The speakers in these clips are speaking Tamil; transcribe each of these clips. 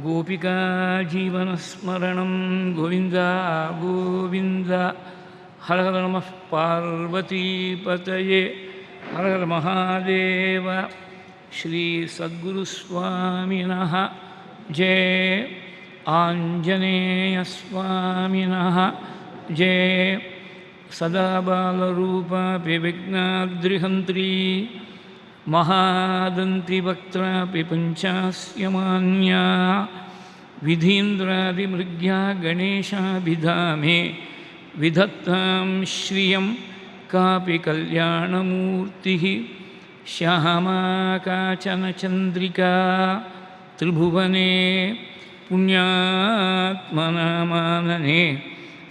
गोपिका जीवनस्मरणं गोविन्द गोविन्द। हर हर नमः पार्वतीपतये हर हर महादेव। श्री सद्गुरुस्वामिनः जय। आञ्जनेयस्वामिनः जय। सदा बालरूपापि विघ्नाद्रिहन्त्री महादन्तिवक्त्रापि पञ्चास्यमान्या विधीन्द्रादिमृग्या गणेशाभिधामे विधत्तां श्रियं कापि कल्याणमूर्तिः श्यामा काचन चन्द्रिका त्रिभुवने पुण्यात्मनामानने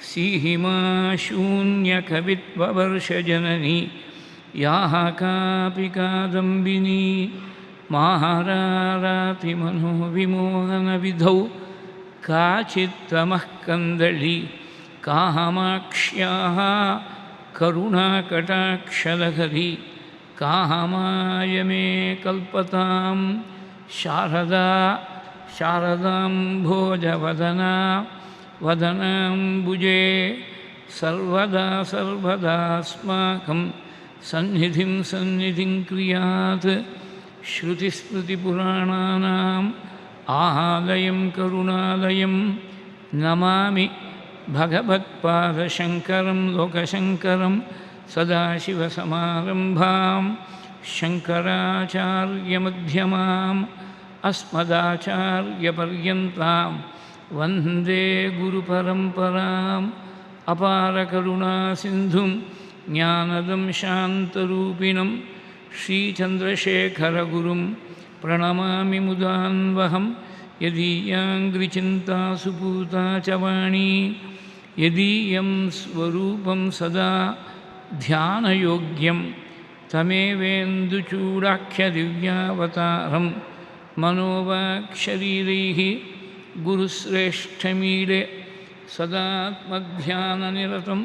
सीहिमा शून्यकवित्ववर्षजननी याः कापि कादम्बिनी माहारारातिमनोविमोहनविधौ काचित्तमः कन्दली कामाक्ष्याः करुणाकटाक्षलहरी कामाय मे कल्पतां शारदा शारदाम्भोजवदना वदनाम्बुजे सर्वदा सर्वदास्माकं सन्निधिं क्रियात्। श्रुतिस्मृतिपुराणानाम् आलयं करुणालयं नमामि भगवत्पादशङ्करं लोकशङ्करं सदाशिवसमारम्भां शङ्कराचार्यमध्यमाम् अस्मदाचार्यपर्यन्तां वन्दे गुरुपरम्पराम्। अपारकरुणासिन्धुं ज्ञानदं शान्तरूपिणं श्रीचन्द्रशेखरगुरुं प्रणमामि मुदान्वहं। यदीयाङ्घ्रिचिन्ता सुपूता च वाणी यदीयं स्वरूपं सदा ध्यानयोग्यं तमेवेन्दुचूडाख्यदिव्यावतारं मनोवाक्शरीरैः गुरुश्रेष्ठमीडे सदात्मध्याननिरतं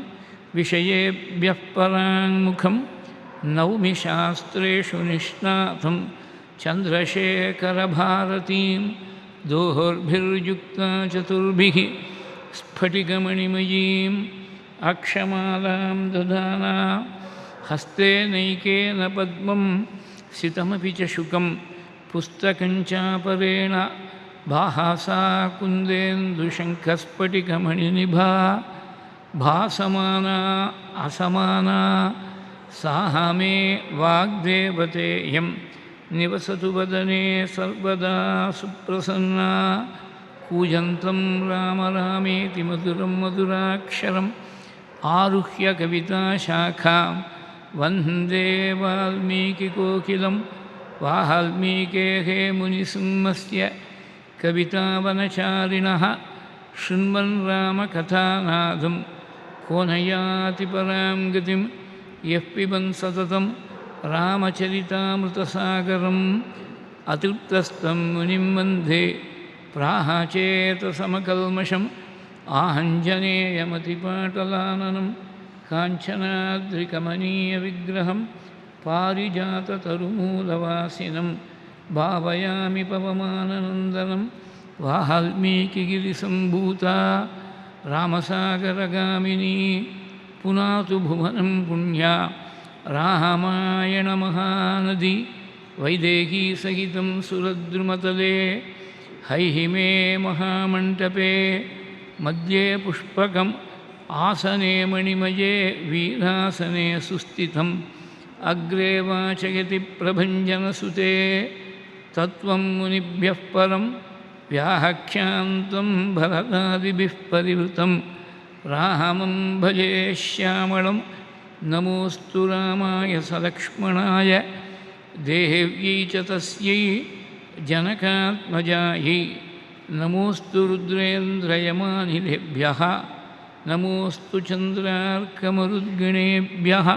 विषयेभ्यः पराङ्मुखं नौमि शास्त्रेषु निष्णातं चन्द्रशेखरभारतीं दोहोर्भिर्युक्ता चतुर्भिः स्फटिकमणिमयीम् अक्षमालां दधाना हस्ते नैकेन पद्मं सितमपि च शुकं पुस्तकं चापरेण भासा कुन्देन्दुशङ्खस्फटिकमणिनिभा भासमाना असमाना सा मे वाग्देवतेयं निवसतु वदने सर्वदा सुप्रसन्ना। कूजन्तं राम रामेति मधुरं मधुराक्षरम् आरुह्य कविताशाखां वन्दे वाल्मीकिकोकिलं वाल्मीकेः मुनिसिंहस्य कवितावनचारिणः शृण्वन् रामकथानादं को न याति परां गतिं यः पिबन् सततं रामचरितामृतसागरम् अतृप्तस्तं मुनिं वन्दे प्राहचेतसमकल्मषम् आञ्जनेयमतिपाटलाननं काञ्चनाद्रिकमनीयविग्रहं पारिजाततरुमूलवासिनं भावयामि पवमाननन्दनं। वाल्मीकिगिरिसम्भूता रामसागरगामिनी पुनातु भुवनं पुण्या रामायणमहानदी वैदेही सहितं सुरद्रुमतले हैहिमे महामण्टपे मध्ये पुष्पकम् आसने मणिमये वीरासने सुस्थितम् अग्रे वाचयति प्रभञ्जनसुते तत्त्वं मुनिभ्यः परं व्याख्यान्तं भरतादिभिः परिवृतं रामं भजे श्यामलं नमोऽस्तु रामाय सलक्ष्मणाय देव्यै च तस्यै जनकात्मजायै नमोऽस्तु रुद्रेन्द्रयमानिलेभ्यः नमोऽस्तु चन्द्रार्कमरुद्गणेभ्यः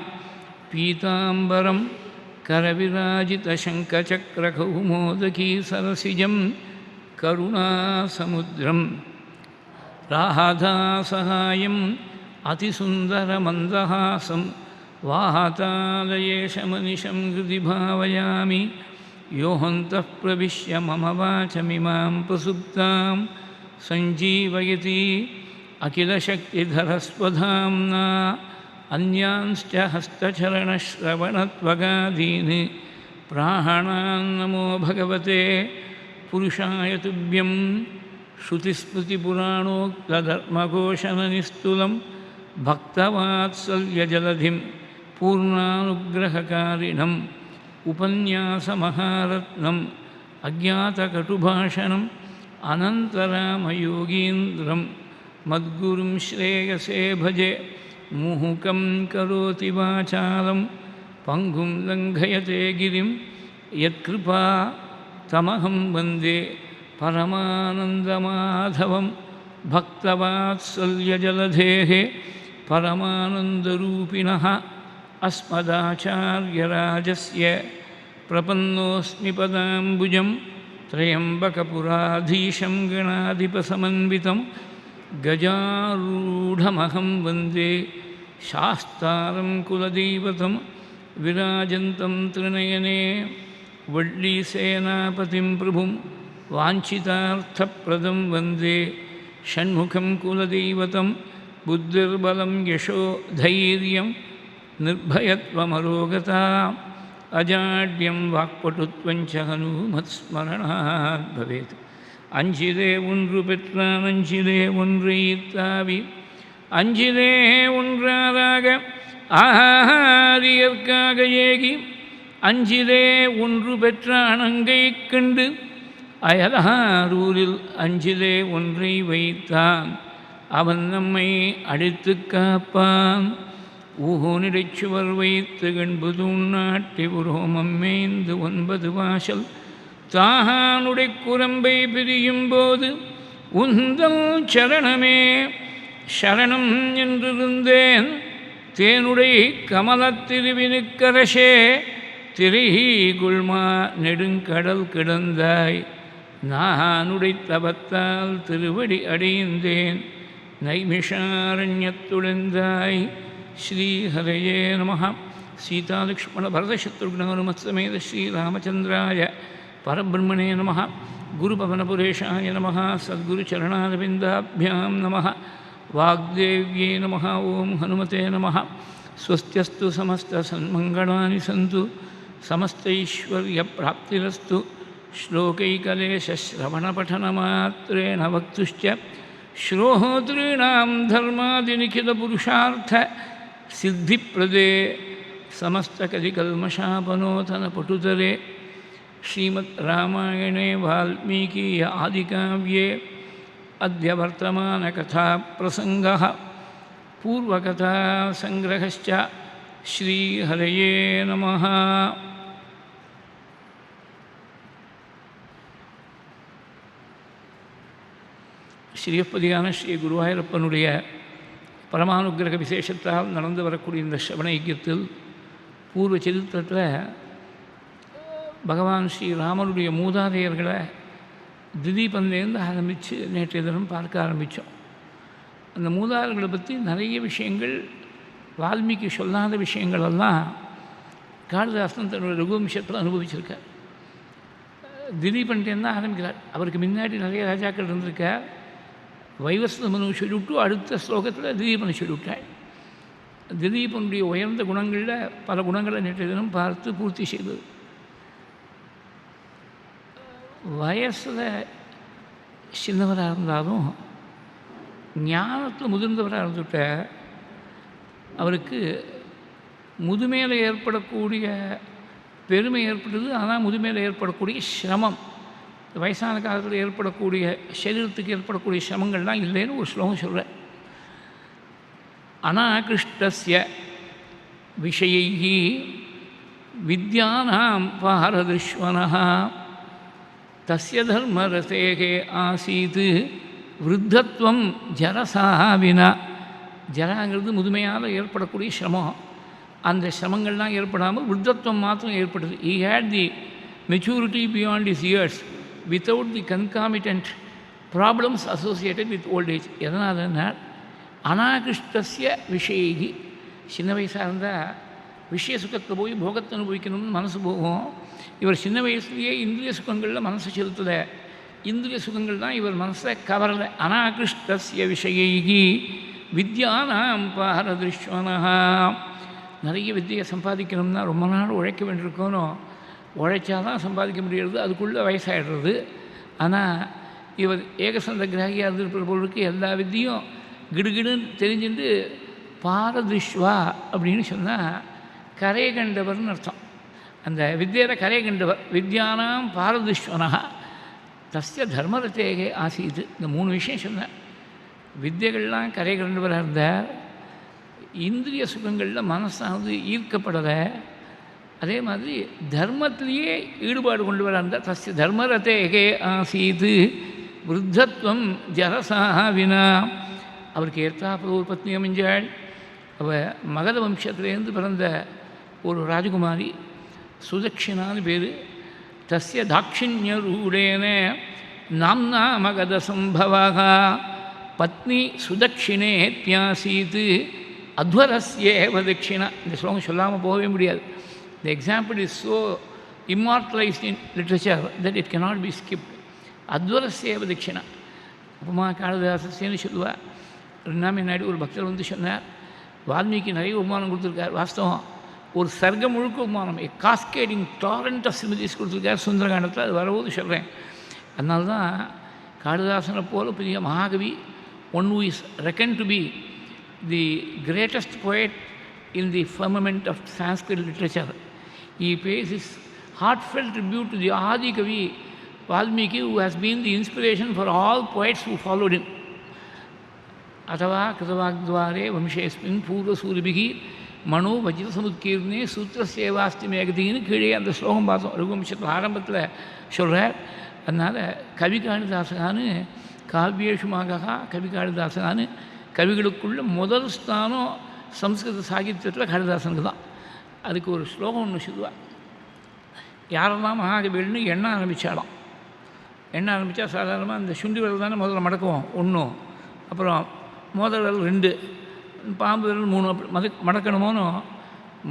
पीताम्बरं करविराजितशङ्खचक्रकौमोदकी सरसिजं करुणासमुद्रं राधासहायम् अतिसुन्दरमन्दहासं वातालयेशमनिशं हृदि भावयामि। योऽन्तः प्रविश्य मम वाचमिमां प्रसुप्तां सञ्जीवयति अखिलशक्तिधरस्वधाम्ना अन्यांश्च हस्तचरणश्रवणत्वगादीन् प्राणान्नमो भगवते पुरुषाय तुभ्यं श्रुतिस्मृतिपुराणोक्तधर्मघोषणनिस्तुलं भक्तवात्सल्यजलधिं पूर्णानुग्रहकारिणम् उपन्यासमहारत्नम् अज्ञातकटुभाषणम् अनन्तरामयोगीन्द्रं मद्गुरुं श्रेयसे भजे मुहुकं करोति वाचालं पङ्गुं लङ्घयते गिरिं यत्कृपा तमहं वन्दे परमानन्दमाधवं भक्तवात्सल्यजलधेः परमानन्दरूपिणः अस्मदाचार्यराजस्य प्रपन्नोऽस्मि पदाम्बुजं त्र्यम्बकपुराधीशं गणाधिपसमन्वितं गजारूढमहं वन्दे शास्तारं कुलदैवतं विराजन्तं त्रिनयने वल्लीसेनापतिं प्रभुं वाञ्छितार्थप्रदं वन्दे षण्मुखं कुलदैवतं बुद्धिर्बलं यशो धैर्यं निर्भयत्वमरोगता अजाड्यं वाक्पटुत्वं च हनुमत्स्मरणात् भवेत् அஞ்சிலே ஒன்று பெற்றான் அஞ்சிலே ஒன்று ஈர்த்தாவி அஞ்சிலே ஒன்றாராக ஆரியற்காக ஏகி அஞ்சிலே ஒன்று பெற்றான் அங்கை கண்டு அயலாரூரில் அஞ்சிலே ஒன்றை வைத்தான் அவன் நம்மை அடித்து காப்பான் ஊனிடைச்சுவர் வைத்து கண்புது நாட்டி உரோமம் மேய்ந்து 9 வாசல் தானுடை குரம்பை பிரியும் போது உந்தல் சரணமே சரணம் என்றிருந்தேன் தேனுடை கமலத்திருவினுக்கரசே திரைகுள்மா நெடுங்கடல் கிடந்தாய் நானுடை தபத்தால் திருவடி அடைந்தேன் நைமிஷாரண்யத்துழந்தாய் ஸ்ரீஹரயே நமः சீதாலக்ஷ்மண பரதசத்ருக்னஹனுமத்சமேத ஸ்ரீராமச்சந்திராய परब्रह्मणे नमः गुरुपवनपुरेशाय नमः सद्गुरुचरणारविन्दाभ्यां नमः वाग्देव्यै नमः ॐ हनुमते नमः स्वस्त्यस्तु समस्तसन्मङ्गलानि सन्तु समस्तैश्वर्यप्राप्तिरस्तु श्लोकैकलेशश्रवणपठनमात्रेण वक्तुश्च श्रोतॄणां धर्मादिनिखिलपुरुषार्थसिद्धिप्रदे समस्तकलिकल्मषापनोतनपटुतरे श्रीमद् रामायणे वाल्मीकीय आदिकाव्ये अद्य वर्तमानकथाप्रसङ्गः पूर्वकथासङ्ग्रहश्च श्रीहरये नमः ஸ்ரீயப்பதியான ஸ்ரீ குருவாயூரப்பனுடைய பரமானுக்கிரக விசேஷத்தால் நடந்து வரக்கூடிய இந்த ஸ்ரவண யஜ்ஞத்தில் பூர்வ சரித்திரத்தில் பகவான் ஸ்ரீராமனுடைய மூதாதையர்களை திலீபன்லேருந்து ஆரம்பித்து நேற்றைய தினம் பார்க்க ஆரம்பித்தோம். அந்த மூதாதையர்களை பற்றி நிறைய விஷயங்கள் வால்மீகி சொல்லாத விஷயங்களெல்லாம் காளிதாசன் தன்னுடைய ரகுவம்சத்தில் அனுபவிச்சிருக்கார். திலீபன்லேருந்து தான் ஆரம்பிக்கிறார். அவருக்கு முன்னாடி நிறைய ராஜாக்கள் இருந்திருக்கார். வைவஸ்வத மனு சொல்லிவிட்டு அடுத்த ஸ்லோகத்தில் திலீபனை சொல்லிவிட்டாள். திலீபனுடைய உயர்ந்த குணங்களில் பல குணங்களை நேற்றைய தினம் பார்த்து பூர்த்தி செய்தது. வயசில் சின்னவராக இருந்தாலும் ஞானத்தில் முதிர்ந்தவராக இருந்துவிட்ட அவருக்கு முதுமையில் ஏற்படக்கூடிய பெருமை ஏற்படுது. ஆனால் முதுமையில் ஏற்படக்கூடிய சிரமம், வயசான காலத்தில் ஏற்படக்கூடிய சரீரத்துக்கு ஏற்படக்கூடிய சிரமங்கள்லாம் இல்லைன்னு ஒரு ஸ்லோகம் சொல்கிறேன். அநாகிருஷ்டஸ்ய விஷயைஹி வித்யானாம் பாரதுஷ்வனஹ தஸ்ய தர்மரசேகே ஆசீத் விருத்தத்வம் ஜரசாவினா. ஜராங்கிறது முதுமையால் ஏற்படக்கூடிய சிரமம். அந்த சிரமங்கள்லாம் ஏற்படாமல் விருத்தத்வம் மாத்திரம் ஏற்படுது. He had the maturity beyond his years without the concomitant problems associated with old age. எதனால் அநாகிருஷ்டஸ்ய விஷயி, சின்ன வயசாக இருந்தால் விஷய சுகத்தை போய் போகத்தை அனுபவிக்கணும்னு மனசு போகும். இவர் சின்ன வயசுலேயே இந்திரிய சுகங்களில் மனசை செலுத்தலை. இந்திரிய சுகங்கள் தான் இவர் மனசை கவரலை. அநாகிருஷ்டஸ்ய விஷயைகி வித்யானாம் பாரதிருஷ்வனஹா. நிறைய வித்தியை சம்பாதிக்கணும்னா ரொம்ப நாள் உழைக்க வேண்டியிருக்கணும். உழைச்சாதான் சம்பாதிக்க முடியாது, அதுக்குள்ளே வயசாகிடுறது. ஆனால் இவர் ஏகசந்த கிரகியாக இருந்திருப்பது பொருளுக்கு எல்லா வித்தியும் கிடுகிடுன்னு தெரிஞ்சுட்டு பாரதிஷ்வா அப்படின்னு சொன்னால் கரை கண்டவர்னு அர்த்தம். அந்த வித்தியில் கரை கண்டவர். வித்யானாம் பாரதிஷ்வனா தஸ்ய தர்மரத்தேகே ஆசீது. இந்த 3 விஷயம் சொன்னேன். வித்தியகள்லாம் கரை கண்டவராக இருந்தார். இந்திரிய சுகங்களில் மனசானது ஈர்க்கப்படலை. அதே மாதிரி தர்மத்திலேயே ஈடுபாடு கொண்டு வர இருந்தால் தஸ்ய தர்மரத்தேகே ஆசீது விருத்தத்வம் ஜரசாக வினா. அவருக்கு ஏற்றாப்புல ஒரு பத்னி அமைஞ்சாள். அவள் மகத வம்சத்திலேருந்து பிறந்த ஒரு ராஜகுமாரி, சுதக்ஷினான்னு பேர். தஸ்ய தாட்சிண்யரூடேன நாம்னா மகத சம்பவக பத்னி சுதக்ஷிணேத்யாசீத் அத்வரஸ்யேவ தட்சிணா. இந்த ஸ்லோகம் சொல்லாமல் போகவே முடியாது. The example is so immortalized in literature that it cannot be skipped. அத்வரஸ்யேவ தட்சிணா. உபமா காளிதாசன்னு சொல்லுவாள். 2 முன்னாடி ஒரு பக்தர் வந்து சொன்னார், வால்மீகி நிறைய உபமானம் கொடுத்துருக்கார். வாஸ்தவம், ஒரு சர்க்கம் முழுக்க உபமானம், காஸ்கேடிங் டாரண்ட் ஆஃப் சிமிலிஸ் கொடுத்துருக்கார் சுந்தரகாண்டத்தில். அது வரபோது சொல்கிறேன். அதனால தான் காளிதாசனை போல பெரிய மகாகவி, one who is reckoned to be the greatest poet in the firmament of Sanskrit literature. He pays his heartfelt tribute to the Adi Kavi Valmiki, who has been the inspiration for all poets who followed him. Atava Kritavagdvare Vamshesmin Purva Suribhiki Manu Vajra Samutkirne Sutra Sevasti Megadini கீழே அந்த ஸ்லோகம் பார்த்தோம். ரகுவம்சத்தில் ஆரம்பத்தில் சொல்கிறார். அதனால் கவி காளிதாசனான்னு காவியேஷுமாக கவி காளிதாசனான்னு கவிகளுக்குள்ள முதல் ஸ்தானம் சம்ஸ்கிருத சாகித்யத்தில் காளிதாசனுக்கு தான். அதுக்கு ஒரு ஸ்லோகம் ஒன்று சொல்லுவாள். யாரெல்லாம் மகாகவிகள்னு எண்ண ஆரம்பித்தாலும், எண்ண ஆரம்பித்தா சாதாரணமாக இந்த சுண்டி விரல் தானே முதல்ல மடக்குவோம் 1, அப்புறம் மோதிர விரல் 2, பாம்பு விரல் 3 அப்படி மடக்கணுமோனோ.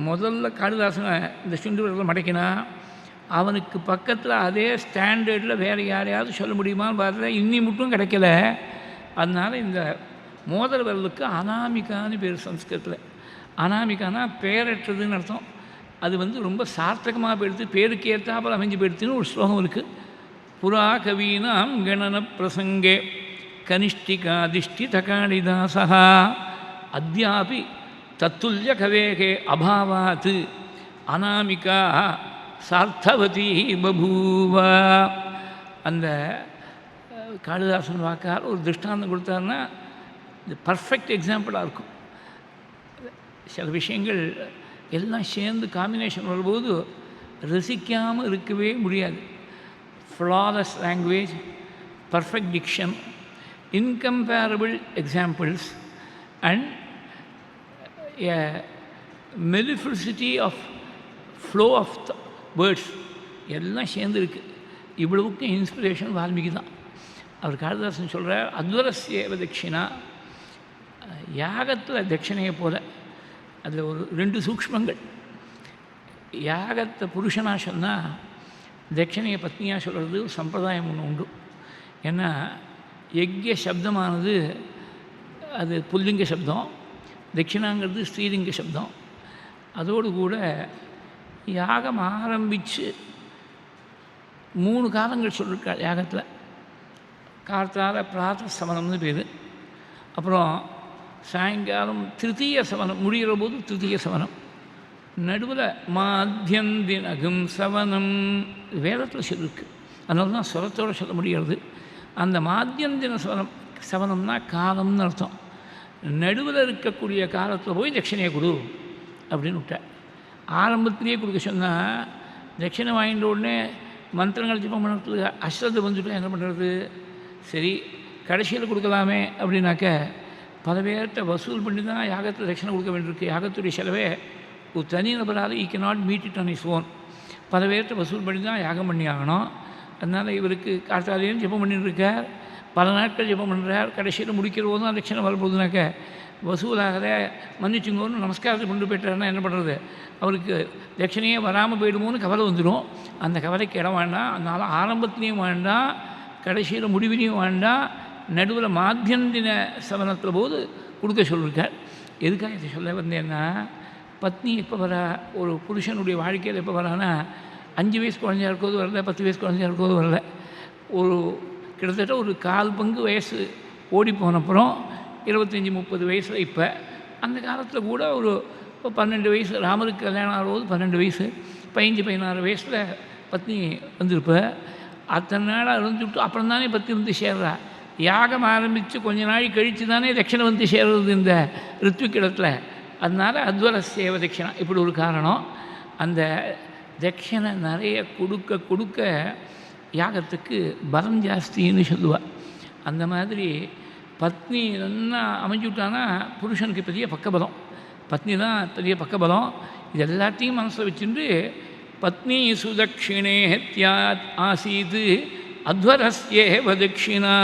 முதல்ல காளிதாசனை இந்த சுண்டி விரலை மடக்கினா அவனுக்கு பக்கத்தில் அதே ஸ்டாண்டர்டில் வேறு யாரையாவது சொல்ல முடியுமான்னு பார்த்தா இன்னி மட்டும் கிடைக்கல. அதனால் இந்த மோதிர விரலுக்கு அனாமிகான்னு பேர் சம்ஸ்கிருதத்தில். அனாமிகானா பேரற்றதுன்னு அர்த்தம். அது வந்து ரொம்ப சார்த்தகமாக போயிடுத்து, பேருக்கு ஏற்றாப்பில் அமைஞ்சு போயிடுத்துன்னு ஒரு ஸ்லோகம் இருக்குது. புரா கவீனாம் கணன பிரசங்கே கனிஷ்டிகாதிஷ்டித காளிதாசः அத்யாபி தத்துல்ய கவேகே அபாவாத் அனாமிகா சார்த்தவதி பபூவ. அந்த காளிதாசன் வாக்கால் ஒரு திருஷ்டாந்தம் கொடுத்தாருன்னா இது பர்ஃபெக்ட் எக்ஸாம்பிளாக இருக்கும். சில விஷயங்கள் எல்லாம் சேர்ந்து காம்பினேஷன் வரும்போது ரசிக்காமல் இருக்கவே முடியாது. Flawless language, perfect diction, incomparable examples and a mellificity of flow of words எல்லாம் சேர்ந்துருக்கு. இவ்வளவுக்கும் இன்ஸ்பிரேஷன் வால்மீகி தான். அவர் காளிதாசன் சொல்கிறார், அத்வரஸ்யேவ தட்சிணா. யாகத்தில் தட்சிணையை போல அதில் ஒரு 2 சூக்ஷ்மங்கள். யாகத்தை புருஷனாக சொன்னால் தட்சிணையை பத்னியாக சொல்கிறது ஒரு சம்பிரதாயம் ஒன்று உண்டு. ஏன்னா யக்ய சப்தமானது அது புல்லிங்க சப்தம், தட்சிணாங்கிறது ஸ்ரீலிங்க சப்தம். அதோடு கூட யாகம் ஆரம்பித்து 3 காலங்கள் சொல்லியிருக்காள் யாகத்தில். கார்த்தால பிராத்த சமனம்னு பேர். அப்புறம் சாயங்காலம் திருத்தீய சவனம், முடிகிற போது திருத்தீய சவனம். நடுவில் மாத்தியந்தினகும் சவனம் வேதத்தில் சொல்லிருக்கு. அதனால தான் ஸ்வரத்தோடு சொல்ல முடிகிறது. அந்த மாத்தியந்தின சவனம்னா காலம்னு அர்த்தம். நடுவில் இருக்கக்கூடிய காலத்தில் போய் தட்சிணையை கொடு அப்படின்னு விட்டார். ஆரம்பத்திலேயே கொடுக்க சொன்னால் தட்சிணை வாங்கிட்ட உடனே மந்திரங்கள் ஜபம் பண்ணுறதுக்கு அஸ்ரத்தை வந்துட்டு என்ன பண்ணுறது? சரி கடைசியில் கொடுக்கலாமே அப்படின்னாக்க பல பேர்கிட்ட வசூல் பண்ணி தான் யாகத்தில் தட்சிணை கொடுக்க வேண்டியிருக்கு. யாகத்துடைய செலவே ஒரு தனி நபரால் ஈ cannot meet it on is own. பல பேர்கிட்ட வசூல் பண்ணி தான் யாகம் பண்ணி ஆகணும். அதனால் இவருக்கு காத்தாலேயும் ஜெபம் பண்ணிட்டுருக்கார், பல நாட்கள் ஜெபம் பண்ணுறார். கடைசியில் முடிக்கிற போது தான் தட்சிணை வரப்போகுதுனாக்க வசூலாகத மன்னிச்சுங்கன்னு நமஸ்காரத்தை கொண்டு போயிட்டாருன்னா என்ன பண்ணுறது? அவருக்கு தட்சிணையே வராமல் போயிடுமோன்னு கவலை வந்துடும். அந்த கவலைக்கு இடம் வேண்டாம். அதனால் ஆரம்பத்துலேயும் வேண்டாம், கடைசியில் முடிவிலையும் வேண்டாம், நடுவில் மாத்தியந்தின சவனத்தில் போது கொடுக்க சொல்லியிருக்கார். எதுக்காக இதை சொல்ல வந்தேன்னா, பத்னி எப்போ வரா, ஒரு புருஷனுடைய வாழ்க்கையில் எப்போ வரான்னா 5 வயசு குழந்தையா இருக்கோது வரல, 10 வயசு குழந்தையா இருக்கோது வரல, ஒரு கிட்டத்தட்ட ஒரு 1/4 பங்கு வயசு ஓடி போனப்புறம் 25-30 வயசில் இப்போ அந்த காலத்தில் கூட ஒரு 12 வயசு, ராமருக்கு கல்யாணம் ஆகும்போது 12 வயசு, 15-16 வயசில் பத்னி வந்திருப்ப. அத்தனை நாளாக இருந்துவிட்டு அப்புறம் தானே பத்னி வந்து சேர்றா. யாகம் ஆரம்பித்து கொஞ்ச நாள் கழித்து தானே தட்சிணை வந்து சேர்றது இந்த ரித்விக்கிடத்தில். அதனால் அத்வர சேவ தட்சிணா இப்படி ஒரு காரணம். அந்த தட்சிணை நிறைய கொடுக்க கொடுக்க யாகத்துக்கு பலம் ஜாஸ்தின்னு சொல்லுவாள். அந்த மாதிரி பத்னி நல்லா அமைஞ்சுட்டானா புருஷனுக்கு பெரிய பக்கபலம், பத்னி தான் பெரிய பக்கபலம். இது எல்லாத்தையும் மனசில் வச்சுட்டு பத்னி சுதட்சிணே ஹத்யாத் ஆசீது அத்வரஸ்யேவ தட்சிணா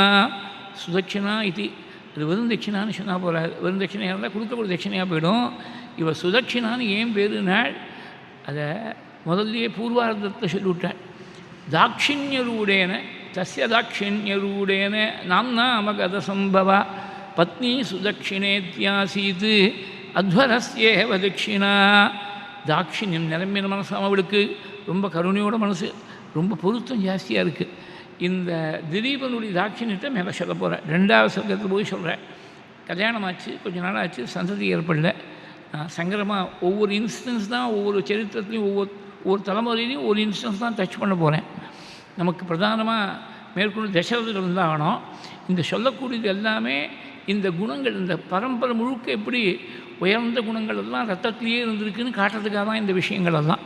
சுதட்சிணா இது. அது வெறும் தட்சிணான்னு சொன்னால் போகாது. வெறும் தட்சிணையாக இருந்தால் கொடுக்கக்கூடிய தட்சிணையாக போயிடும். இவள் சுதட்சிணான்னு ஏன் பேருனாள்? அதை முதல்லையே பூர்வார்த்தத்தை சொல்லிவிட்டாள். தாட்சிண்யரூடேன தஸ்ய தாட்சிண்யரூடேன நாம்னா அமகத சம்பவா பத்னி சுதட்சிணேத்யாசீத் அத்வரஸ்யேவ தட்சிணா. தாட்சிண்யம் நிரம்பின மனசு அவளுக்கு, ரொம்ப கருணையோட மனசு, ரொம்ப பொருத்தம் ஜாஸ்தியாக இருக்குது. இந்த திலீபனுடைய தாட்சிணியத்தை மேலே சொல்ல போகிறேன். 2வது சர்க்கத்தில் போய் சொல்கிறேன். கல்யாணம் ஆச்சு, கொஞ்சம் நாள் ஆச்சு, சந்ததி ஏற்படல. சங்கரமாக ஒவ்வொரு இன்ஸ்டன்ஸ் தான், ஒவ்வொரு சரித்திரத்துலையும் ஒவ்வொரு தலைமுறையிலையும் ஒரு இன்ஸ்டன்ஸ் தான் டச் பண்ண போகிறேன். நமக்கு பிரதானமாக மேற்கொண்டு தசரதர் இருந்தாகணும். இந்த சொல்லக்கூடியது எல்லாமே இந்த குணங்கள், இந்த பரம்பரை முழுக்க எப்படி உயர்ந்த குணங்கள் எல்லாம் ரத்தத்திலேயே இருந்திருக்குன்னு காட்டுறதுக்காக தான் இந்த விஷயங்கள் எல்லாம்.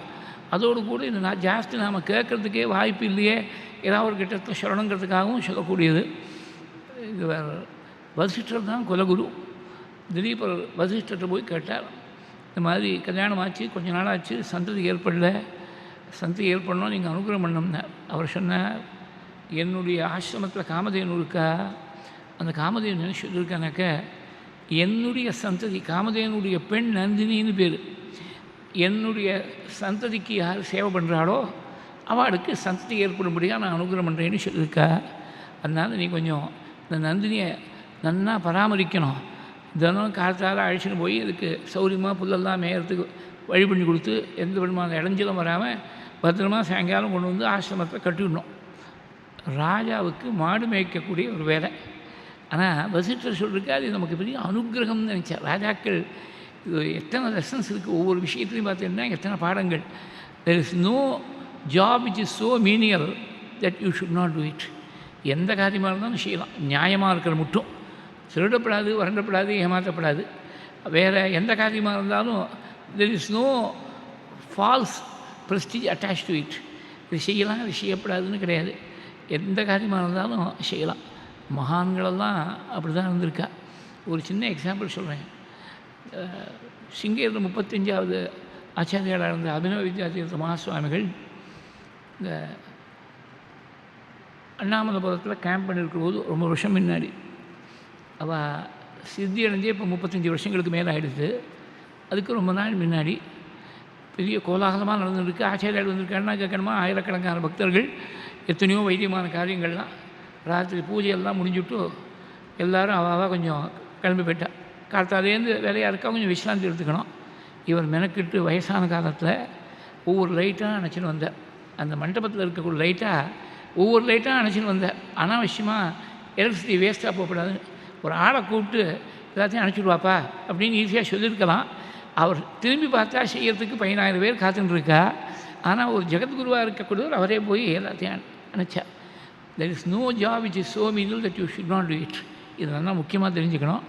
அதோடு கூட இது நான் ஜாஸ்தி நாம் கேட்குறதுக்கே வாய்ப்பு இல்லையே, ஏதாவது ஒரு கிட்டத்தில் சொல்லணுங்கிறதுக்காகவும் சொல்லக்கூடியது. இது வசிஷ்டர் தான் குலகுரு. திலீபர் வசிஷ்டர்கிட்ட போய் கேட்டார், இந்த மாதிரி கல்யாணம் ஆச்சு, கொஞ்ச நாள் ஆச்சு, சந்ததி ஏற்படல, சந்ததி ஏற்படணும், நீங்கள் அனுகிரகம் பண்ணோம்னார். அவர் சொன்னார், என்னுடைய ஆசிரமத்தில் காமதேனு இருக்கா, அந்த காமதேனு என்ன சொல்லியிருக்கானாக்க, என்னுடைய சந்ததி, காமதேனுடைய பெண் நந்தினின்னு பேர், என்னுடைய சந்ததிக்கு யார் சேவை பண்ணுறாளோ அவளுக்கு சந்ததி ஏற்படும்படியாக நான் அனுகிரகம் பண்ணுறேன்னு சொல்லியிருக்கா. அதனால் நீ கொஞ்சம் இந்த நந்தினியை நன்னா பராமரிக்கணும். தினம் காலத்தால் அழைச்சின்னு போய் இதுக்கு சௌரியமாக புல்லெல்லாம் மேயறதுக்கு வழி பண்ணி கொடுத்து எந்த விதமான இடைஞ்சலும் வராமல் பத்திரமாக சாயங்காலம் கொண்டு வந்து ஆசிரமத்தில் கட்டிவிடணும். ராஜாவுக்கு மாடு மேய்க்கக்கூடிய ஒரு வேலை. ஆனால் வசிஷ்டர் சொல்லியிருக்கா, அது நமக்கு பெரிய அனுகிரகம்னு நினச்சேன். ராஜாக்கள் இது எத்தனை லெசன்ஸ் இருக்குது, ஒவ்வொரு விஷயத்துலையும் பார்த்தீங்கன்னா எத்தனை பாடங்கள். There is no job which is so menial that you should not do it. எந்த காரியமாக இருந்தாலும் செய்யலாம், நியாயமாக இருக்கிற மட்டும். திருடப்படாது, வறண்டப்படாது, ஏமாற்றப்படாது. வேறு எந்த காரியமாக இருந்தாலும் there is no false prestige attach to it. இது செய்யலாம், இது செய்யப்படாதுன்னு கிடையாது. எந்த காரியமாக இருந்தாலும் செய்யலாம். மகான்களெல்லாம் அப்படி தான் இருந்திருக்கா. ஒரு சின்ன எக்ஸாம்பிள் சொல்கிறேன். சிங்கேரில் 35வது ஆச்சாரியாளாக இருந்த அபினவ வித்யாதீர்த்த மகாசுவாமிகள் இந்த அண்ணாமலைபுரத்தில் கேம்ப் பண்ணியிருக்கிற போது ரொம்ப வருஷம் முன்னாடி, அவள் சித்தி அடைஞ்சே இப்போ 35 வருஷங்களுக்கு மேலே ஆகிடுது. அதுக்கு ரொம்ப நாள் முன்னாடி பெரிய கோலாகலமாக நடந்துருக்கு. ஆச்சாரியால் வந்திருக்காருன்னா கேட்கணுமா, ஆயிரக்கணக்கான பக்தர்கள், எத்தனையோ வைத்தியமான காரியங்கள்லாம், ராத்திரி பூஜையெல்லாம் முடிஞ்சுட்டு எல்லோரும் அவள் கொஞ்சம் கிளம்பி போயிட்டா. காலத்தாலேருந்து வேலையாக இருக்கா, கொஞ்சம் விசிராந்தி எடுத்துக்கணும். இவர் மெனக்கிட்டு வயசான காலத்தில் ஒவ்வொரு லைட்டாக அணைச்சின்னு வந்தார். அந்த மண்டபத்தில் இருக்கக்கூடிய லைட்டாக ஒவ்வொரு லைட்டாக அணைச்சின்னு வந்தார். அனாவசியமாக எலக்ட்ரிசிட்டி வேஸ்ட்டாக போகக்கூடாதுன்னு ஒரு ஆளை கூப்பிட்டு எல்லாத்தையும் அணைச்சிடுவாப்பா அப்படின்னு ஈஸியாக சொல்லியிருக்கலாம். அவர் திரும்பி பார்த்தா செய்யறதுக்கு 15,000 பேர் காத்துட்டுருக்கா. ஆனால் ஒரு ஜெகத்குருவாக இருக்கக்கூடியவர் அவரே போய் எல்லாத்தையும் அணைச்சா. There is no job which is so menial that you should not do it. இதெல்லாம் முக்கியமாக தெரிஞ்சுக்கணும்.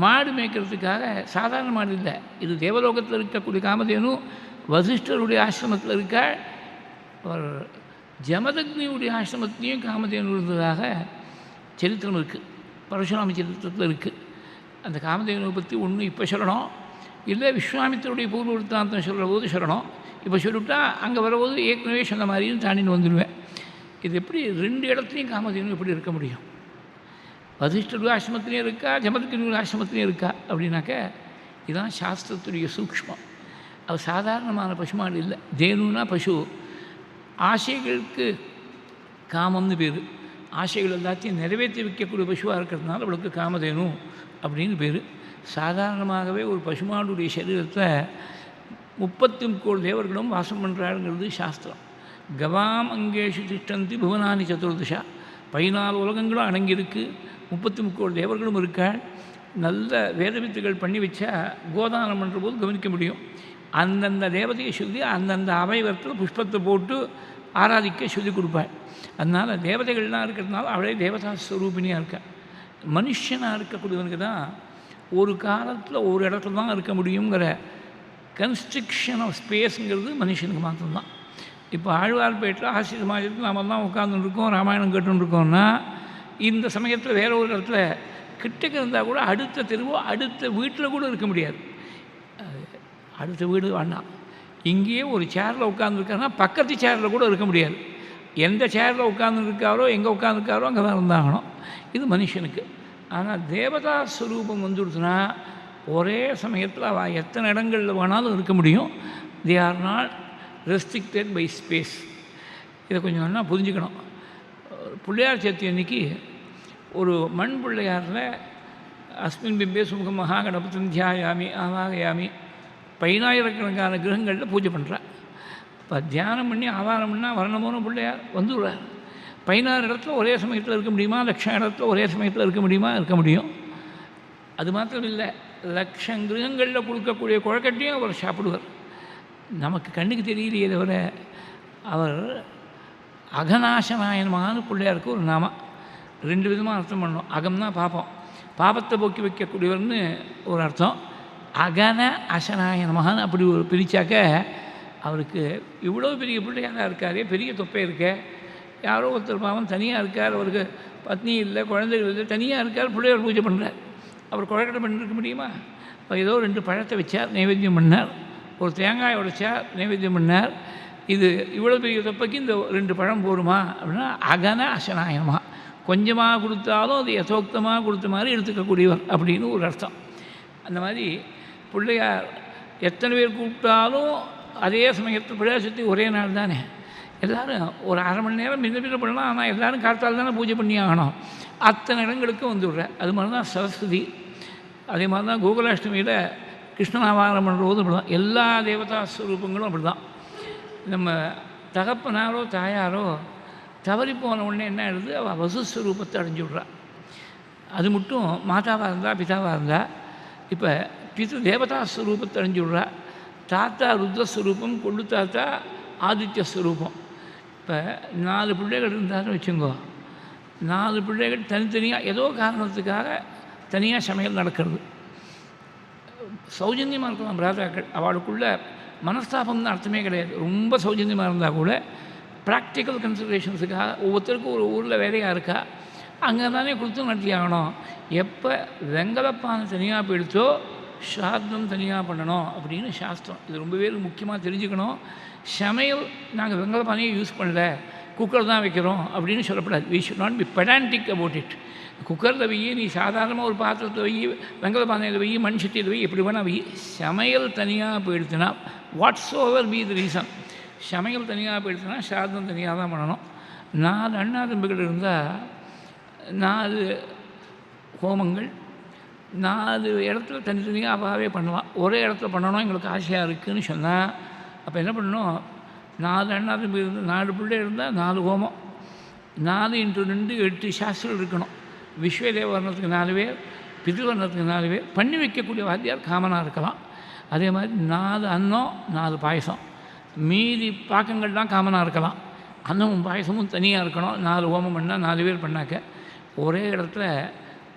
மாடு மேய்க்கிறதுக்காக சாதாரண மாடு இல்லை, இது தேவலோகத்தில் இருக்கக்கூடிய காமதேனு வசிஷ்டருடைய ஆசிரமத்தில் இருக்கா. அவர் ஜமதக்னியுடைய ஆசிரமத்திலையும் காமதேனு இருந்ததாக சரித்திரம் இருக்குது, பரசுராம சரித்திரத்தில் இருக்குது. அந்த காமதேனுவை பற்றி ஒன்று இப்போ சொல்லணும், இல்லை விஸ்வாமித்தருடைய பூர்வ விருத்தாந்தம் சொல்கிற போது சொல்லணும். இப்போ சொல்லிவிட்டா அங்கே வரபோது ஏற்கனவே சொன்ன மாதிரியும் தாண்டின்னு வந்துடுவேன். இது எப்படி 2 இடத்துலையும் காமதேனு எப்படி இருக்க முடியும்? வசிஷ்டர் ஆசிரமத்திலையும் இருக்கா, ஜமதக்கினி ஆசிரமத்திலையும் இருக்கா அப்படின்னாக்க இதுதான் சாஸ்திரத்துடைய சூக்ஷ்மம். அது சாதாரணமான பசுமாடு இல்லை. தேனுன்னா பசு. ஆசைகளுக்கு காமம்னு பேர். ஆசைகள் எல்லாத்தையும் நிறைவேற்றி வைக்கக்கூடிய பசுவாக இருக்கிறதுனால அவளுக்கு காமதேனு அப்படின்னு பேர். சாதாரணமாகவே ஒரு பசுமாடுடைய சரீரத்தை 33 தேவர்களும் வாசம் பண்ணுறாருங்கிறது சாஸ்திரம். கவாம் அங்கேஷு திஷ்டந்தி புவனானி சதுர்தசா, 14 உலகங்களும் அடங்கியிருக்கு, 33 தேவர்களும் இருக்காள். நல்ல வேதவித்துகள் பண்ணி வச்சா கோதானம் பண்ணுற போது கவனிக்க முடியும். அந்தந்த தேவதையை சொல்லி அந்தந்த அவயவத்தில் புஷ்பத்தை போட்டு ஆராதிக்க சொல்லிக் கொடுப்பாள். அதனால் தேவதைகள்லாம் இருக்கிறதுனால அவளே தேவதா ஸ்வரூபிணியாக இருக்கா. மனுஷனாக இருக்கக்கூடியவனுக்கு தான் ஒரு காலத்தில் ஒரு இடத்துல தான் இருக்க முடியுங்கிற கன்ஸ்ட்ரிக்ஷன் ஆஃப் ஸ்பேஸுங்கிறது மனுஷனுக்கு மாத்திரம்தான். இப்போ ஆழ்வார்பேட்டில் ஆசிரிய சமாஜத்தில் நாம் தான் உட்காந்துருக்கோம், ராமாயணம் கேட்டுருக்கோம்னா இந்த சமயத்தில் வேற ஒரு இடத்துல கிட்டக்க இருந்தால் கூட அடுத்த தெருவோ அடுத்த வீட்டில் கூட இருக்க முடியாது. அடுத்த வீடு வேண்டாம், இங்கேயே ஒரு சேரில் உட்காந்துருக்காருன்னா பக்கத்து சேரில் கூட இருக்க முடியாது. எந்த சேரில் உட்காந்துருக்காரோ எங்கே உட்காந்துருக்காரோ அங்கே தான் இருந்தாகணும். இது மனுஷனுக்கு. ஆனால் தேவதா ஸ்வரூபம் வந்துடுச்சுன்னா ஒரே சமயத்தில் அவள் எத்தனை இடங்களில் வேணாலும் இருக்க முடியும். They are not restricted by space. இதை கொஞ்சம் நல்லா புரிஞ்சுக்கணும். பிள்ளையார் சதுர்த்தி அன்னைக்கு ஒரு மண் பிள்ளையாரில் அஸ்மின் பிம்பே சுமுகம் மகாகணபதி தியாயாமி ஆவாகயாமி 10000கணக்கான கிரகங்களில் பூஜை பண்ணுறா. இப்போ தியானம் பண்ணி ஆவாரம் பண்ணால் வரணமோன பிள்ளையார் வந்துடுறார். 16 இடத்துல ஒரே சமயத்தில் இருக்க முடியுமா? 1,00,000 இடத்துல ஒரே சமயத்தில் இருக்க முடியுமா? இருக்க முடியும். அது மாத்திரம் இல்லை, 1,00,000 கிரகங்களில் கொடுக்கக்கூடிய குழக்கட்டையும் அவர் சாப்பிடுவார். நமக்கு கண்ணுக்கு தெரியலையே தவிர அவர் அகநாசநாயனமான பிள்ளையாருக்கு ஒரு நாம. 2 விதமாக அர்த்தம் பண்ணணும். அகம்னா பாப்பம், பாபத்தை போக்கி வைக்கக்கூடியவர்னு ஒரு அர்த்தம். அகன அசநாயனமான்னு அப்படி ஒரு பிரித்தாக்க அவருக்கு இவ்வளோ பெரிய பிள்ளையாராக இருக்காரே, பெரிய தொப்பை இருக்க, யாரோ ஒருத்தர் பாவம் தனியாக இருக்கார், அவருக்கு பத்னி இல்லை, குழந்தைகள் இல்லை, தனியாக இருக்கார், பிள்ளையார் பூஜை பண்ணுறார். அவர் குழக்கட்டை பண்ணிருக்க முடியுமா? இப்போ ஏதோ 2 பழத்தை வச்சார், நைவேத்தியம் பண்ணார், ஒரு தேங்காய் உடைச்சார், நைவேத்தியம் பண்ணார். இது இவ்வளோ பெரிய தொப்பைக்கு இந்த 2 பழம் போருமா அப்படின்னா அகன அசநாயனமாக, கொஞ்சமாக கொடுத்தாலும் அது யசோக்தமாக கொடுத்த மாதிரி எடுத்துக்கக்கூடியவர் அப்படின்னு ஒரு அர்த்தம். அந்த மாதிரி பிள்ளையார் எத்தனை பேர் கூப்பிட்டாலும் அதே சமயத்தில் பிள்ளையார் சுற்றி ஒரே நாள் தானே. எல்லோரும் ஒரு அரை மணி நேரம் மின்ன பண்ணலாம், ஆனால் எல்லோரும் காத்தால் தானே பூஜை பண்ணி ஆகணும். அத்தனை இடங்களுக்கு வந்துவிடுற. அது மாதிரி தான் சரஸ்வதி, அதே மாதிரி தான் கோகுலாஷ்டமியில் கிருஷ்ணனாவாரம் பண்ணுறது அப்படி தான். எல்லா தேவதா ஸ்வரூபங்களும் அப்படி தான். நம்ம தகப்பனாரோ தாயாரோ தவறி போன உடனே என்ன ஆகிடுது, அவள் வசுஸ்வரூபத்தை அடைஞ்சு விட்றா. அது மட்டும் மாதாவாக இருந்தால் பிதாவாக இருந்தால் இப்போ பிது தேவதா ஸ்வரூபத்தை அடைஞ்சு விட்றா. தாத்தா ருத்ரஸ்வரூபம், கொள்ளு தாத்தா ஆதித்ய ஸ்வரூபம். இப்போ 4 பிள்ளைகள் இருந்தாலும் வச்சுங்கோ, 4 பிள்ளைகள் தனித்தனியாக ஏதோ காரணத்துக்காக தனியாக சமையல் நடக்கிறது. சௌஜன்யமாக இருக்கலாம் பிராதாக்கள், அவளுக்குள்ள மனஸ்தாபம்னு அர்த்தமே கிடையாது. ரொம்ப சௌஜன்யமாக இருந்தால் கூட ப்ராக்டிக்கல் கன்சிடரேஷன்ஸுக்காக ஒவ்வொருத்தருக்கும் ஒரு ஊரில் வேலையாக இருக்கா, அங்கே தானே கொடுத்து நடத்தி ஆகணும். எப்போ வெங்கலப்பானை தனியாக போயிடுத்தோ ஸ்ராத்தம் தனியாக பண்ணணும் அப்படின்னு சாஸ்திரம். இது ரொம்ப பேருக்கு முக்கியமாக தெரிஞ்சுக்கணும். சமையல் நாங்கள் வெங்கலப்பானையை யூஸ் பண்ணல, குக்கர் தான் வைக்கிறோம் அப்படின்னு சொல்லப்படாது. We should not be pedantic about it. குக்கரில் வெய்யி, நீ சாதாரணமாக ஒரு பாத்திரத்தை வெய்யி, வெங்கலப்பானையில் வெய்யி, மண் சட்டியில் வெய்யி, எப்படி வேணால் வெய்யி. சமையல் தனியாக போயிடுச்சுன்னா whatsoever be the reason, சமையல் தனியாக போயிடுச்சுன்னா சாதம் தனியாக தான் பண்ணணும். 4 அண்ணா தம்பிகள் இருந்தால் 4 ஹோமங்கள் 4 இடத்துல தனித்தனியாக அவாவே பண்ணலாம். ஒரே இடத்துல பண்ணணும் எங்களுக்கு ஆசையாக இருக்குதுன்னு சொன்னால் அப்போ என்ன பண்ணணும், 4 அண்ணா தம்பி இருந்து 4 பிள்ளை இருந்தால் 4 ஹோமம், 4 × 2 8 சாஸ்திரம் இருக்கணும். விஸ்வதேவ வர்ணத்துக்கு 4 பேர், பிதிர்வர்ணத்துக்கு 4 பேர், பண்ணி வைக்கக்கூடிய வாத்தியார் காமனாக இருக்கலாம். அதே மாதிரி 4 அன்னம் 4 பாயசம், மீதி பாக்கங்கள்லாம் காமனாக இருக்கலாம். அன்னமும் பாயசமும் தனியாக இருக்கணும். 4 ஹோமம் பண்ணால் 4 பேர் பண்ணாக்க ஒரே இடத்துல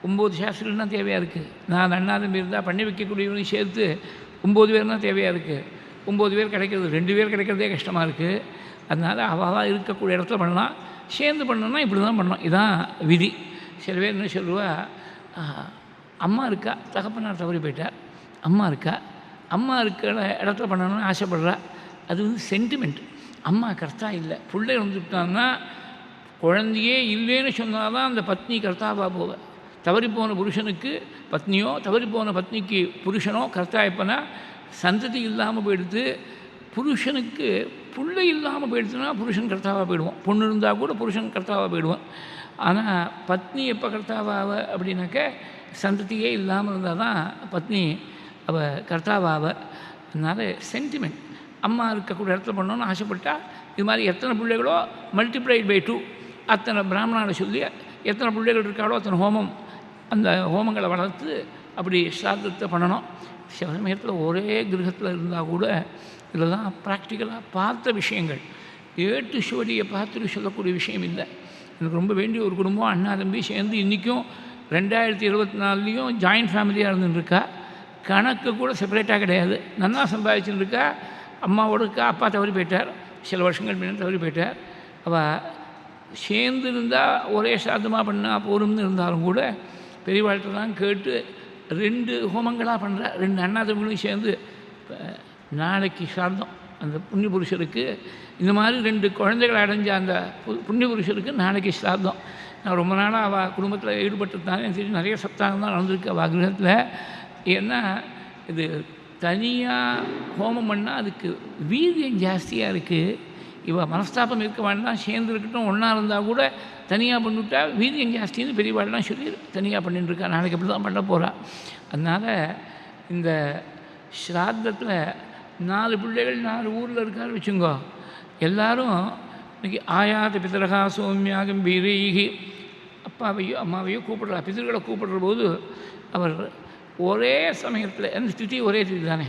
9 சாஸ்திரம்னா தேவையாக இருக்குது. 4 அண்ணா தம்பி இருந்தால் பண்ணி வைக்கக்கூடியவனையும் சேர்த்து 9 பேர்னா தேவையாக இருக்குது. 9 பேர் கிடைக்கிறது, 2 பேர் கிடைக்கிறதே கஷ்டமாக இருக்குது. அதனால் அவள் இருக்கக்கூடிய இடத்துல பண்ணலாம். சேர்ந்து பண்ணணும்னா இப்படி தான் பண்ணணும். இதுதான் விதி. சில பேர் என்ன சொல்லுவா, அம்மா இருக்கா, தகப்பனார் தவறி போயிட்டார், அம்மா இருக்கா, அம்மா இருக்கிற இடத்துல பண்ணணும்னு ஆசைப்படுறா. அது சென்டிமெண்ட். அம்மா கர்த்தா இல்லை, பிள்ளை வந்துட்டான்னா குழந்தையே இல்லைன்னு சொன்னால் தான் அந்த பத்னி கர்த்தாவாக போவேன். தவறிப்போன புருஷனுக்கு பத்னியோ தவறிப்போன பத்னிக்கு புருஷனோ கர்த்தா எப்போனா சந்ததி இல்லாமல் போயிடுத்து. புருஷனுக்கு பிள்ளை இல்லாமல் போயிடுச்சுன்னா புருஷன் கர்த்தாவாக போயிடுவோம். பொண்ணு இருந்தால் கூட புருஷன் கர்த்தாவாக போயிடுவான். ஆனால் பத்னி எப்போ கர்த்தாவாக அப்படின்னாக்க சந்ததியே இல்லாமல் இருந்தால் தான் பத்னி அவள் கர்த்தாவாக. அதனால் சென்டிமெண்ட் அம்மா இருக்கக்கூடிய இடத்துல பண்ணணும்னு ஆசைப்பட்டா இது மாதிரி எத்தனை பிள்ளைகளோ மல்டிப்ளைட் பை 2 அத்தனை பிராமணாவை சொல்லி எத்தனை பிள்ளைகள் இருக்காளோ அத்தனை ஹோமம் அந்த ஹோமங்களை வளர்த்து அப்படி ஸ்ராத்தத்தை பண்ணணும். சில சமயத்தில் ஒரே கிரகத்தில் இருந்தால் கூட இதெல்லாம் ப்ராக்டிக்கலாக பார்த்த விஷயங்கள். ஏட்டு சுவடியை பார்த்துட்டு சொல்லக்கூடிய விஷயம் இல்லை. எனக்கு ரொம்ப வேண்டிய ஒரு குடும்பம் அண்ணா தம்பி சேர்ந்து இன்றைக்கும் 2024 ஜாயின்ட் ஃபேமிலியாக இருந்துருக்கா. கணக்கு கூட செப்பரேட்டாக கிடையாது. நல்லா சம்பாதிச்சுன்னு இருக்கா. அம்மாவோட இருக்கா. அப்பா தவறி போயிட்டார். சில வருஷங்கள் முன்னாடி தவறி போயிட்டார். அவள் சேர்ந்து இருந்தால் ஒரே சாதமாக பண்ணால் போரும்னு இருந்தாலும் கூட பெரியவாழ்கிட்ட தான் கேட்டு 2 ஹோமங்களாக பண்ணுறா. 2 அண்ணா தம்பிகளும் சேர்ந்து நாளைக்கு சார்ந்தம் அந்த புண்ணிய புருஷருக்கு இந்த மாதிரி 2 குழந்தைகளை அடைஞ்ச அந்த புண்ணிய புருஷருக்கு நாளைக்கு சார்ந்தம். நான் ரொம்ப நாளாக அவள் குடும்பத்தில் ஈடுபட்டு தானே சரி நிறைய சப்தாகம் தான் நடந்திருக்கு அவள் கிரகத்தில். ஏன்னா இது தனியாக ஹோமம் பண்ணால் அதுக்கு வீரியம் ஜாஸ்தியாக இருக்குது. இவள் மனஸ்தாபம் இருக்க வேண்டாம், சேர்ந்து இருக்கட்டும், ஒன்றா இருந்தால் கூட தனியாக பண்ணிவிட்டா வீரியம் ஜாஸ்தின்னு பெரியவாள்லாம் சொல்லி தனியாக பண்ணிட்டுருக்கா. நாளைக்கு அப்படி தான் பண்ண போகிறா. அதனால் இந்த ஸ்ராத்தத்தில் 4 பிள்ளைகள் 4 ஊரில் இருக்காரு வச்சுங்கோ. எல்லோரும் இன்றைக்கி ஆயாத பிதரகா சௌமியாகம் வீரீகி அப்பாவையோ அம்மாவையோ கூப்பிடுறா. பிதர்களை கூப்பிடுற போது அவர் ஒரே சமயத்தில் அந்த திதி ஒரே திதி தானே,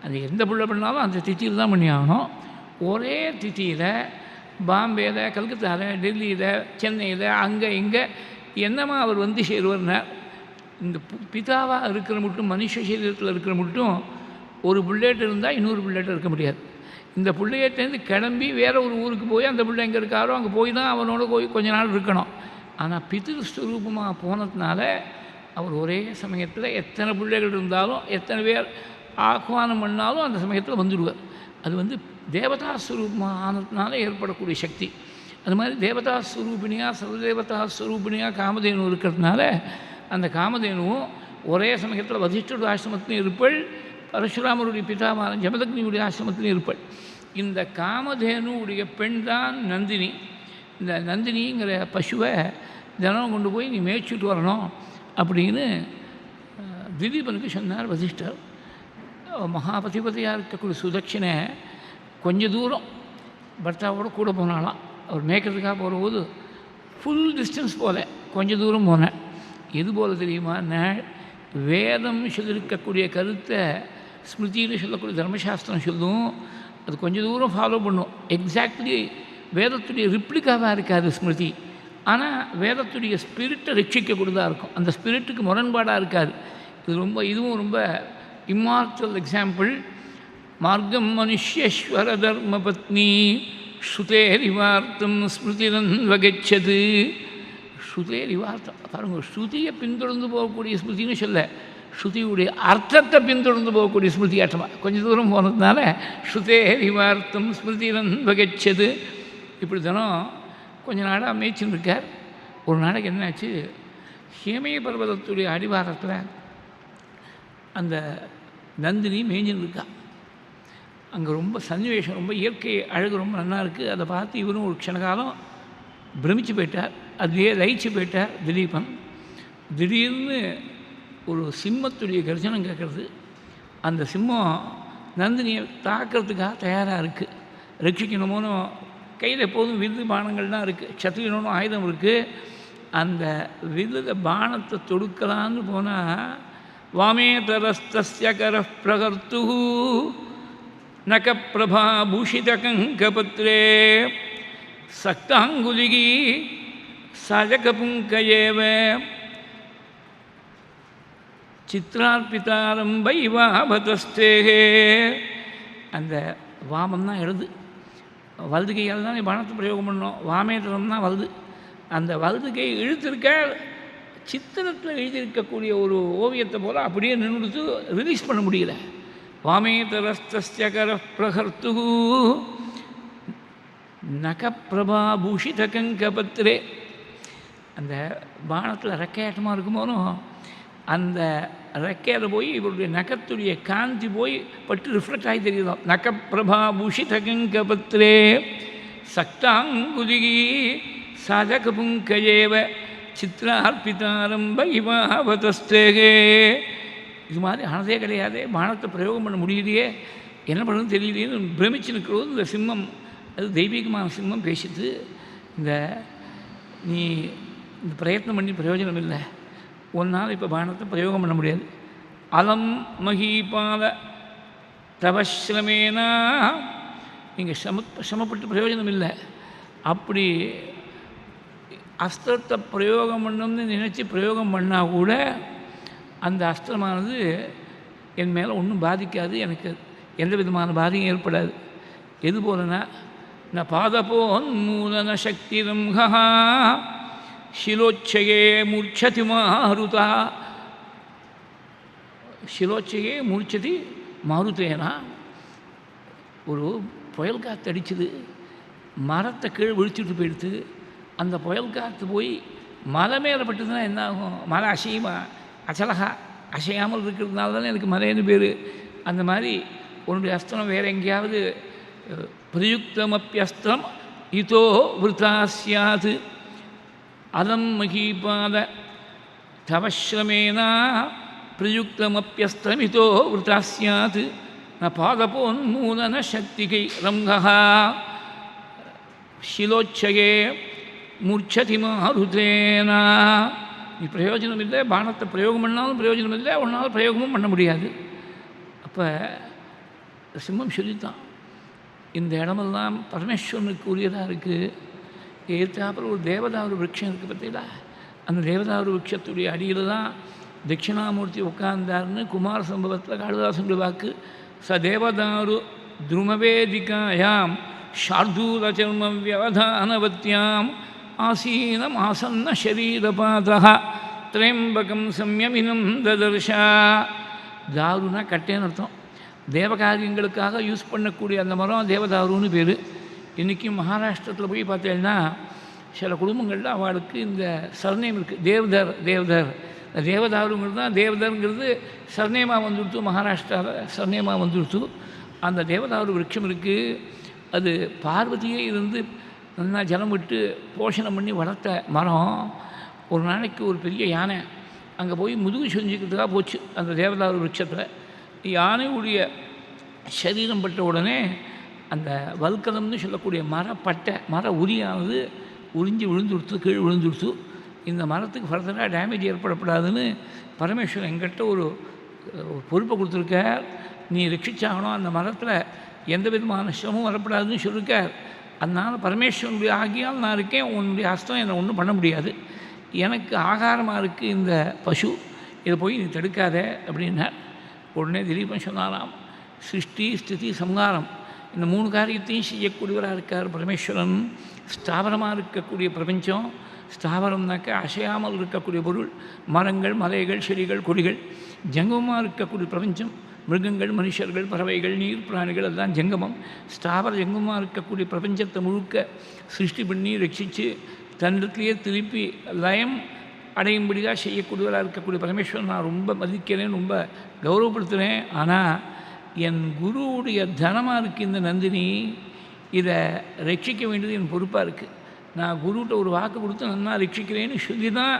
அது எந்த பிள்ளை பண்ணாலும் அந்த திதியில் தான் பண்ணி ஆகணும். ஒரே திதியில் பாம்பேயில், கல்கத்தாவில், டெல்லியில், சென்னையில், அங்கே இங்கே என்னமா அவர் வந்து சேருவார்னார். இந்த பிதாவாக இருக்கிற மட்டும் மனுஷ சரீரத்தில் இருக்கிற மட்டும் ஒரு புள்ளேட்டு இருந்தால் இன்னொரு புள்ளேட்டு இருக்க முடியாது. இந்த பிள்ளையேட்டேருந்து கிளம்பி வேறு ஒரு ஊருக்கு போய் அந்த பிள்ளை எங்கே இருக்காரோ அங்கே போய் தான் அவனோட போய் கொஞ்ச நாள் இருக்கணும். ஆனால் பிதிரு ஸ்வரூபமாக போனதுனால அவர் ஒரே சமயத்தில் எத்தனை பிள்ளைகள் இருந்தாலும் எத்தனை பேர் ஆஹ்வானம் பண்ணாலும் அந்த சமயத்தில் வந்துடுவார். அது வந்து தேவதா ஸ்வரூபமாக ஆனதுனால ஏற்படக்கூடிய சக்தி. அது மாதிரி தேவதா ஸ்வரூபிணியாக சர்வதேவதா ஸ்வரூபிணியாக காமதேனு இருக்கிறதுனால அந்த காமதேனுவும் ஒரே சமயத்தில் வசிஷ்டருடைய ஆசிரமத்திலையும் இருப்பள், பரசுராமருடைய பிதாவான ஜமதக்னியுடைய ஆசிரமத்திலையும் இருப்பள். இந்த காமதேனுடைய பெண் தான் நந்தினி. இந்த நந்தினிங்கிற பசுவை தினம் கொண்டு போய் நீ மேய்ச்சிட்டு வரணும் அப்படின்னு திலீபனுக்கு சொன்னார் வசிஷ்டர். மகாபதிபதியாக இருக்கக்கூடிய சுதட்சிணை கொஞ்சம் தூரம் பர்த்தாவோட கூட போனாலாம். அவர் மேய்க்கிறதுக்காக போகிறபோது ஃபுல் டிஸ்டன்ஸ் போல கொஞ்சம் தூரம் போனேன். எது போல் தெரியுமா, வேதம் சொல்லியிருக்கக்கூடிய கருத்தை ஸ்மிருதியில் சொல்லக்கூடிய தர்மசாஸ்திரம் சொல்லும். அது கொஞ்சம் தூரம் ஃபாலோ பண்ணும். எக்ஸாக்ட்லி வேதத்துடைய ரிப்ளிகாவாக இருக்காது ஸ்மிருதி. ஆனால் வேதத்துடைய ஸ்பிரிட்டை ரட்சிக்கக்கூடியதாக இருக்கும். அந்த ஸ்பிரிட்டுக்கு முரண்பாடாக இருக்காது. இதுவும் ரொம்ப இம்மார்டல் எக்ஸாம்பிள். மார்க்கம் மனுஷ்யஸ்வர தர்ம பத்னி ஸ்ருதேரிவார்த்தம் ஸ்மிருதிரன் வகச்சது. ஸ்ருதேரிவார்த்தம் பாருங்கள், ஸ்ருதியை பின்தொடர்ந்து போகக்கூடிய ஸ்மிருதின்னு சொல்ல, ஸ்ருதியுடைய அர்த்தத்தை பின்தொடர்ந்து போகக்கூடிய ஸ்மிருதி ஆட்டமாக கொஞ்சம் தூரம் போனதுனால ஸ்ருதேரிவார்த்தம் ஸ்மிருதிரன் வகச்சது. இப்படி தினம் கொஞ்ச நாளாக மேய்ச்சின்னு இருக்கார். ஒரு நாளைக்கு என்னாச்சு, ஹேமய பர்வதத்துடைய அடிவாரத்தில் அந்த நந்தினி மேய்ஞ்சின்னு இருக்கா. அங்கே ரொம்ப சன்னிவேஷம், ரொம்ப இயற்கை அழகு ரொம்ப நல்லா இருக்குது. அதை பார்த்து இவரும் ஒரு க்ஷணகாலம் பிரமிச்சு போயிட்டார். அதுலேயே லயிச்சு போயிட்டார் திலீபன். திடீர்னு ஒரு சிம்மத்துடைய கர்ஜனம் கேட்குறது. அந்த சிம்மம் நந்தினியை தாக்கிறதுக்காக தயாராக இருக்குது. ரட்சிக்கணுமோன்னு கையில் எப்போதும் வில்லு பானங்கள்லாம் இருக்குது, சத்ரியனும் ஆயுதம் இருக்குது. அந்த வில்லில் பானத்தை தொடுக்கலான்னு போனால் வாமே தரஸ்தஸ்ய கர பிரகர்த்து நகப்பிரபா பூஷித கங்கபத்ரே சக்தாங்குலிகி சஜகபுங்கயேவ சித்ரார்பிதாரம் வைவாபதஸ்தே. அந்த வாமம் தான் எழுது, வலது கையால் தான் பானத்தை பிரயோகம் பண்ணோம். வாமேதரம் தான் வலது. அந்த வலது கை இழுத்திருக்க சித்திரத்தில் எழுதியிருக்கக்கூடிய ஒரு ஓவியத்தை போல் அப்படியே நின்றுட்டு ரிலீஸ் பண்ண முடியல. வாமேதரஸ்தஸ்ய கர பிரகர்த்து நகப்பிரபா பூஷித கங்கபத்ரே. அந்த பானத்தில் ரெக்கையாட்டமாக இருக்கும்போதும் அந்த ரெக்கையில் போய் இவருடைய நகத்துடைய காந்தி போய் பட்டு ரிஃப்ளெக்ட் ஆகி தெரியுதோம். நகப்பிரபா பூஷிதகங்கபத்ரே சக்தாங்குதிகி சாதகபுங்கயேவ சித்ரார்பிதாரம்ப இவாவதஸ்தேகே. இது மாதிரி ஆனதே கிடையாது, பானத்தை பிரயோகம் பண்ண முடியலையே, என்ன பண்ணுறதுன்னு தெரியலையேன்னு பிரமிச்சு நிற்கிறது இந்த சிம்மம். அது தெய்வீகமான சிம்மம் பேசிட்டு, நீ இந்த பிரயத்னம் பண்ணி பிரயோஜனம் இல்லை, ஒன்றால் இப்போ பானத்தை பிரயோகம் பண்ண முடியாது. அலம் மகீபால தவஸ்ரமேனா, நீங்கள் சிரமப்பட்டு பிரயோஜனம் இல்லை. அப்படி அஸ்திரத்தை பிரயோகம் பண்ணணும்னு நினச்சி பிரயோகம் பண்ணால் கூட அந்த அஸ்திரமானது என் மேலே ஒன்றும் பாதிக்காது, எனக்கு எந்த விதமான பாதியும் ஏற்படாது. எது போலனா ந பாதபோன்மூலன சக்திரம்ஹா சிலோச்சையே மூர்ச்சதி மாருதா. சிலோச்சையே மூர்ச்சதி மாருதேனா, ஒரு புயல் காற்று அடிச்சுது, மரத்தை கீழே விழிச்சுட்டு போயிடுத்து. அந்த புயல் காற்று போய் மலை மேலே பட்டுதுன்னா என்ன ஆகும்? மலை அசையுமா? அச்சலகா அசையாமல் இருக்கிறதுனால தானே எனக்கு மலைன்னு பேர். அந்த மாதிரி உன்னுடைய அஸ்திரம் வேறு எங்கேயாவது பிரயுக்தமப்பியஸ்திரம் இதோ விருத்தா சியாது. அலம் மகீபாத தவஸ்ரமேனா பிரயுக்தமப்பியஸ்திரம் இதோ விருத்தா சியாது. ந பாதபோன்மூலன சக்திகை ரம்ஹா சிலோச்சயே மூர்ச்சதி மாருதேனா. நீ பிரயோஜனம் இல்லை, பானத்தை பிரயோகம் பண்ணாலும் பிரயோஜனம் இல்லை, ஒன்றால் பிரயோகமும் பண்ண முடியாது. அப்போ சிம்மம் சொல்லித்தான், இந்த இடமெல்லாம் பரமேஸ்வரனுக்கு உரியதாக இருக்குது. ஏற்றாப்புறம் ஒரு தேவதாரு விருட்சம் இருக்குது பார்த்தீங்களா, அந்த தேவதாரு விருட்சத்துடைய அடியில் தான் தட்சிணாமூர்த்தி உட்கார்ந்தார்னு குமார சம்பவத்தில் காளிதாசனுடைய வாக்கு. ச தேவதாரு துருமவேதிகாயாம் ஷார்தூலச்சர்ம வியவதானவத்யாம் ஆசீனம் ஆசன்ன ஷரீரபாதः திரயம்பகம் சம்யமினம் ததர்ஷா. தாருனா கட்டேன்னு அர்த்தம். தேவகாரியங்களுக்காக யூஸ் பண்ணக்கூடிய அந்த மரம் தேவதாருன்னு பேர். இன்றைக்கும் மகாராஷ்டிரத்தில் போய் பார்த்தீங்கன்னா சில குடும்பங்களில் அவளுக்கு இந்த சர்நேம் இருக்குது, தேவதர். தேவதாருங்கிறது தான், தேவதருங்கிறது சர்நேமாக வந்துடுத்து, மகாராஷ்டிராவில் சர்நேமாக வந்துடுத்து. அந்த தேவதாரு விருட்சம் இருக்குது, அது பார்வதியே இருந்து நல்லா ஜலம் விட்டு போஷணம் பண்ணி வளர்த்த மரம். ஒரு நாளைக்கு ஒரு பெரிய யானை அங்கே போய் முதுகு செஞ்சுக்கிறதுக்காக போச்சு அந்த தேவதாரு விருட்சத்தில். யானையுடைய சரீரம் பட்ட உடனே அந்த வல்கலம்னு சொல்லக்கூடிய மர உரியானது உறிஞ்சி விழுந்துடுத்து, கீழ் விழுந்துடுத்து. இந்த மரத்துக்கு ஃபர்தராக டேமேஜ் ஏற்படப்படாதுன்னு பரமேஸ்வரன் எங்கிட்ட ஒரு பொறுப்பை கொடுத்துருக்கார். நீ ரட்சிச்சாகணும், அந்த மரத்தில் எந்த விதமான சிரமம் வரப்படாதுன்னு சொல்லியிருக்கார். அதனால் பரமேஸ்வரனுடைய ஆகியால் நான் இருக்கேன், உன்னுடைய ஹஸ்தம் என்னை ஒன்றும் பண்ண முடியாது, எனக்கு ஆகாரமாக இருக்குது இந்த பசு, இதை போய் நீ தடுக்காத அப்படின்னார். உடனே திலீபன் சொன்னாராம், சிருஷ்டி ஸ்திதி சம்ஹாரம் இந்த 3 காரியத்தையும் செய்யக்கூடியவராக இருக்கார் பரமேஸ்வரன். ஸ்தாவரமாக இருக்கக்கூடிய பிரபஞ்சம், ஸ்தாவரம்னாக்கா அசையாமல் இருக்கக்கூடிய பொருள், மரங்கள் மலைகள் செடிகள் கொடிகள். ஜங்கமமாக இருக்கக்கூடிய பிரபஞ்சம், மிருகங்கள் மனுஷர்கள் பறவைகள் நீர் பிராணிகள், அதுதான் ஜங்கமம். ஸ்தாவர ஜங்கமாக இருக்கக்கூடிய பிரபஞ்சத்தை முழுக்க சிருஷ்டி பண்ணி ரட்சித்து தன்னிடத்திலேயே திருப்பி லயம் அடையும்படியாக செய்யக்கூடியவராக இருக்கக்கூடிய பரமேஸ்வரன் நான் ரொம்ப மதிக்கிறேன், ரொம்ப கௌரவப்படுத்துகிறேன். ஆனால் என் குருவுடைய தனமாக இருக்குது இந்த நந்தினி, இதை ரட்சிக்க வேண்டியது என் பொறுப்பாக இருக்குது. நான் குருகிட்ட ஒரு வாக்கு கொடுத்து நல்லா ரட்சிக்கிறேன்னு சொல்லி தான்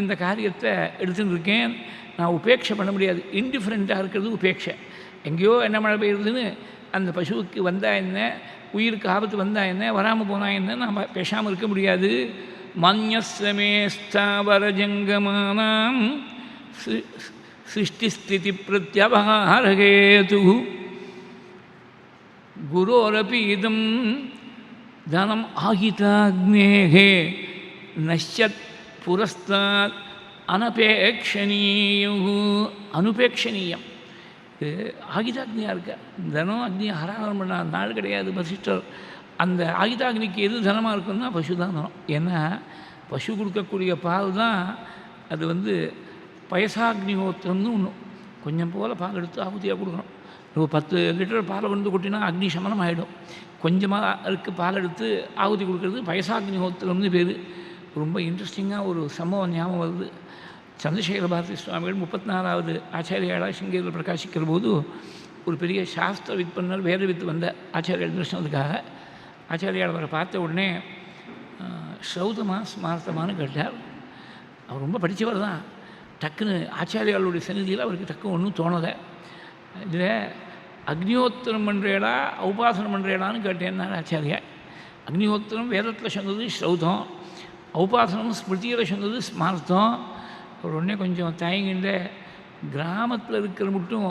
இந்த காரியத்தை எடுத்துன்னு இருக்கேன். நான் உபேட்சை பண்ண முடியாது, இன்டிஃபரெண்ட்டாக இருக்கிறது உபேட்சை. எங்கேயோ என்ன மழை பெய்யுதுன்னு அந்த பசுவுக்கு வந்தால் என்ன, உயிருக்கு ஆபத்து வந்தால் என்ன, வராமல் போனால் என்ன, நாம் பேசாமல் இருக்க முடியாது. மன்யஸ்ரமே ஸ்தாவர ஜங்கமானாம் சிருஷ்டிஸ்திதி பிரத்யவஹாரஹேது குரோரபி இதம் தனம் ஆகிதாக்னேஹே நஷ்யத் புரஸ்தாத் அனுபேக்ஷணீயம். இது ஆகிதாக்னியாக இருக்க தனம் அக்னியை ஹராரம் பண்ண நாள் கிடையாது வசிஷ்டர். அந்த ஆகிதாக்னிக்கு எது தனமாக இருக்குன்னா பசு தான் தனம். ஏன்னா பசு கொடுக்கக்கூடிய பால் தான் அது பயசாக்னிஹோத்திரம்னு ஒன்று. கொஞ்சம் போல் பால் எடுத்து ஆகுதியாக கொடுக்கணும். இப்போ 10 லிட்டர் பாலை கொட்டினா அக்னி சமனம் ஆகிடும். கொஞ்சமாக அதுக்கு பால் எடுத்து ஆகுதி கொடுக்கறது பயசாக்னிஹோத்திரம்னு பேர். ரொம்ப இன்ட்ரெஸ்டிங்காக ஒரு சம்பவம் ஞாபகம் வருது. சந்திரசேகர பாரதி சுவாமிகள் 34வது ஆச்சாரியாளாக சிங்கேரியில் பிரகாசிக்கிற போது ஒரு பெரிய சாஸ்திர விற்பனர் வேத வித்து வந்த ஆச்சாரியால் தரிசனத்துக்காக ஆச்சாரியால் அவரை பார்த்த உடனே ஸ்ரௌதமா ஸ்மார்த்தமானு கேட்டார். அவர் ரொம்ப படித்தவர் தான். டக்குன்னு ஆச்சாரியாளுடைய சந்நிதியில் அவருக்கு டக்குன்னு ஒன்றும் தோணலை. இதில் அக்னிஹோத்திரம் பண்ணுறேடா உபாசனம் பண்ணுறேடான்னு கேட்டேன்னா ஆச்சாரியா. அக்னிஹோத்திரம் வேதத்தில் சொன்னது ஸ்ரௌதம், உபாசனம் ஸ்மிருதியில் சொன்னது ஸ்மார்த்தம். அவர் உடனே கொஞ்சம் தயங்கின்ற கிராமத்தில் இருக்கிற மட்டும்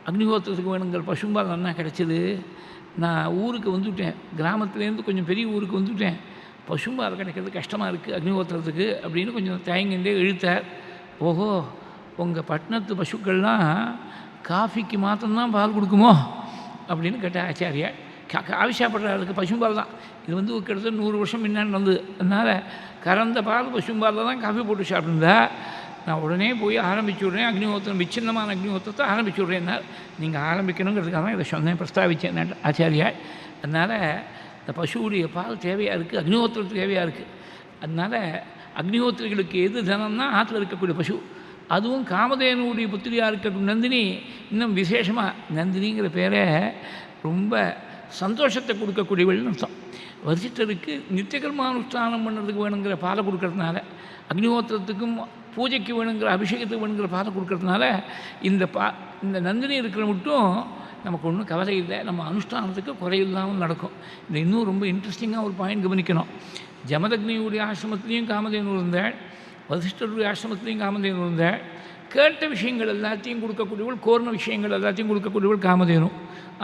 அக்னிஹோத்திரத்துக்கு வேணுங்கிற பசும்பால் நல்லா கிடச்சிது. நான் ஊருக்கு வந்துவிட்டேன், கிராமத்துலேருந்து கொஞ்சம் பெரிய ஊருக்கு வந்துவிட்டேன், பசும்பால் கிடைக்கிறது கஷ்டமாக இருக்குது அக்னிஹோத்திரத்துக்கு அப்படின்னு கொஞ்சம் தயங்கின்றே இழுத்தார். ஓஹோ, உங்கள் பட்டணத்து பசுக்கள்லாம் காஃபிக்கு மாத்திரம்தான் பால் கொடுக்குமோ அப்படின்னு கேட்டால் ஆச்சாரியா. காஃபி சாப்பிட்றதுக்கு பசும்பால் தான். இது வந்து கிட்டத்தட்ட 100 வருஷம் முன்னாடி வந்து, அதனால் கறந்த பால் பசும்பாலில் தான் காஃபி போட்டு சாப்பிட்டுருந்தா நான் உடனே போய் ஆரம்பிச்சு விட்றேன், அக்னிஹோத்திரம் விச்சின்னமான அக்னிஹோத்திரத்தை ஆரம்பிச்சு விட்றேன்னா நீங்கள் ஆரம்பிக்கணுங்கிறதுக்காக தான் இதை சொன்னேன், பிரஸ்தாபித்தேன் ஆச்சாரியா. அதனால் இந்த பசுவுடைய பால் தேவையாக இருக்குது, அக்னிஹோத்திரத்துக்கு தேவையாக இருக்குது. அதனால் அக்னிஹோத்திரிகளுக்கு எது தனம்னா ஆற்றுல இருக்கக்கூடிய பசு, அதுவும் காமதேனுடைய புத்திரியாக இருக்கக்கூடிய நந்தினி இன்னும் விசேஷமாக, நந்தினிங்கிற பேரை ரொம்ப சந்தோஷத்தை கொடுக்கக்கூடியவள்னு அர்த்தம். வசிஷ்டருக்கு நித்தியகர்மானுஷ்டானம் பண்ணுறதுக்கு வேணுங்கிற பாலை கொடுக்கறதுனால, அக்னிஹோத்திரத்துக்கும் பூஜைக்கு வேணுங்கிற அபிஷேகத்துக்கு வேணுங்கிற பாலை கொடுக்கறதுனால இந்த நந்தினி இருக்கிற மட்டும் நமக்கு ஒன்றும் கவலை இல்லை, நம்ம அனுஷ்டானத்துக்கு குறையில்லாமல் நடக்கும். இது இன்னும் ரொம்ப இன்ட்ரெஸ்டிங்காக ஒரு பாயிண்ட் கவனிக்கணும். ஜமதக்னியுடைய ஆசிரமத்திலையும் காமதேனு இருந்தாள், வசிஷ்டருடைய ஆசிரமத்திலையும் காமதேனு இருந்தாள். கேட்ட விஷயங்கள் எல்லாத்தையும் கொடுக்கக்கூடியவள், கோர்ண விஷயங்கள் எல்லாத்தையும் கொடுக்கக்கூடியவள் காமதேனு.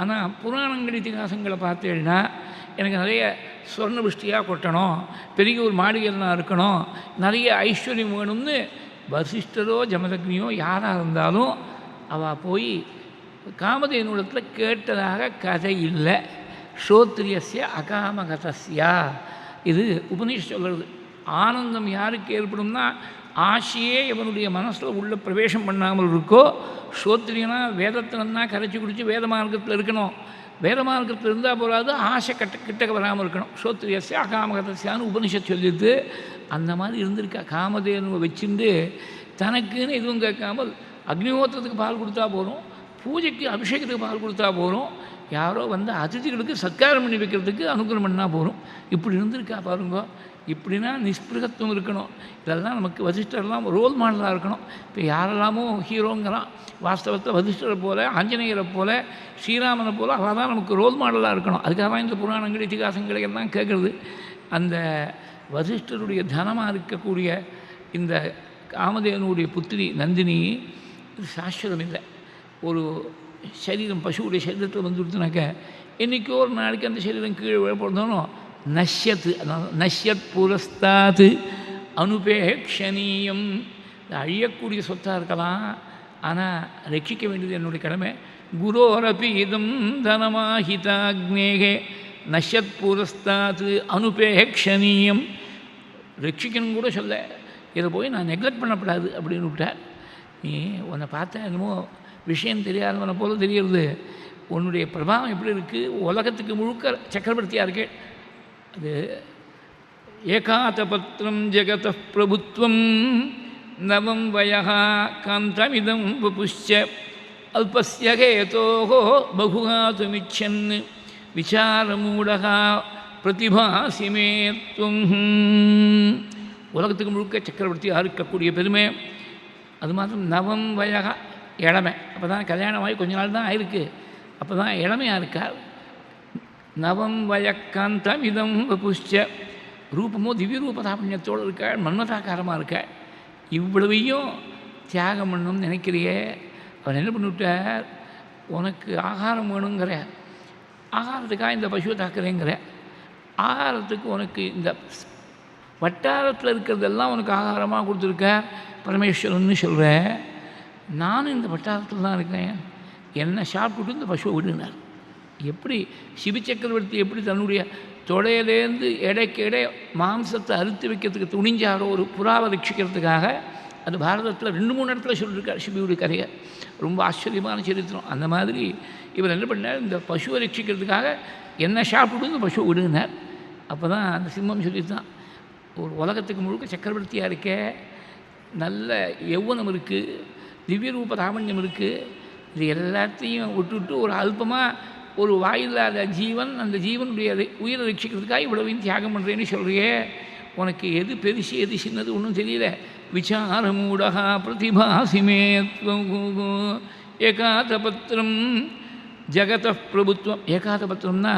ஆனால் புராணங்கள் இதிகாசங்களை பார்த்தேன்னா எனக்கு நிறைய சொர்ண விஷ்டியாக கொட்டணும், பெரிய ஒரு மாளிகையில் இருக்கணும், நிறைய ஐஸ்வர்யம் வேணும்னு வசிஷ்டரோ ஜமதக்னியோ யாராக இருந்தாலும் அவள் போய் காமதேனுடத்தில் கேட்டதாக கதை இல்லை. ஸ்ரோத்ரியஸ்ய அகாமகதஸ்யா, இது உபநிஷத் சொல்கிறது. ஆனந்தம் யாருக்கு ஏற்படும்னா, ஆசையே இவனுடைய மனசில் உள்ள பிரவேசம் பண்ணாமல் இருக்கோ, ஸ்ரோத்ரியனா வேதத்திலன்னா கரைச்சி குடித்து வேத மார்க்கத்தில் இருக்கணும், வேத மார்க்கத்தில் இருந்தால் போகாது, ஆசை கிட்டக்க வராமல் இருக்கணும். ஸ்ரோத்ரியஸ்ய அகாமகதஸ்யான்னு உபனிஷத் சொல்லிட்டு அந்த மாதிரி இருந்திருக்கா. காமதேனுவை வச்சுட்டு தனக்குன்னு எதுவும் கேட்காமல் அக்னிஹோத்திரத்துக்கு பால் கொடுத்தா போகிறோம், பூஜைக்கு அபிஷேகத்துக்கு பால் கொடுத்தா போகிறோம், யாரோ வந்து அதிதிகளுக்கு சத்காரம் பண்ணி வைக்கிறதுக்கு அனுகிரகம் பண்ணால் போகிறோம். இப்படி இருந்திருக்கா பாருங்க. இப்படின்னா நிஸ்பிருகத்துவம் இருக்கணும். இதெல்லாம் நமக்கு வசிஷ்டர்லாம் ரோல் மாடலாக இருக்கணும். இப்போ யாரெல்லாமோ ஹீரோங்கிறான், வாஸ்தவத்தை வசிஷ்டரை போல், ஆஞ்சநேயரை போல், ஸ்ரீராமனை போல் அவள் தான் நமக்கு ரோல் மாடலாக இருக்கணும். அதுக்காக தான் இந்த புராணங்கள் இதிகாசங்களை எல்லாம் கேட்குறது. அந்த வசிஷ்டருடைய தனமாக இருக்கக்கூடிய இந்த காமதேவனுடைய புத்திரி நந்தினி இது சாஸ்வதம் இல்லை. ஒரு சரீரம் பசுவுடைய சரீரத்தில் வந்துடுத்துனாக்க என்றைக்கோ ஒரு நாளைக்கு அந்த சரீரம் கீழே விழப்படுறதானோ நஷ்யத்து, நஷ்யத் புரஸ்தாத்து அனுபேக்ஷணீயம். அழியக்கூடிய சொத்தாக இருக்கலாம், ஆனால் ரட்சிக்க வேண்டியது என்னுடைய கடமை. குரோரபி இதம் தனமாஹிதாக்னேகே நஷ்யத் புரஸ்தாத்து அனுபேக்ஷணீயம். ரட்சிக்கணும் கூட சொல்ல, இதை போய் நான் நெக்லெக்ட் பண்ணக்கூடாது அப்படின்னு விட்டார். நீ உன்னை பார்த்தா என்னமோ விஷயம் தெரியாதவனை போல தெரிகிறது, உன்னுடைய பிரபாவம் எப்படி இருக்குது, உலகத்துக்கு முழுக்க சக்கரவர்த்தியாக இருக்கே. அது ஏகாதபத்திரம் ஜெகத பிரபுத்வம் நவம் வயகா காந்தமிதம் வபுஷ்ச அல்பஸ்ய ஹேதோஹோ பகுகாதுமிச்சன் விசாரமூடகா பிரதிபாசிமே துவம். உலகத்துக்கு முழுக்க சக்கரவர்த்தியாக இருக்கக்கூடிய பெருமை. அது மாத்திரம் நவம் வயகா, இளமை. அப்போ தான் கல்யாணமாகி கொஞ்ச நாள் தான் ஆயிருக்கு, அப்போ தான் இளமையாக இருக்கார். நவம் வயக்காந்தம் இதம் புஷ்ச, ரூபமோ திவ்ய ரூபதாபண்யத்தோடு இருக்காள், மன்மதாக்காரமாக இருக்காள். இவ்வளவையும் தியாகம் பண்ணணும்னு நினைக்கிறியே. அவர் என்ன பண்ணிவிட்டார், உனக்கு ஆகாரம் வேணுங்கிற, ஆகாரத்துக்காக இந்த பசுவை தாக்குறேங்கிற, ஆகாரத்துக்கு உனக்கு இந்த வட்டாரத்தில் இருக்கிறதெல்லாம் உனக்கு ஆகாரமாக கொடுத்துருக்க பரமேஸ்வரன்னு சொல்கிறேன். நானும் இந்த வட்டாரத்தில் தான் இருக்கேன், என்னை சாப்பிட்டுட்டு இந்த பசுவை விடுனார். எப்படி சிபி சக்கரவர்த்தி எப்படி தன்னுடைய தொடையிலேருந்து எடைக்கு எடை மாம்சத்தை அறுத்து வைக்கிறதுக்கு துணிஞ்சாரோ ஒரு புறாவை ரட்சிக்கிறதுக்காக, அது பாரதத்தில் 2-3 இடத்துல சொல்லியிருக்கார் சிபியுடைய கதையை. ரொம்ப ஆச்சரியமான சரித்திரம். அந்த மாதிரி இவர் என்ன பண்ணார், இந்த பசுவை ரட்சிக்கிறதுக்காக என்னை சாப்பிட்டு இந்த பசுவை விடுனார். அப்போ தான் அந்த சிம்மம் சொல்லித்தான், ஒரு உலகத்துக்கு முழுக்க சக்கரவர்த்தியாக இருக்க, நல்ல யௌவனம் இருக்குது, திவ்ய ரூப ராமண்யம் இருக்குது. இது எல்லாத்தையும் விட்டுவிட்டு ஒரு அல்பமாக ஒரு வாயில்லாத ஜீவன், அந்த ஜீவனுடைய உயிரை ரட்சிக்கிறதுக்காக இவ்வளவையும் தியாகம் பண்ணுறேன்னு சொல்கிறியே, உனக்கு எது பெருசு எது சின்னது ஒன்றும் தெரியல. விசாரமூடகா பிரதிபாசிமே ஏகாதபத்திரம் ஜகத பிரபுத்துவம். ஏகாதபத்திரம்னா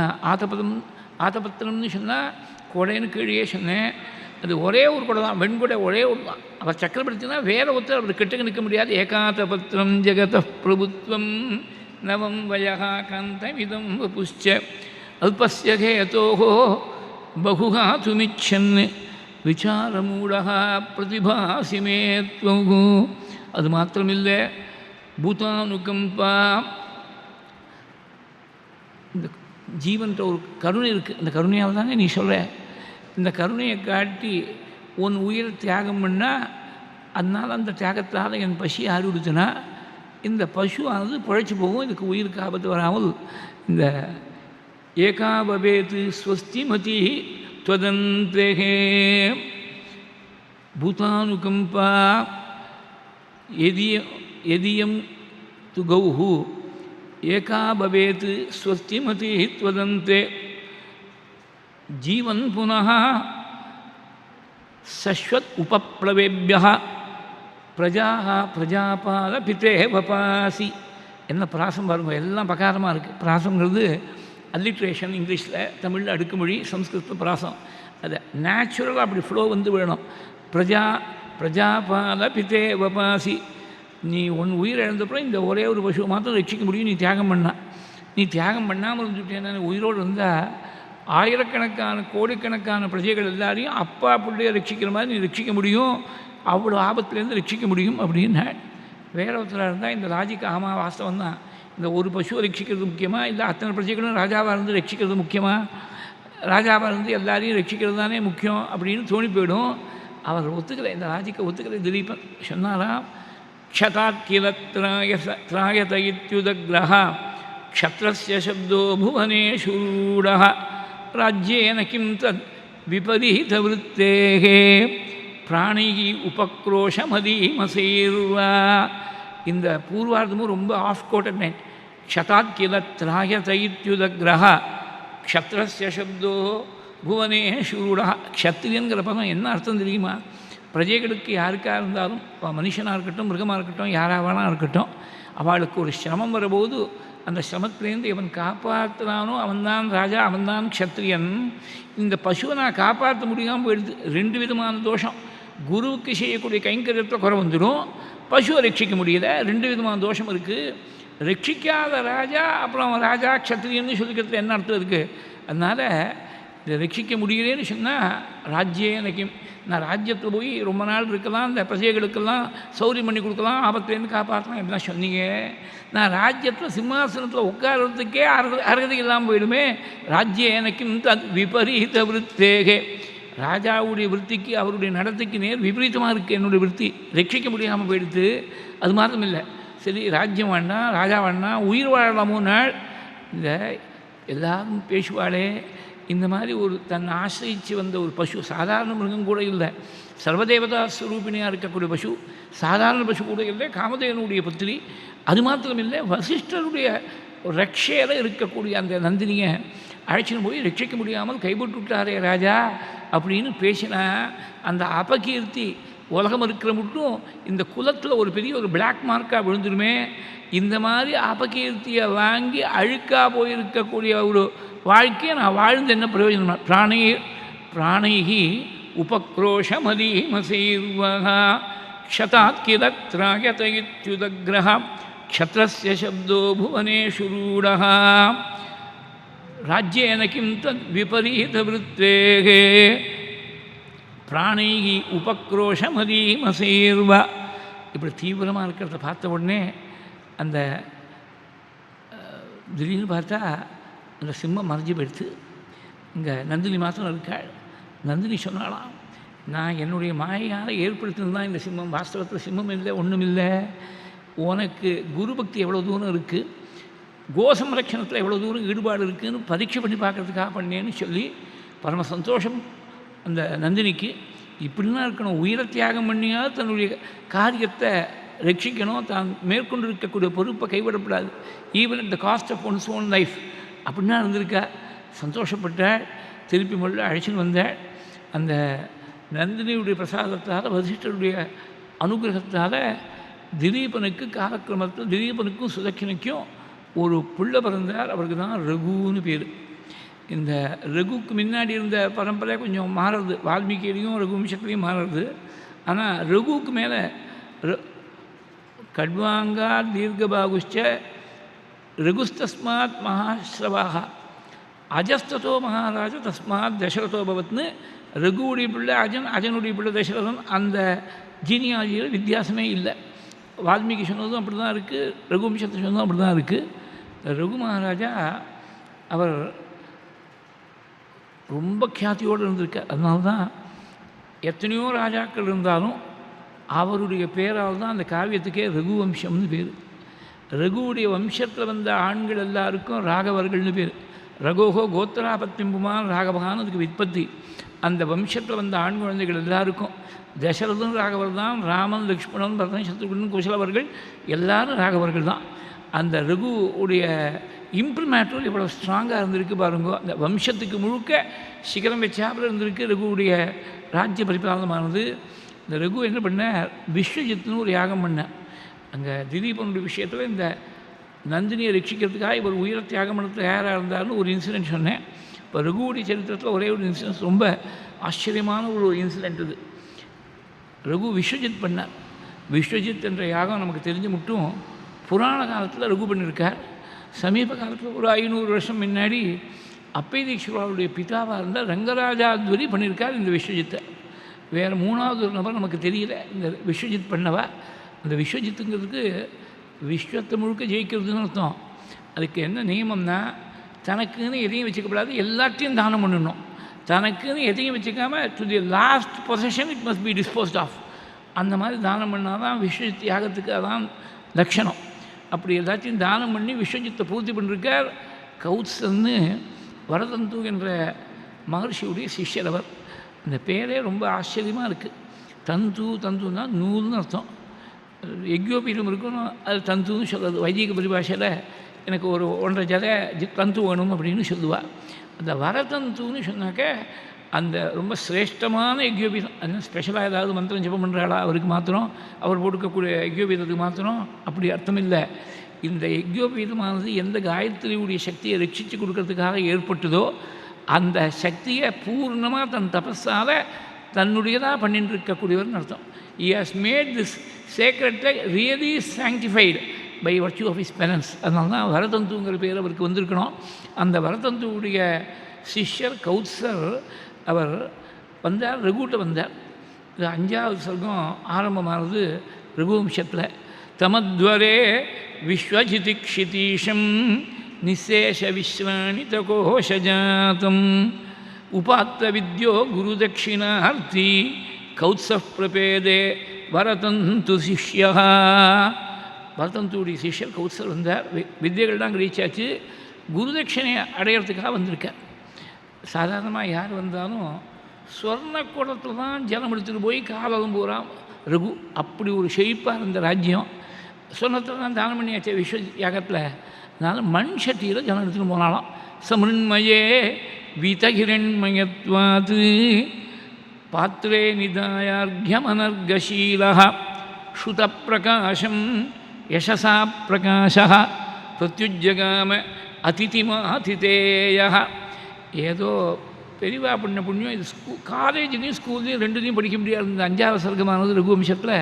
ஆத்தபத்திரம்னு சொன்னால் கொடைன்னு கீழே சொன்னேன். அது ஒரே ஒரு கொடை தான், வெண்கொடை ஒரே ஒரு தான். அவர் சக்கரவர்த்தினா வேற ஒருத்தர் அவர் கிட்டக்கு நிற்க முடியாது. ஏகாதபத்திரம் ஜெகத பிரபுத்துவம் நவம் வயகா காந்தமிதம் வபுஷ்ச அல்பஸ்ய கேதோஹோ பகுகாதுமிச்சன் விசாரமூடகா பிரதிபாசிமே த்வகு. அது மாத்திரமில்லை, பூதானுகம்பா, இந்த ஜீவன்கிட்ட ஒரு கருணை இருக்குது. இந்த கருணையால் தானே நீ சொல்கிற. இந்த கருணையை காட்டி உன் உயிரை தியாகம் பண்ணால், அதனால் அந்த தியாகத்தால் என் பசி ஆறிவிடுச்சுன்னா இந்த பசு ஆனது பிழைச்சி போகும், இதுக்கு உயிருக்கு ஆபத்து வராமல். இந்த ஏகாபவேத் ஸ்வஸ்திமதி त्वदन्तेहे भूतानुकंपा यदीयं तु गौः एका भवेत् स्वस्तिमति त्वदन्ते जीवन पुनः शश्वत् उपप्लवेभ्यः प्रजाः प्रजापाल पिते वपासी. என்ன பிராசம் பாருங்க, எல்லாம் பகாரமாக இருக்குது. பிராசங்கிறது அல்லிட்ரேஷன், இங்கிலீஷில், தமிழில் அடுக்குமொழி, சம்ஸ்கிருத பிராசம். அது நேச்சுரலாக அப்படி ஃப்ளோ வந்து விடணும். பிரஜாபால பிதே வபாசி. நீ உன் உயிர் இழந்தப்பறம் இந்த ஒரே ஒரு பசுவை மாத்திரம் ரட்சிக்க முடியும். நீ தியாகம் பண்ண, நீ தியாகம் பண்ணாமல் இருந்துட்டேன்னா, உயிரோடு இருந்தால் ஆயிரக்கணக்கான கோடிக்கணக்கான பிரஜைகள் எல்லாரையும் அப்பா பிள்ளைய ரட்சிக்கிற மாதிரி நீ ரட்சிக்க முடியும், அவ்வளோ ஆபத்துலேருந்து ரட்சிக்க முடியும் அப்படின்னு. வேற ஒருத்தராக இருந்தால் இந்த லாஜிக்கு ஆமாம் வாஸ்தவம் தான், இந்த ஒரு பசுவை ரட்சிக்கிறது முக்கியமாக, இல்லை அத்தனை பிரஜைகளும் ராஜாவாக இருந்து ரட்சிக்கிறது முக்கியமாக, ராஜாவாக இருந்து எல்லாரையும் ரட்சிக்கிறது தானே முக்கியம் அப்படின்னு தோணி போயிடும். அவர் ஒத்துக்கலை, இந்த லாஜிக்கை ஒத்துக்கலை. திலீபன் சொன்னாராம், க்ஷதாக்கில திராயத இத்யுதக்ரஹ க்ஷத்ரஸ்ய சப்தோ புவனே ஷூடஹ ராஜ்யேன கிம் தத் விபரீத விருத்தேஹே பிராணிகி உபக்ரோஷமதீமசீர்வா. இந்த பூர்வார்த்தமும் ரொம்ப ஆஃப் கோட்டட் நைன். க்ஷதாக்கில திராயத இத்யுதக்ரஹ க்ஷத்ரஸ்ய சப்தோ புவனே ஷூடஹ. க்ஷத்ரியங்கிற பதம் என்ன அர்த்தம் தெரியுமா? பிரஜைகளுக்கு யாருக்காக இருந்தாலும், மனுஷனாக இருக்கட்டும், மிருகமாக இருக்கட்டும், யாராவானா இருக்கட்டும், அவளுக்கு ஒரு சிரமம் வரும்போது அந்த சிரமத்திலேருந்து இவன் காப்பாற்றுறானோ அவன்தான் ராஜா, அவன்தான் க்ஷத்ரியன். இந்த பசுவை நான் காப்பாற்ற முடியாமல் போயிடுது. ரெண்டு விதமான தோஷம். குருவுக்கு செய்யக்கூடிய கைங்கரியத்தில் குறை வந்துடும், பசுவை ரட்சிக்க முடியல, ரெண்டு விதமான தோஷம் இருக்குது. ரட்சிக்காத ராஜா அப்புறம் அவன் ராஜா க்ஷத்ரியன்னு சொல்லிக்கிறதுல என்ன அர்த்தம் இருக்குது? அதனால் இதை ரட்சிக்க முடியலேன்னு சொன்னால் ராஜ்யேனக்கு, நான் ராஜ்யத்தில் போய் ரொம்ப நாள் இருக்கலாம், இந்த பிரஜைகளுக்கெல்லாம் சௌரியம் பண்ணி கொடுக்கலாம், ஆபத்துலேருந்து காப்பாற்றலாம் எப்படிலாம் சொன்னீங்க. நான் ராஜ்யத்தில் சிம்மாசனத்தில் உட்காரத்துக்கே அருகதை இல்லாமல் போயிடுமே. ராஜ்யேனக்கும் தத் விபரீத விருத்தேகே. ராஜாவுடைய விருத்திக்கு அவருடைய நடத்தைக்கு நேர் விபரீதமாக இருக்குது என்னுடைய விருத்தி, ரட்சிக்க முடியாமல் போயிடுது. அது மாத்திரம் இல்லை, சரி ராஜ்யம் வேண்டாம், ராஜா வேண்டாம், உயிர் வாழலாமோ நாள். இந்த எல்லாரும் பேசுவாளே, இந்த மாதிரி ஒரு தன்னை ஆசிரியித்து வந்த ஒரு பசு, சாதாரண மிருகம் கூட இல்லை, சர்வதேவதா ஸ்வரூபிணியாக இருக்கக்கூடிய பசு, சாதாரண பசு கூட இல்லை, காமதேவனுடைய புத்திரி. அது மாத்திரம் இல்லை, வசிஷ்டருடைய ரட்சையில் இருக்கக்கூடிய அந்த நந்தினியை அழைச்சின்னு போய் ரட்சிக்க முடியாமல் கைப்பட்டு விட்டாரே ராஜா அப்படின்னு பேசினா அந்த அபகீர்த்தி உலகம் இருக்கிற மட்டும் இந்த குலத்தில் ஒரு பெரிய ஒரு பிளாக் மார்க்காக விழுந்துருமே. இந்த மாதிரி அபகீர்த்தியை வாங்கி அழுக்காக போயிருக்கக்கூடிய ஒரு வாழ்க்கையை நான் வாழ்ந்து என்ன பிரயோஜனம்? பிராணைகி உபக்ரோஷமதீமசீர்வஹ க்ஷதாத் கில த்ராயத இத்யுதக்ரஹ க்ஷத்ரஸ்ய சப்தோ புவனேஷு ரூடஹ ராஜ்யேன கிம் தத் விபரீத விருத்தேகே பிராணைகி உபக்ரோஷமதீமசீர்வ. இப்படி தீவிரமாக இருக்கிறத பார்த்த உடனே அந்த திடீர்னு பார்த்தா அந்த சிம்மம் மறைஞ்சு போயிடுத்து. இங்கே நந்தினி மாத்திரம் இருக்காள். நந்தினி சொன்னாலாம், நான் என்னுடைய மாயால் ஏற்படுத்தினதான் இந்த சிம்மம், வாஸ்தவத்தில் சிம்மம் இல்லை, ஒன்றும் இல்லை. உனக்கு குரு பக்தி எவ்வளோ தூரம் இருக்குது, கோசம்ரட்சணத்தில் எவ்வளோ தூரம் ஈடுபாடு இருக்குதுன்னு பரீட்சை பண்ணி பார்க்குறதுக்காக பண்ணேன்னு சொல்லி பரம சந்தோஷம் அந்த நந்தினிக்கு. இப்படிலாம் இருக்கணும். உயிரை தியாகம் பண்ணியாவது தன்னுடைய காரியத்தை ரட்சிக்கணும். தான் மேற்கொண்டு இருக்கக்கூடிய பொறுப்பை கைவிடப்படாது. Even at the cost of one's own life அப்படின்னா இருந்திருக்கா. சந்தோஷப்பட்டாள். திருப்பி முதல்ல அழைச்சின்னு வந்தாள். அந்த நந்தினியுடைய பிரசாதத்தால், வசிஷ்டருடைய அனுகிரகத்தால் திலீபனுக்கு காலக்கிரமத்தில் திலீபனுக்கும் சுதக்கினைக்கும் ஒரு புள்ள பிறந்தார். அவருக்கு தான் ரகுன்னு பேர். இந்த ரகுக்கு முன்னாடி இருந்த பரம்பரை கொஞ்சம் மாறுறது. வால்மீகியிலையும் ரகுவம்சத்துலேயும் மாறுறது. ஆனால் ரகுவுக்கு மேலே கட்வாங்கா தீர்க்கபாகுஷ்ச ரகுஸ்தஸ்மாத் மகாஸ்ரவாக அஜஸ்தோ மகாராஜ தஸ்மாத் தசரதோ பவத்னு ரகுவுடைய பிள்ளை அஜன், அஜனுடைய பிள்ளை தசரதன். அந்த ஜீனியாலஜியில் வித்தியாசமே இல்லை. வால்மீகி சொன்னதும் அப்படி தான் இருக்குது, ரகுவம்சத்தை சொன்னதும் அப்படி தான் இருக்குது. ரகு மகாராஜா அவர் ரொம்ப கியாத்தியோடு இருந்திருக்கார். அதனால தான் எத்தனையோ ராஜாக்கள் இருந்தாலும் அவருடைய பேரால் தான் அந்த காவியத்துக்கே ரகுவம்சம்னு பேர். ரகுவுடைய வம்சத்தில் வந்த ஆண்கள் எல்லாருக்கும் ராகவர்கள்னு பேர். ரகோகோ கோத்திராபத்திம்புமான் ராகவகான்னு அதுக்கு விற்பத்தி. அந்த வம்சத்தில் வந்த ஆண் குழந்தைகள் எல்லாருக்கும் தசரதன் ராகவர் தான், ராமன், லக்ஷ்மணன், பரதன், சத்ருகுணன், குசலவர்கள் எல்லாரும் ராகவர்கள் தான். அந்த ரகுவுடைய இம்ப்ரிமேட்டர் இவ்வளோ ஸ்ட்ராங்காக இருந்திருக்கு பாருங்க. அந்த வம்சத்துக்கு முழுக்க சிகரம் வச்சாப்பில் இருந்திருக்கு ரகுவுடைய ராஜ்ய பரிபாலனமானது. இந்த ரகு என்ன பண்ண, விஸ்வஜித்னு ஒரு யாகம் பண்ண. அங்கே திலீபனுடைய விஷயத்தில் இந்த நந்தினியை ரட்சிக்கிறதுக்காக இவர் உயிரை தியாகம் பண்ண தயாராக இருந்தார்னு ஒரு இன்சிடென்ட் சொன்னேன். இப்போ ரகுவுடைய சரித்திரத்தில் ஒரே ஒரு இன்சிடென்ட், ரொம்ப ஆச்சரியமான ஒரு இன்சிடென்ட் இது. ரகு விஸ்வஜித் பண்ணார். விஸ்வஜித் என்ற யாகம் நமக்கு தெரிஞ்சு மட்டும் புராண காலத்தில் ரகு பண்ணியிருக்கார். சமீப காலத்தில் ஒரு 500 வருஷம் முன்னாடி அப்பைதீஸ்வரருடைய பிதாவாக இருந்தால் ரங்கராஜாத்வரி பண்ணியிருக்கார் இந்த விஸ்வஜித்தை. வேறு 3வது ஒரு நபர் நமக்கு தெரியல இந்த விஸ்வஜித் பண்ணவா. அந்த விஸ்வஜித்துங்கிறதுக்கு விஸ்வத்தை முழுக்க ஜெயிக்கிறதுன்னு அர்த்தம். அதுக்கு என்ன நியமம்னா, தனக்குன்னு எதையும் வச்சுக்கப்படாது, எல்லாத்தையும் தானம் பண்ணணும். தனக்குன்னு எதையும் வச்சுக்காமல் to the last possession it must be disposed of. அந்த மாதிரி தானம் பண்ணால் தான் விஸ்வஜித் யாகத்துக்கு அதான் லட்சணம். அப்படி எல்லாத்தையும் தானம் பண்ணி விஸ்வஜித்தை பூர்த்தி பண்ணிருக்கார். கௌத்சன்னு வரதந்து என்ற மகர்ஷியுடைய சிஷ்யர் அவர். அந்த பேரே ரொம்ப ஆச்சரியமாக இருக்குது. தந்துன்னா நூல்னு அர்த்தம். எக்யோபீடம் இருக்கணும், அது தந்துன்னு சொல்கிறது. வைதிக பரிபாஷையில் எனக்கு ஒரு 1.5 ஜதை தந்து வேணும் அப்படின்னு சொல்லுவாள். அந்த வரதந்துன்னு சொன்னாக்க அந்த ரொம்ப சிரேஷ்டமான எக்யோபீதம். அது ஸ்பெஷலாக ஏதாவது மந்திரம் ஜபம் பண்ணுறாளா அவருக்கு மாத்திரம், அவர் கொடுக்கக்கூடிய எக்யோபீதத்துக்கு மாத்திரம் அப்படி அர்த்தம் இல்லை. இந்த எக்யோபீதமானது எந்த காயத்ரியுடைய சக்தியை ரட்சித்து கொடுக்கறதுக்காக ஏற்பட்டதோ அந்த சக்தியை பூர்ணமாக தன் தபஸால் தன்னுடையதாக பண்ணிட்டு இருக்கக்கூடியவர்னு அர்த்தம். He has made this sacred really sanctified by virtue of his penance. அதனால தான் வரதந்துங்கிற பேர் அவருக்கு வந்திருக்கணும். அந்த வரதந்துடைய சிஷ்யர் கௌத்சர் அவர் வந்தார், ரகுட்ட வந்தார். இது 5வது சர்க்கம் ஆரம்பமானது ரகுவம்சத்தில். தமத்வரே விஸ்வஜிதிக்ஷிதீஷம் நிசேஷ விஸ்வானித கோஷஜாதம் உபாத்த வித்யோ குருதட்சிணார்த்தி கௌத்சப் பிரபேதே வரதந்து சிஷ்யா. வரதந்துடைய சிஷ்யர் கௌத்சர் வந்தார். வித்தியர்கள் தான் ரீச்சாச்சு. குருதட்சிணையை அடையிறதுக்காக வந்திருக்கார். சாதாரணமாக யார் வந்தாலும் சொர்ண குடத்தில் தான் ஜலம் எடுத்துகிட்டு போய் காவகம் போகிறான் ரகு. அப்படி ஒரு செழிப்பாக இருந்த ராஜ்யம். சொர்ணத்தில் தான் தானம் பண்ணியாச்சு விஸ்வ யாகத்தில். அதனால் மண் சட்டியில் ஜலம் எடுத்துகிட்டு போனாலும் சமிருண்மயே வீதகிரண்மயத்வாத் பாத்திரே நிதாயார்க்யமனர்கசீலः ஸ்ருதப்பிரகாசம் யசசா பிரகாசः பிரத்யுஜ்ஜகாம அதிதிமாதிதேயः. ஏதோ பெரியவா பண்ண புண்ணியம். இது காலேஜ்லேயும் ஸ்கூல்லையும் 2லையும் படிக்க முடியாது. இந்த 5வது சர்க்கமானது ரகுவம்சத்தில்.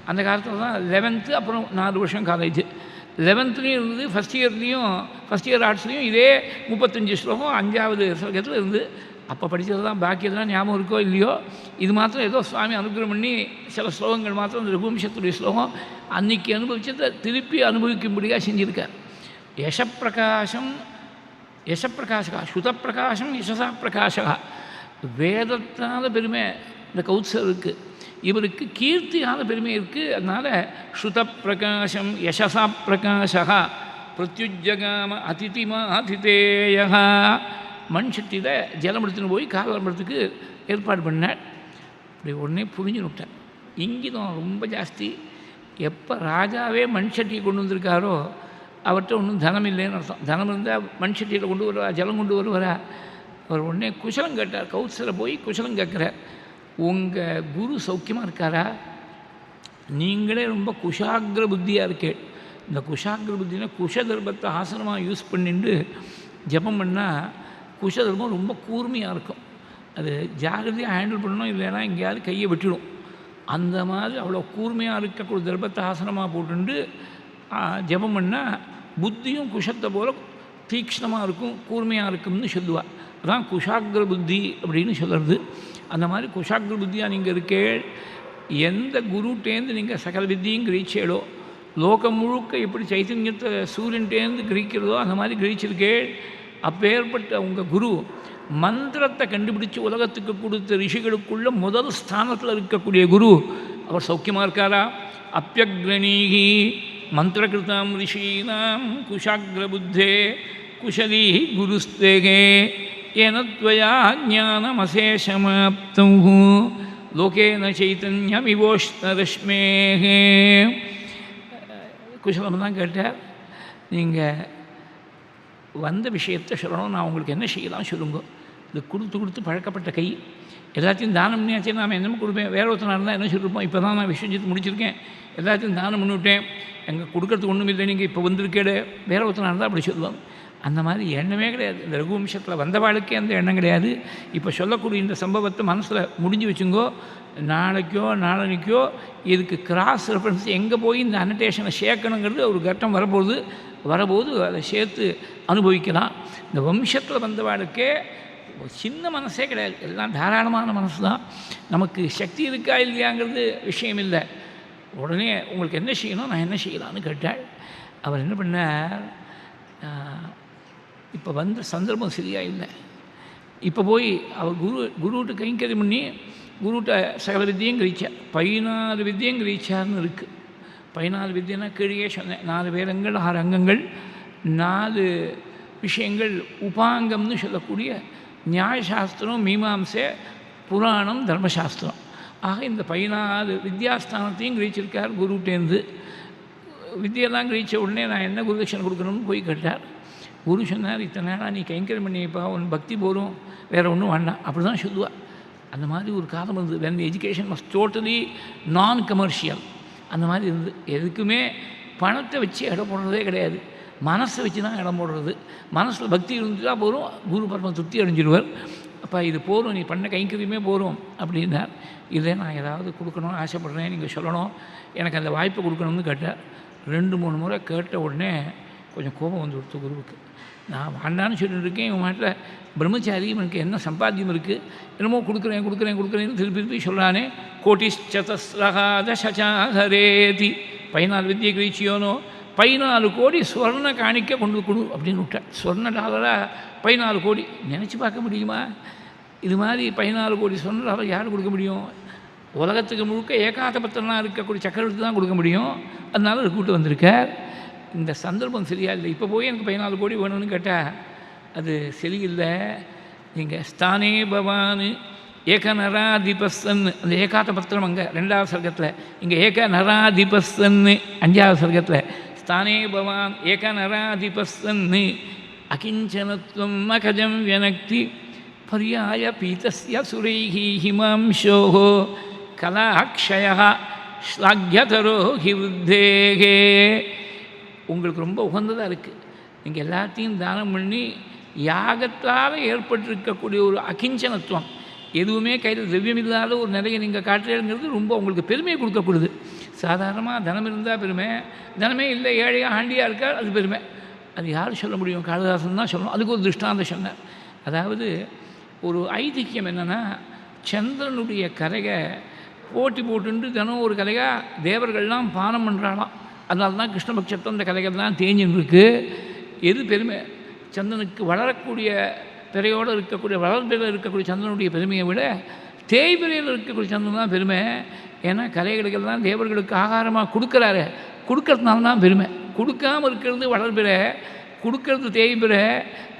அந்த காலத்தில் தான் 11th, அப்புறம் 4 வருஷம் காலேஜ். 11லேயும் இருந்தது, ஃபஸ்ட் இயர் ஆர்ட்ஸ்லேயும் இதே 35 ஸ்லோகம் 5வது சர்க்கத்தில் இருந்து. அப்போ படித்தது தான். பாக்கியெல்லாம் ஞாபகம் இருக்கோ இல்லையோ, இது மாத்திரம் ஏதோ சுவாமி அனுகிரகம் பண்ணி சில ஸ்லோகங்கள் மாத்திரம் அந்த ரகுவம்சத்துடைய ஸ்லோகம் அன்றைக்கி அனுபவிச்சதை திருப்பி அனுபவிக்கும்படியாக செஞ்சுருக்கார். யசப்பிரகாசகா ஸ்ருதப்பிரகாசம் யசசா பிரகாசகா. வேதத்தால் பெருமை இந்த கௌத்சருக்கு. இவருக்கு கீர்த்தியான பெருமை இருக்குது. அதனால் ஸ்ருதப்பிரகாசம் யசசா பிரகாசகா பிரத்யுஜ்ஜகாம அதிதிமாதிதேயா. மண் சட்டியில் ஜலம் எடுத்துன்னு போய் காவலம்பரத்துக்கு ஏற்பாடு பண்ணார். அப்படி உடனே புரிஞ்சு விட்டேன். இங்கிதம் ரொம்ப ஜாஸ்தி. எப்போ ராஜாவே மண் சட்டியை கொண்டு வந்திருக்காரோ அவர்கிட்ட ஒன்றும் தனம் இல்லைன்னு அர்த்தம். தனம் இருந்தால் மண் சட்டியில் கொண்டு வருவா, ஜலம் கொண்டு வருவாரா? அவர் உடனே குசலம் கேட்டார். கௌசல போய் குசலம் கேட்குறார், உங்கள் குரு சௌக்கியமாக இருக்காரா? நீங்களே ரொம்ப குஷாகிர புத்தியாக இருக்கேன். இந்த குஷாகிர புத்தினா குஷதர்பத்தை ஆசனமாக யூஸ் பண்ணிட்டு ஜபம் பண்ணால் குஷதர்பம் ரொம்ப கூர்மையாக இருக்கும். அது ஜாகிரதையாக ஹேண்டில் பண்ணணும், இல்லைன்னா எங்கேயாவது கையை வெட்டிடும். அந்த மாதிரி அவ்வளோ கூர்மையாக இருக்கக்கூடிய தர்பத்தை ஆசனமாக போட்டுண்டு ஜபம் பண்ணால் புத்தியும் குஷத்தை போல் தீக்ஷ்ணமாக இருக்கும், கூர்மையாக இருக்கும்னு சொல்லுவாள். அதான் குஷாகிர புத்தி அப்படின்னு சொல்கிறது. அந்த மாதிரி குஷாகிர புத்தியாக நீங்கள் இருக்கே. எந்த குருட்டேந்து நீங்கள் சகல வித்தியும் கிரகிச்சேடோ, லோகம் முழுக்க எப்படி சைத்தன்யத்தை சூரியன்டேந்து கிரகிக்கிறதோ அந்த மாதிரி கிரகிச்சிருக்கே. அப்பேற்பட்ட உங்கள் குரு மந்திரத்தை கண்டுபிடிச்சி உலகத்துக்கு கொடுத்த ரிஷிகளுக்குள்ள முதல் ஸ்தானத்தில் இருக்கக்கூடிய குரு, அவர் சௌக்கியமாக இருக்காரா? அப்பியக்ரணீகி மந்திரகிருதாம் ரிஷீனாம் குஷாகிர புத்தே குஷலீ குருஸ்தேகே ஏனத்வயா ஞானமசேஷமாப்தௌ லோகேன சைத்தன்யமிவோஷ்ணரஷ்மேகே. குஷலம் தான் கேட்டார். நீங்கள் வந்த விஷயத்தை சொல்லணும், நான் உங்களுக்கு என்ன செய்யலாம் சொல்லுங்க. இது கொடுத்து கொடுத்து பழக்கப்பட்ட கை, எல்லாத்தையும் தானம் பண்ணியாச்சு. நாம் என்னமோ கொடுப்பேன், வேற ஒருத்தனாக இருந்தால் என்ன சொல்லிருப்போம். இப்போ தான் நான் விஷயம் முடிச்சிருக்கேன், எல்லாத்தையும் தானம் பண்ணிவிட்டேன், எங்கள் கொடுக்கறதுக்கு ஒன்றும் இல்லை, நீங்கள் இப்போ வந்திருக்கேடு, வேற ஒருத்தனாக இருந்தால் அப்படி சொல்லுவாங்க. அந்த மாதிரி எண்ணமே கிடையாது. இந்த ரகுவம்சத்தில் வந்தவாளுக்கே அந்த எண்ணம் கிடையாது. இப்போ சொல்லக்கூடிய இந்த சம்பவத்தை மனசில் முடிஞ்சு வச்சுங்கோ. நாளைக்கோ நாளனைக்கோ இதுக்கு கிராஸ் ரெஃபரன்ஸ் எங்கே போய் இந்த அனடேஷனை சேர்க்கணுங்கிறது ஒரு கட்டம் வரபோது அதை சேர்த்து அனுபவிக்கலாம். இந்த வம்சத்தில் வந்தவாளுக்கே சின்ன மனசே கிடையாது, எல்லாம் தாராளமான மனசு தான். நமக்கு சக்தி இருக்கா இல்லையாங்கிறது விஷயம் இல்லை. உடனே உங்களுக்கு என்ன செய்யணும், நான் என்ன செய்யலான்னு கேட்டாள். அவர் என்ன பண்ணார், இப்போ வந்த சந்தர்ப்பம் சரியாக இல்லை. இப்போ போய் அவர் குருவிட்டு கைங்கரியம் பண்ணி குருவிட்ட சகல வித்தியும் கிரகிச்சார். 14 வித்தியும் கிரகிச்சார்னு இருக்குது. 14 வித்தியன்னா கீழே சொன்னேன், 4 வேதங்கள், 6 அங்கங்கள், 4 விஷயங்கள் உபாங்கம்னு சொல்லக்கூடிய நியாயசாஸ்திரம், மீமாம்சை, புராணம், தர்மசாஸ்திரம். ஆக இந்த 14 வித்யாஸ்தானத்தையும் கிரகிச்சிருக்கார் குருட்டேந்து. வித்தியெல்லாம் கிரகிச்ச உடனே நான் என்ன குருதட்சணை கொடுக்கணும்னு போய் கேட்டார். குரு சொன்னார், இத்தனை நாளாக நீ கைங்கரியம் பண்ணியப்பா, உன் பக்தி போரும், வேறு ஒன்றும் வேண்டாம், அப்படி தான் சொல்லுவாள். அந்த மாதிரி ஒரு காலம் இருந்தது. வென் எஜுகேஷன் வாஸ் டோட்டலி நான் கமர்ஷியல். அந்த மாதிரி இருந்தது. எதுக்குமே பணத்தை வச்சு இடம் போடுறதே கிடையாது, மனசை வச்சு தான் இடம் போடுறது. மனசில் பக்தி இருந்துட்டால் போகிறோம், குரு பரம திருப்தி அடைஞ்சிடுவார். அப்போ இது போகிறோம், நீ பண்ண கைங்கரியமே போகிறோம் அப்படின்னார். இல்லை நான் ஏதாவது கொடுக்கணும்னு ஆசைப்பட்றேன், நீங்கள் சொல்லணும், எனக்கு அந்த வாய்ப்பை கொடுக்கணும்னு கேட்டார். 2-3 முறை கேட்ட உடனே கொஞ்சம் கோபம் வந்து கொடுத்து குருவுக்கு. நான் வேண்டான்னு சொல்லிட்டு இருக்கேன், இவன் மாட்டில் பிரம்மச்சாரி, இவனுக்கு என்ன சம்பாத்தியம் இருக்குது, என்னமோ கொடுக்குறேன்னு திருப்பி சொல்கிறானே. கோட்டிச்சதஸ்ரகாதசாஹரேதி 14 வித்தியை கிரகிச்சியோனோ 14 கோடி ஸ்வர்ண காணிக்க கொண்டு கொடு அப்படின்னு விட்டார். ஸ்வர்ண டாலராக 14 கோடி நினச்சி பார்க்க முடியுமா? இது மாதிரி 14 கோடி ஸ்வர்ண டாலர் யார் கொடுக்க முடியும்? உலகத்துக்கு முழுக்க ஏகாதபத்திரனாக இருக்கக்கூடிய சக்கரவர்த்தி தான் கொடுக்க முடியும். அதனால அது கூட்டு வந்திருக்கார். இந்த சந்தர்ப்பம் சரியா இல்லை. இப்போ போய் எனக்கு 14 கோடி வேணும்னு கேட்டால் அது சரியில்லை. நீங்கள் ஸ்தானே பவான் ஏக நராதிபஸ்தன், அந்த ஏகாத பத்திரம் அங்கே 2வது சர்க்கத்தில், இங்கே ஏக நராதிபஸ்தன் 5வது சர்க்கத்தில். ஸ்தானே பவான் ஏக நராதிபஸ்தன் அகிஞ்சனத்வம் அகஜம் வியனக்தி பர்யாய பீதஸ்ய சுரைஹி ஹிமாம்சோஹோ கலாக்ஷய ஸ்லாக்யதரோ ஹி விருத்தேகே. உங்களுக்கு ரொம்ப உகந்ததாக இருக்குது. நீங்கள் எல்லாத்தையும் தானம் பண்ணி யாகத்தால் ஏற்பட்டிருக்கக்கூடிய ஒரு அகிஞ்சனத்துவம், எதுவுமே கையில் திரவியம் இல்லாத ஒரு நிலையை நீங்கள் காட்டுறீங்கிறது ரொம்ப உங்களுக்கு பெருமையை கொடுக்கக்கூடாது. சாதாரணமாக தனம் இருந்தால் பெருமை, தனமே இல்லை ஏழையாக ஆண்டியாக இருக்கார் அது பெருமை. அது யார் சொல்ல முடியும்? காளிதாசன் தான் சொல்லணும். அதுக்கு ஒரு திருஷ்டாந்தம் சொன்னார். அதாவது ஒரு ஐதிக்கியம் என்னென்னா, சந்திரனுடைய கரையை போட்டி போட்டுண்டு தினம் ஒரு கலையாக தேவர்கள்லாம் பானம் பண்ணுறாலாம். அதனால தான் கிருஷ்ணபக்ஷத்தை அந்த கலைகள்லாம் தேஞ்சின்னு இருக்குது. எது பெருமை? சந்திரனுக்கு வளரக்கூடிய பிறையோடு இருக்கக்கூடிய வளர்பிறையில் இருக்கக்கூடிய சந்திரனுடைய பெருமையை விட தேய்பிறையில் இருக்கக்கூடிய சந்திரன் தான் பெருமை. ஏன்னா கலைகளுக்கெல்லாம் தேவர்களுக்கு ஆகாரமாக கொடுக்குறாரு, கொடுக்கறதுனால தான் பெருமை. கொடுக்காமல் இருக்கிறது வளர்பிறை, கொடுக்கறது தேய்பிறை.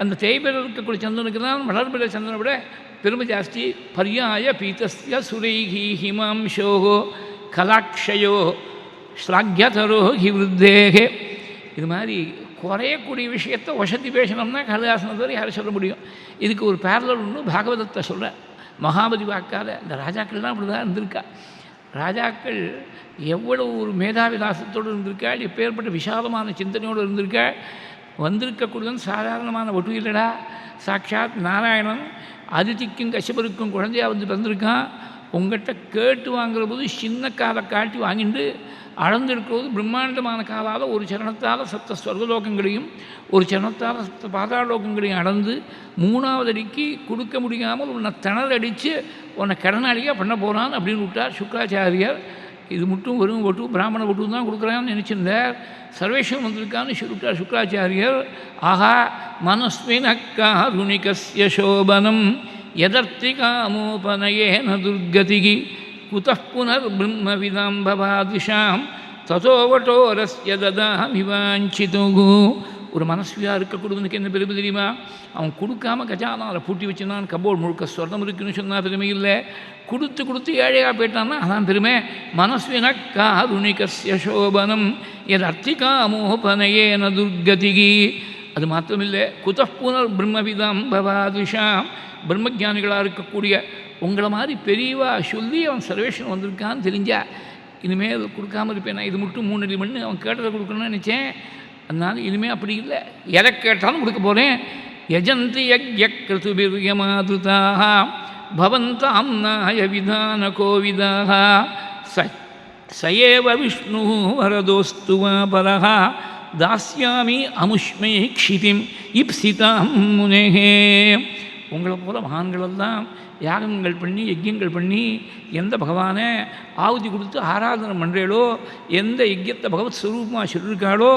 அந்த தேய்பிறையில் இருக்கக்கூடிய சந்திரனுக்கு தான் வளர்பிறை சந்திரனை விட பெருமை ஜாஸ்தி. பர்யாய பீதஸ்ய சுரைஹி ஹிமாம்சோகோ கலாட்சயோ ஸ்லாக்யதரோ ஹி விருத்தேகே. இது மாதிரி குறையக்கூடிய விஷயத்தை வசதி பேசணும்னா கலகாசனத்தை யாரும் சொல்ல முடியும். இதுக்கு ஒரு பேரலல் ஒன்று பாகவதத்தை சொல்கிறேன். மகாபதி வாக்கால் இந்த ராஜாக்கள்லாம் அப்படி தான் இருந்திருக்கா. ராஜாக்கள் எவ்வளவு ஒரு மேதாவிலாசத்தோடு இருந்திருக்காள், எப்பேற்பட்ட விசாலமான சிந்தனையோடு இருந்திருக்காள். வந்திருக்கக்கூடியவன் சாதாரணமான ஒட்டு இல்லைடா, சாட்சாத் நாராயணன் அதிதிக்கும் கஷ்யபருக்கும் குழந்தையாக வந்து பிறந்திருக்கான். உங்கள்கிட்ட கேட்டு வாங்குற போது சின்ன காலை காட்டி வாங்கிட்டு அளந்திருக்கிறது பிரம்மாண்டமான காலால் ஒரு சரணத்தால் சப்த ஸ்வர்கலோகங்களையும் ஒரு சரணத்தால் சப்த பாதாளோகங்களையும் அளந்து 3வது அடிக்கு கொடுக்க முடியாமல் உன்னை திணறடித்து உன்னை கடனாளியாக பண்ண போகிறான் அப்படின்னு விட்டார் சுக்ராச்சாரியர். இது மட்டும் வெறும் ஒட்டு பிராமண ஒட்டு தான் கொடுக்குறான்னு நினச்சிருந்தார். சர்வேஸ்வரன் வந்திருக்கான்னு சொல்லிவிட்டார் சுக்ராச்சாரியர். ஆஹா மனஸ்வினக்காருணிகஸ்ய சோபனம் யதர்த்திகாமோபனயேன துர்கதிகி குதः புனர்பிரம்மவிதாம் பவாதிஷாம் ததோவட்டோரஸ்ய ததாமிவாஞ்சிதுகு. ஒரு மனஸ்வியாக இருக்கக்கூடியவனுக்கு என்ன பெருமை தெரியுமா? அவன் கொடுக்காம கஜானாவில் பூட்டி வச்சுனான், கபோர்டு முழுக்க சொர்ணம் இருக்குன்னு சொன்னால் பெருமை இல்லை. கொடுத்து கொடுத்து ஏழையாக போயிட்டான்னா அதான் பெருமை. மனஸ்வினக்காருணிகஸ்ய சோபனம் யதர்த்திகாமோபனயேன துர்கதிகி. அது மாத்திரமில்லை, குதः புனர்பிரம்மவிதாம் பவாதிஷாம் பிரம்மஜானிகளாக இருக்கக்கூடிய உங்களை மாதிரி பெரியவா சொல்லி அவன் சர்வேஷன் வந்திருக்கான்னு தெரிஞ்சா இனிமேல் கொடுக்காமல் இருப்பேன். நான் இது மட்டும் 3 அடி மண் அவன் கேட்டதை கொடுக்கணும்னு நினச்சேன். அதனால் இனிமேல் அப்படி இல்லை, எதை கேட்டாலும் கொடுக்க போகிறேன். யஜந்தி யக்யக்ருதுபிர்யமாதுதாக பவந்தாம் நாய விதான கோவிதாக சயேவ விஷ்ணு வரதோஸ்து வா பரஹ தாஸ்யாமி அமுஷ்மே க்ஷிதிம் இப்சிதாம் முனேஹே. உங்களை போல மகான்களெல்லாம் யாகங்கள் பண்ணி யஜ்யங்கள் பண்ணி எந்த பகவானை ஆகுதி கொடுத்து ஆராதனை பண்ணுறீளோ, எந்த யஜ்யத்தை பகவத் ஸ்வரூபமாக சொல்லியிருக்காளோ,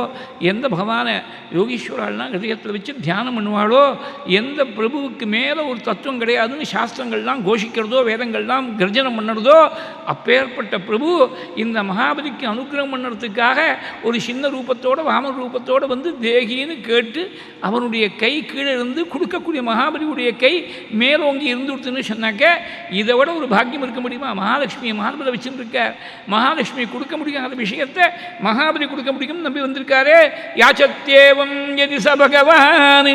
எந்த பகவானை யோகீஸ்வராள்லாம் ஹிருதயத்தில் வச்சு தியானம் பண்ணுவாளோ, எந்த பிரபுவுக்கு மேலே ஒரு தத்துவம் கிடையாதுன்னு சாஸ்திரங்கள்லாம் கோஷிக்கிறதோ வேதங்கள்லாம் கர்ஜனம் பண்ணுறதோ, அப்பேற்பட்ட பிரபு இந்த மகாபலிக்கு அனுகிரகம் பண்ணுறதுக்காக ஒரு சின்ன ரூபத்தோடு வாமன ரூபத்தோடு வந்து தேகின்னு கேட்டு அவனுடைய கை கீழே இருந்து கொடுக்கக்கூடிய மகாபலியுடைய கை மேலோங்கி இருந்து கொடுத்துன்னு சொன்னாக்க இதை விட ஒரு பாக்கியம் இருக்க முடியுமா? மகாலட்சுமியை மார்பில் வச்சுருக்கார். மகாலட்சுமி கொடுக்க முடியாத விஷயத்தை மகாபலி கொடுக்க முடியும்னு நம்பி வந்திருக்காரு. யாச்சத்யேவம் யதி ச பகவான்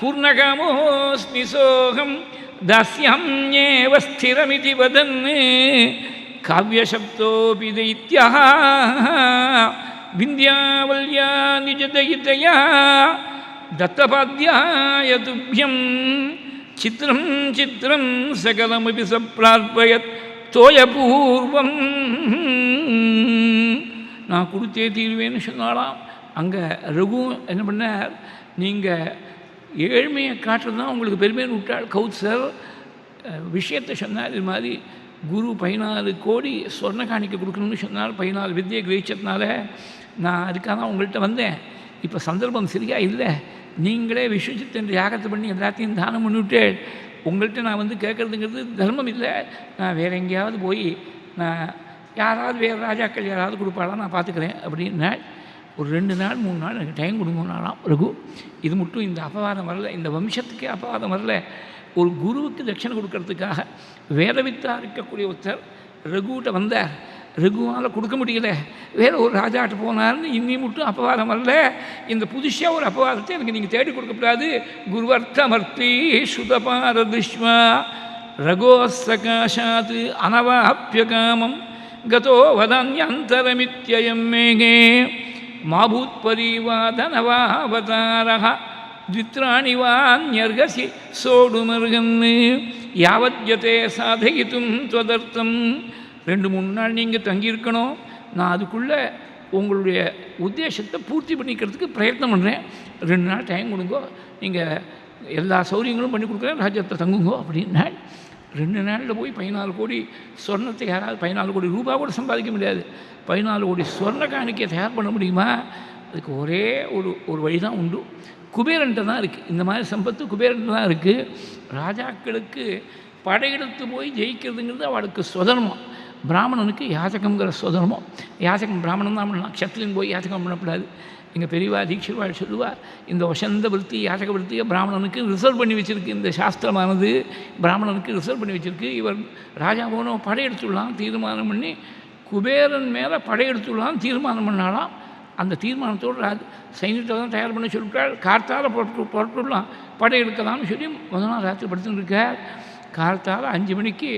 பூர்ணகாமோஸ்மி சோகம் தாஸ்யம்யேவ ஸ்திரமிதி வதன் காவ்யசப்தோபி தைத்யः விந்தியாவல்யா நிஜதயிதயா தத்தபாத்யாய துப்யம் சித்திரம் சித்திரம் சகலமபி சப்ரார்ப்பயத் தோயபூர்வம். நான் கொடுத்தே தீர்வேன்னு சொன்னாலாம். அங்கே ரகு என்ன பண்ணார், நீங்கள் ஏழ்மையை காட்டுறது தான் உங்களுக்கு பெருமைன்னு விட்டாள். கௌத்சர் விஷயத்தை சொன்னார். இது மாதிரி குரு 14 கோடி சொர்ண காணிக்க கொடுக்கணும்னு சொன்னார். 14 வித்தியை கிரகிச்சதுனால நான் அதுக்காக தான் உங்கள்கிட்ட வந்தேன். இப்போ சந்தர்ப்பம் சரியா இல்லை, நீங்களே விஸ்வஜித் என்று யாகத்தை பண்ணி எல்லாத்தையும் தானம் பண்ணிவிட்டு உங்கள்கிட்ட நான் வந்து கேட்குறதுங்கிறது தர்மம் இல்லை. நான் வேறு எங்கேயாவது போய் நான் யாராவது வேறு ராஜாக்கள் யாராவது கொடுப்பாலாம் நான் பார்த்துக்கிறேன் அப்படின்னா ஒரு 2 நாள் 3 நாள் எனக்கு டைம் கொடுங்கனாலாம் ரகு. இது மட்டும் இந்த அபவாதம் வரல, இந்த வம்சத்துக்கே அபவாதம் வரல. ஒரு குருவுக்கு தட்சணை கொடுக்கறதுக்காக வேதவித்தாக இருக்கக்கூடிய ஒருத்தர் ரகுகிட்ட வந்தார். ரகுவால் கொடுக்க முடியல, வேறு ஒரு ராஜாட்ட போனார்னு இன்னி மட்டும் அபவாதம் வரல. இந்த புதுசாக ஒரு அபவாதத்தை எனக்கு நீங்கள் தேடி கொடுக்கக்கூடாது. குருவர்த்தமர்த்தி சுதபாரதுஷ்மா ரகோ சகாஷாத் அனவாப்பியகாமம் கதோ வதான்யந்தரமித்யயம் மேகே மாபூத் பரிவாதனவாவதாரஹ द्वित्राणि वान्यर्गसि सोडुमर्गन् यावद्यते சாதயித்தும் त्वदर्थம். 2-3 நாள் நீங்கள் தங்கியிருக்கணும். நான் அதுக்குள்ளே உங்களுடைய உத்தேசத்தை பூர்த்தி பண்ணிக்கிறதுக்கு பிரயத்னம் பண்ணுறேன். 2 நாள் டைம் கொடுங்கோ, நீங்கள் எல்லா சௌகரியங்களும் பண்ணி கொடுக்குறேன், ராஜ்யத்தை தங்குங்கோ அப்படின்னா 2 நாளில் போய் 14 கோடி சொர்ணத்தை யாராவது 14 கோடி ரூபா கூட சம்பாதிக்க முடியாது. 14 கோடி சொர்ண காணிக்கையை தயார் பண்ண முடியுமா? அதுக்கு ஒரே ஒரு வழி தான் உண்டு. குபேரன்ட்ட தான் இருக்குது. இந்த மாதிரி சம்பத்து குபேரன்ட்ட தான் இருக்குது. ராஜாக்களுக்கு படையெடுத்து போய் ஜெயிக்கிறதுங்கிறது அவளுக்கு சுதர்மம். பிராமணனுக்கு யாச்சகங்கிற சுதந்திரமும். யாச்சகம் பிராமணன் தான் பண்ணலாம், க்ஷத்ரியன் போய் யாச்சகம் பண்ணக்கூடாது. எங்கள் பெரியவா தீட்சிர்வாள் சொல்லுவா, இந்த வசந்த விருத்தி யாச்சக விருத்தியை பிராமணனுக்கு ரிசர்வ் பண்ணி வச்சுருக்கு. இந்த சாஸ்திரமானது பிராமணனுக்கு ரிசர்வ் பண்ணி வச்சுருக்கு. இவர் ராஜா போனோம் படையெடுத்துடலாம் தீர்மானம் பண்ணி குபேரன் மேலே படையெடுத்துடலாம் தீர்மானம் பண்ணாலாம். அந்த தீர்மானத்தோடு சைன்யத்தை தான் தயார் பண்ணி சொல்லிட்டாள். கார்த்தால புறப்பட்டுடலாம் படையெடுக்கலாம்னு சொல்லி முதல் நாள் ராத்திரி படுத்துன்னு இருக்கார். கார்த்தால 5 மணிக்கு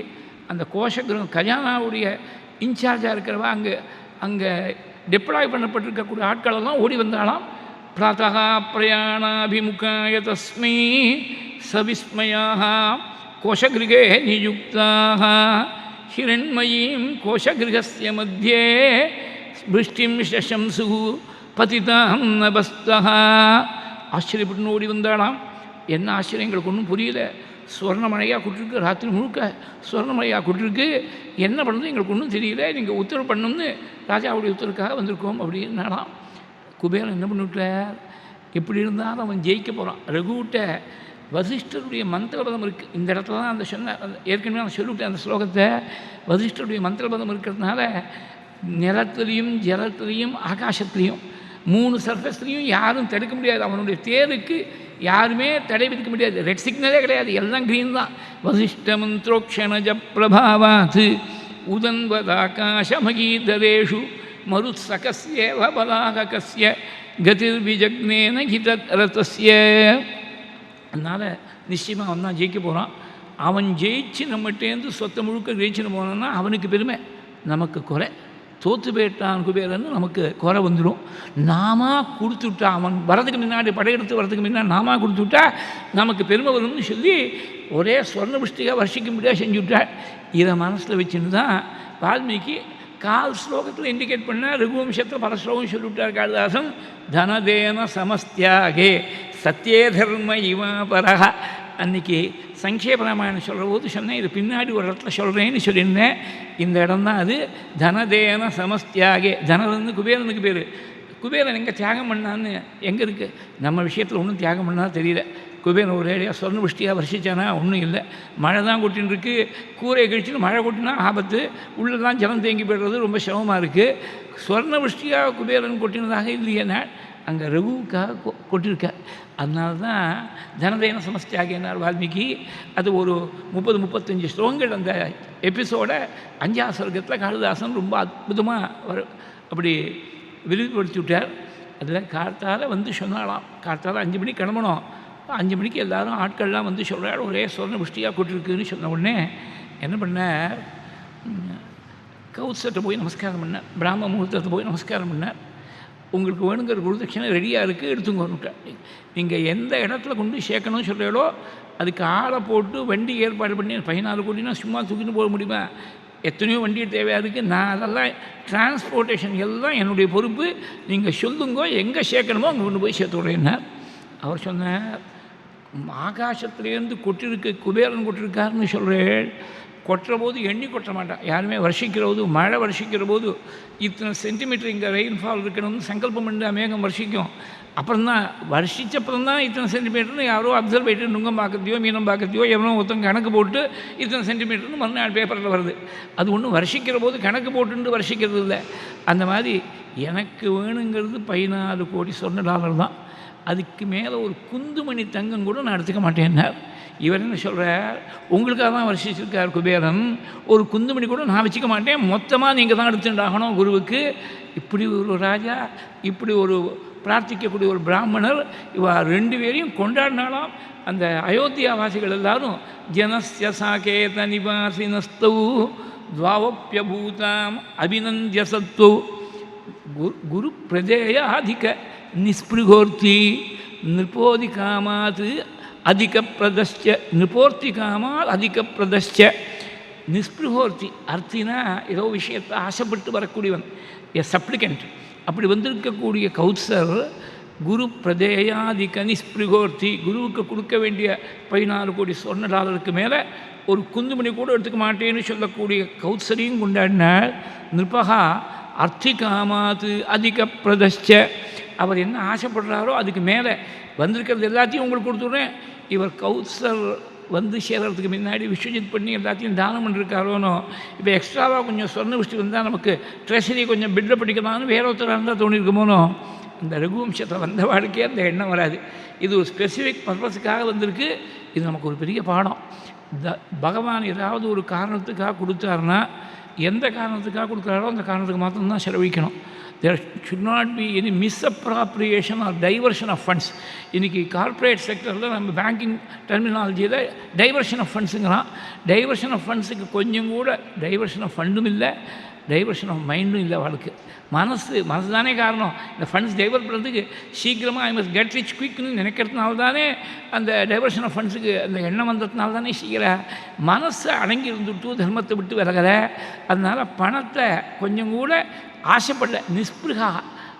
அந்த கோஷகிரகம் கஜானாவுடைய இன்சார்ஜாக இருக்கிறவா அங்கே டிப்ளாய் பண்ணப்பட்டிருக்கக்கூடிய ஆட்களெல்லாம் ஓடி வந்தாலாம். பிராத்தா பிரயாணாபிமுகாய தஸ்மை சவிஸ்மயாக கோஷகிருகே நியுக்தாக ஹிரண்மயீம் கோஷகிருகஸ்ய மத்தியே விருஷ்டிம் சசம்சு பதிதாம் நபஸ்தः. ஆச்சரியப்பட்டு ஓடி வந்தாலாம். என்ன ஆச்சரியங்களுக்கு ஒன்றும் புரியல. சுவர்ணமழையாக கொட்டிருக்கு, ராத்திரி முழுக்க சுவர்ணமழையாக கொட்டிருக்கு. என்ன பண்ணுறது எங்களுக்கு ஒன்றும் தெரியல, நீங்கள் உத்தரவு பண்ணணும்னு ராஜாவுடைய உத்தரவுக்காக வந்திருக்கோம் அப்படின்னாலாம். குபேரன் என்ன பண்ணிவிட்டார், எப்படி இருந்தாலும் அவன் ஜெயிக்க போகிறான். ரகுவிட்ட வசிஷ்டருடைய மந்திரபதம் இருக்குது. இந்த இடத்துல தான் அந்த ஏற்கனவே நான் சொல்லிவிட்டேன் அந்த ஸ்லோகத்தை. வசிஷ்டருடைய மந்திரபதம் இருக்கிறதுனால நிலத்துலேயும் ஜலத்துலேயும் ஆகாசத்துலேயும் 3 சர்ஃபஸ்லேயும் யாரும் தடுக்க முடியாது. அவனுடைய தேருக்கு யாருமே தடை விதிக்க முடியாது. ரெட் சிக்னலே கிடையாது, எல்லாம் க்ரீன் தான். வசிஷ்ட மந்திரோக்ஷணஜ பிரபாவாத் உதன்வதாகாசமகீதரேஷு மருத்சகஸ்யேவ பலாககஸ்ய கதிர் விஜக்னேன ஹிதரதஸ்ய. அதனால் நிச்சயமாக அவன் தான் ஜெயிக்க போகிறான். அவன் ஜெயிச்சு நம்மகிட்டேருந்து சொத்தை முழுக்க ஜெயிச்சுன்னு போனான்னா அவனுக்கு பெருமை, நமக்கு குறை. தோற்று போயிட்டான் குபேரன்னு நமக்கு குறை வந்துடும். நாம கொடுத்துட்டா, அவன் வரதுக்கு முன்னாடி படையெடுத்து வரதுக்கு முன்னாடி நாம கொடுத்துட்டா நமக்கு பெருமை வரும்னு சொல்லி ஒரே சொர்ணபுஷ்டியாக வருஷிக்க முடியாது செஞ்சுவிட்டாள். இதை மனசில் வச்சுன்னு தான் வால்மீகி 4 ஸ்லோகத்தில் இண்டிகேட் பண்ண ரகுவம்சத்தில் பல ஸ்லோகம் சொல்லிவிட்டார் காளிதாசன். தனதேன சமஸ்தியாகே சத்தியே தர்ம இவா பரக. அன்றைக்கி சங்கேப ராமாயணம் சொல்கிற போது சொன்னேன், இது பின்னாடி ஒரு இடத்துல சொல்கிறேன்னு சொல்லியிருந்தேன். இந்த இடம் தான் அது. தனதேன சமஸ்தியாகே. தனதன்னு குபேரனுக்கு பேர். குபேரன் எங்கே தியாகம் பண்ணான்னு எங்கே இருக்குது? நம்ம விஷயத்தில் ஒன்றும் தியாகம் பண்ணால் தெரியல. குபேரன் ஒரு ஏரியா சொர்ண புஷ்டியாக வருஷிச்சானா ஒன்றும் இல்லை. மழை தான் கொட்டின்னு இருக்குது. கூரையை கழிச்சுட்டு மழை கொட்டினா ஆபத்து, உள்ளே தான் ஜலம் தேங்கி போய்டுறது ரொம்ப சிரமமாக இருக்குது. சொர்ண புஷ்டியாக குபேரன் கொட்டினதாக இல்லையேனா அங்கே ரகுவுக்காக கொட்டியிருக்கார். அதனால தான் தனதேன சமஸ்தியாகினார் வால்மீகி. அது ஒரு 30-35 ஸ்லோகங்கள் அந்த எபிசோடை 5ஆம் சர்க்கத்தில் காளிதாசன் ரொம்ப அற்புதமாக அப்படி விரிவுபடுத்தி விட்டார். அதில் கார்த்தால வந்து சொன்னாலாம். கார்த்தால 5 மணிக்கு கிளம்பணும். 5 மணிக்கு எல்லோரும் ஆட்கள்லாம் வந்து சொல்கிறாள், ஒரே சொர்ண புஷ்டியாக கொட்டிருக்குன்னு சொன்ன உடனே என்ன பண்ணார், கௌத்சத்தை போய் நமஸ்காரம் பண்ணார். பிராம முகூர்த்தத்தை போய் நமஸ்காரம் பண்ணார். உங்களுக்கு வேணுங்கிற குருதட்சணை ரெடியாக இருக்குது, எடுத்துங்கன்னுட்டார். நீங்கள் எந்த இடத்துல கொண்டு சேர்க்கணும்னு சொல்கிறீங்களோ அதுக்கு ஆளை போட்டு வண்டி ஏற்பாடு பண்ணி 14 கோடினா சும்மா தூக்கின்னு போக முடியுமா? எத்தனையோ வண்டி தேவையாக இருக்குது. நான் அதெல்லாம் டிரான்ஸ்போர்ட்டேஷன் எல்லாம் என்னுடைய பொறுப்பு. நீங்கள் சொல்லுங்கோ எங்கே சேர்க்கணுமோ அங்கே கொண்டு போய் சேர்த்து விட்றேன்னார். அவர் சொன்னார், ஆகாசத்துலேருந்து கொட்டிருக்கு, குபேரன் கொட்டிருக்காருன்னு சொல்கிறேன். கொட்டுற போது எண்ணி கொட்ட மாட்டான் யாருமே. வருஷிக்கிற போது, மழை வருஷிக்கிற போது இத்தனை சென்டிமீட்டர் இங்கே ரெயின்ஃபால் இருக்கணும்னு சங்கல்பம் பண்ணி மேகம் வருஷிக்கும். அப்புறம்தான் வருஷிச்சப்புறம் தான் இத்தனை சென்டிமீட்டர்னு யாரோ அப்சர்வ் பண்ணிட்டு நுங்கம் பார்க்கறதையோ மீனம் பார்க்கறதையோ எவனோ ஒருத்தங்க கணக்கு போட்டு இத்தனை சென்டிமீட்டர்னு மறுநாள் பேப்பரில் வருது. அது ஒன்றும் வருஷிக்கிற போது கணக்கு போட்டுன்னு வருஷிக்கிறது இல்லை. அந்த மாதிரி எனக்கு வேணுங்கிறது 14 கோடி $14 தான். அதுக்கு மேலே ஒரு குந்துமணி தங்கம் கூட நான் எடுத்துக்க மாட்டேன்னார். இவர் என்ன சொல்கிறார், உங்களுக்காக தான் வருஷிச்சிருக்கார் குபேரன், ஒரு குந்துமணி கூட நான் வச்சுக்க மாட்டேன், மொத்தமாக நீங்கள் தான் எடுத்துட்டாகணும் குருவுக்கு. இப்படி ஒரு ராஜா, இப்படி ஒரு பிரார்த்திக்கக்கூடிய ஒரு பிராமணர், இவ 2 பேரையும் கொண்டாடினாலாம். அந்த அயோத்தியாவாசிகள் எல்லாரும் ஜனஸ்ய சாகேத நிவாசினஸ்தௌ துவாவப்யபூதாம் அபிநந்திய சத்வௌ குரு பிரஜேயாதிக நிஸ்பிருகோர்த்தி நிருபோதி காமாத் அதிக பிரதஷ்ச. நிருபோர்த்தி காமாத் அதிக பிரதஷ்ச. நிஸ்பிருகோர்த்தி அர்த்தினா ஏதோ விஷயத்தை ஆசைப்பட்டு வரக்கூடியவன், எ சப்ளிகண்ட். அப்படி வந்திருக்கக்கூடிய கௌத்சர் குரு பிரதேயாதிக நிஸ்பிருகோர்த்தி, குருவுக்கு கொடுக்க வேண்டிய 14 கோடி $14 மேலே ஒரு குந்துமணி கூட எடுத்துக்க மாட்டேன்னு சொல்லக்கூடிய கௌத்சரையும் கொண்டாடினார். நிருபகா அர்த்தி காமாத்து அதிக பிரதஷ்ச. அவர் என்ன ஆசைப்படுறாரோ அதுக்கு மேலே வந்திருக்கிறது எல்லாத்தையும் உங்களுக்கு கொடுத்துட்றேன். இவர் கௌத்சர் வந்து சேர்கிறதுக்கு முன்னாடி விஸ்வஜித் பண்ணி எல்லாத்தையும் தானம் பண்ணிருக்காரோனோ, இப்போ எக்ஸ்ட்ராவாக கொஞ்சம் சொன்ன விஷயம் இருந்தால் நமக்கு ட்ரெஷரி கொஞ்சம் பில்டப் பண்ணிக்கலாம்னு வேற ஒருத்தராக இருந்தால் தோணியிருக்குமோனோ, அந்த ரகுவம்சத்தை வந்த வாழ்க்கையே அந்த எண்ணம் வராது. இது ஒரு ஸ்பெசிஃபிக் பர்பஸுக்காக வந்திருக்கு. இது நமக்கு ஒரு பெரிய பாடம். பகவான் ஏதாவது ஒரு காரணத்துக்காக கொடுத்தாருன்னா, எந்த காரணத்துக்காக கொடுக்குறாரோ அந்த காரணத்துக்கு மாத்திரம்தான் செலவழிக்கணும். There should not be any misappropriation or diversion of funds. இன்றைக்கி கார்ப்பரேட் செக்டரில் நம்ம பேங்கிங் டெர்மினாலஜியில் டைவர்ஷன் ஆஃப் ஃபண்ட்ஸுங்கிறான். டைவர்ஷன் ஆஃப் ஃபண்ட்ஸுக்கு கொஞ்சம் கூட டைவர்ஷன் ஆஃப் ஃபண்டும் இல்லை, டைவர்ஷன் ஆஃப் மைண்டும் இல்லை. அவளுக்கு மனசு தானே காரணம். இந்த ஃபண்ட்ஸ் டைவர்ட் பண்ணுறதுக்கு சீக்கிரமாக ஐ மஸ்ட் கெட் ரிச் குயிக்னு நினைக்கிறதுனால தானே அந்த டைவர்ஷன் ஆஃப் ஃபண்ட்ஸுக்கு அந்த எண்ணம் வந்ததுனால தானே சீக்கிரம் மனசை அடங்கி இருந்துட்டு தர்மத்தை விட்டு விலகிற. அதனால் பணத்தை கொஞ்சம் கூட ஆசைப்படல, நிஸ்பிருகா.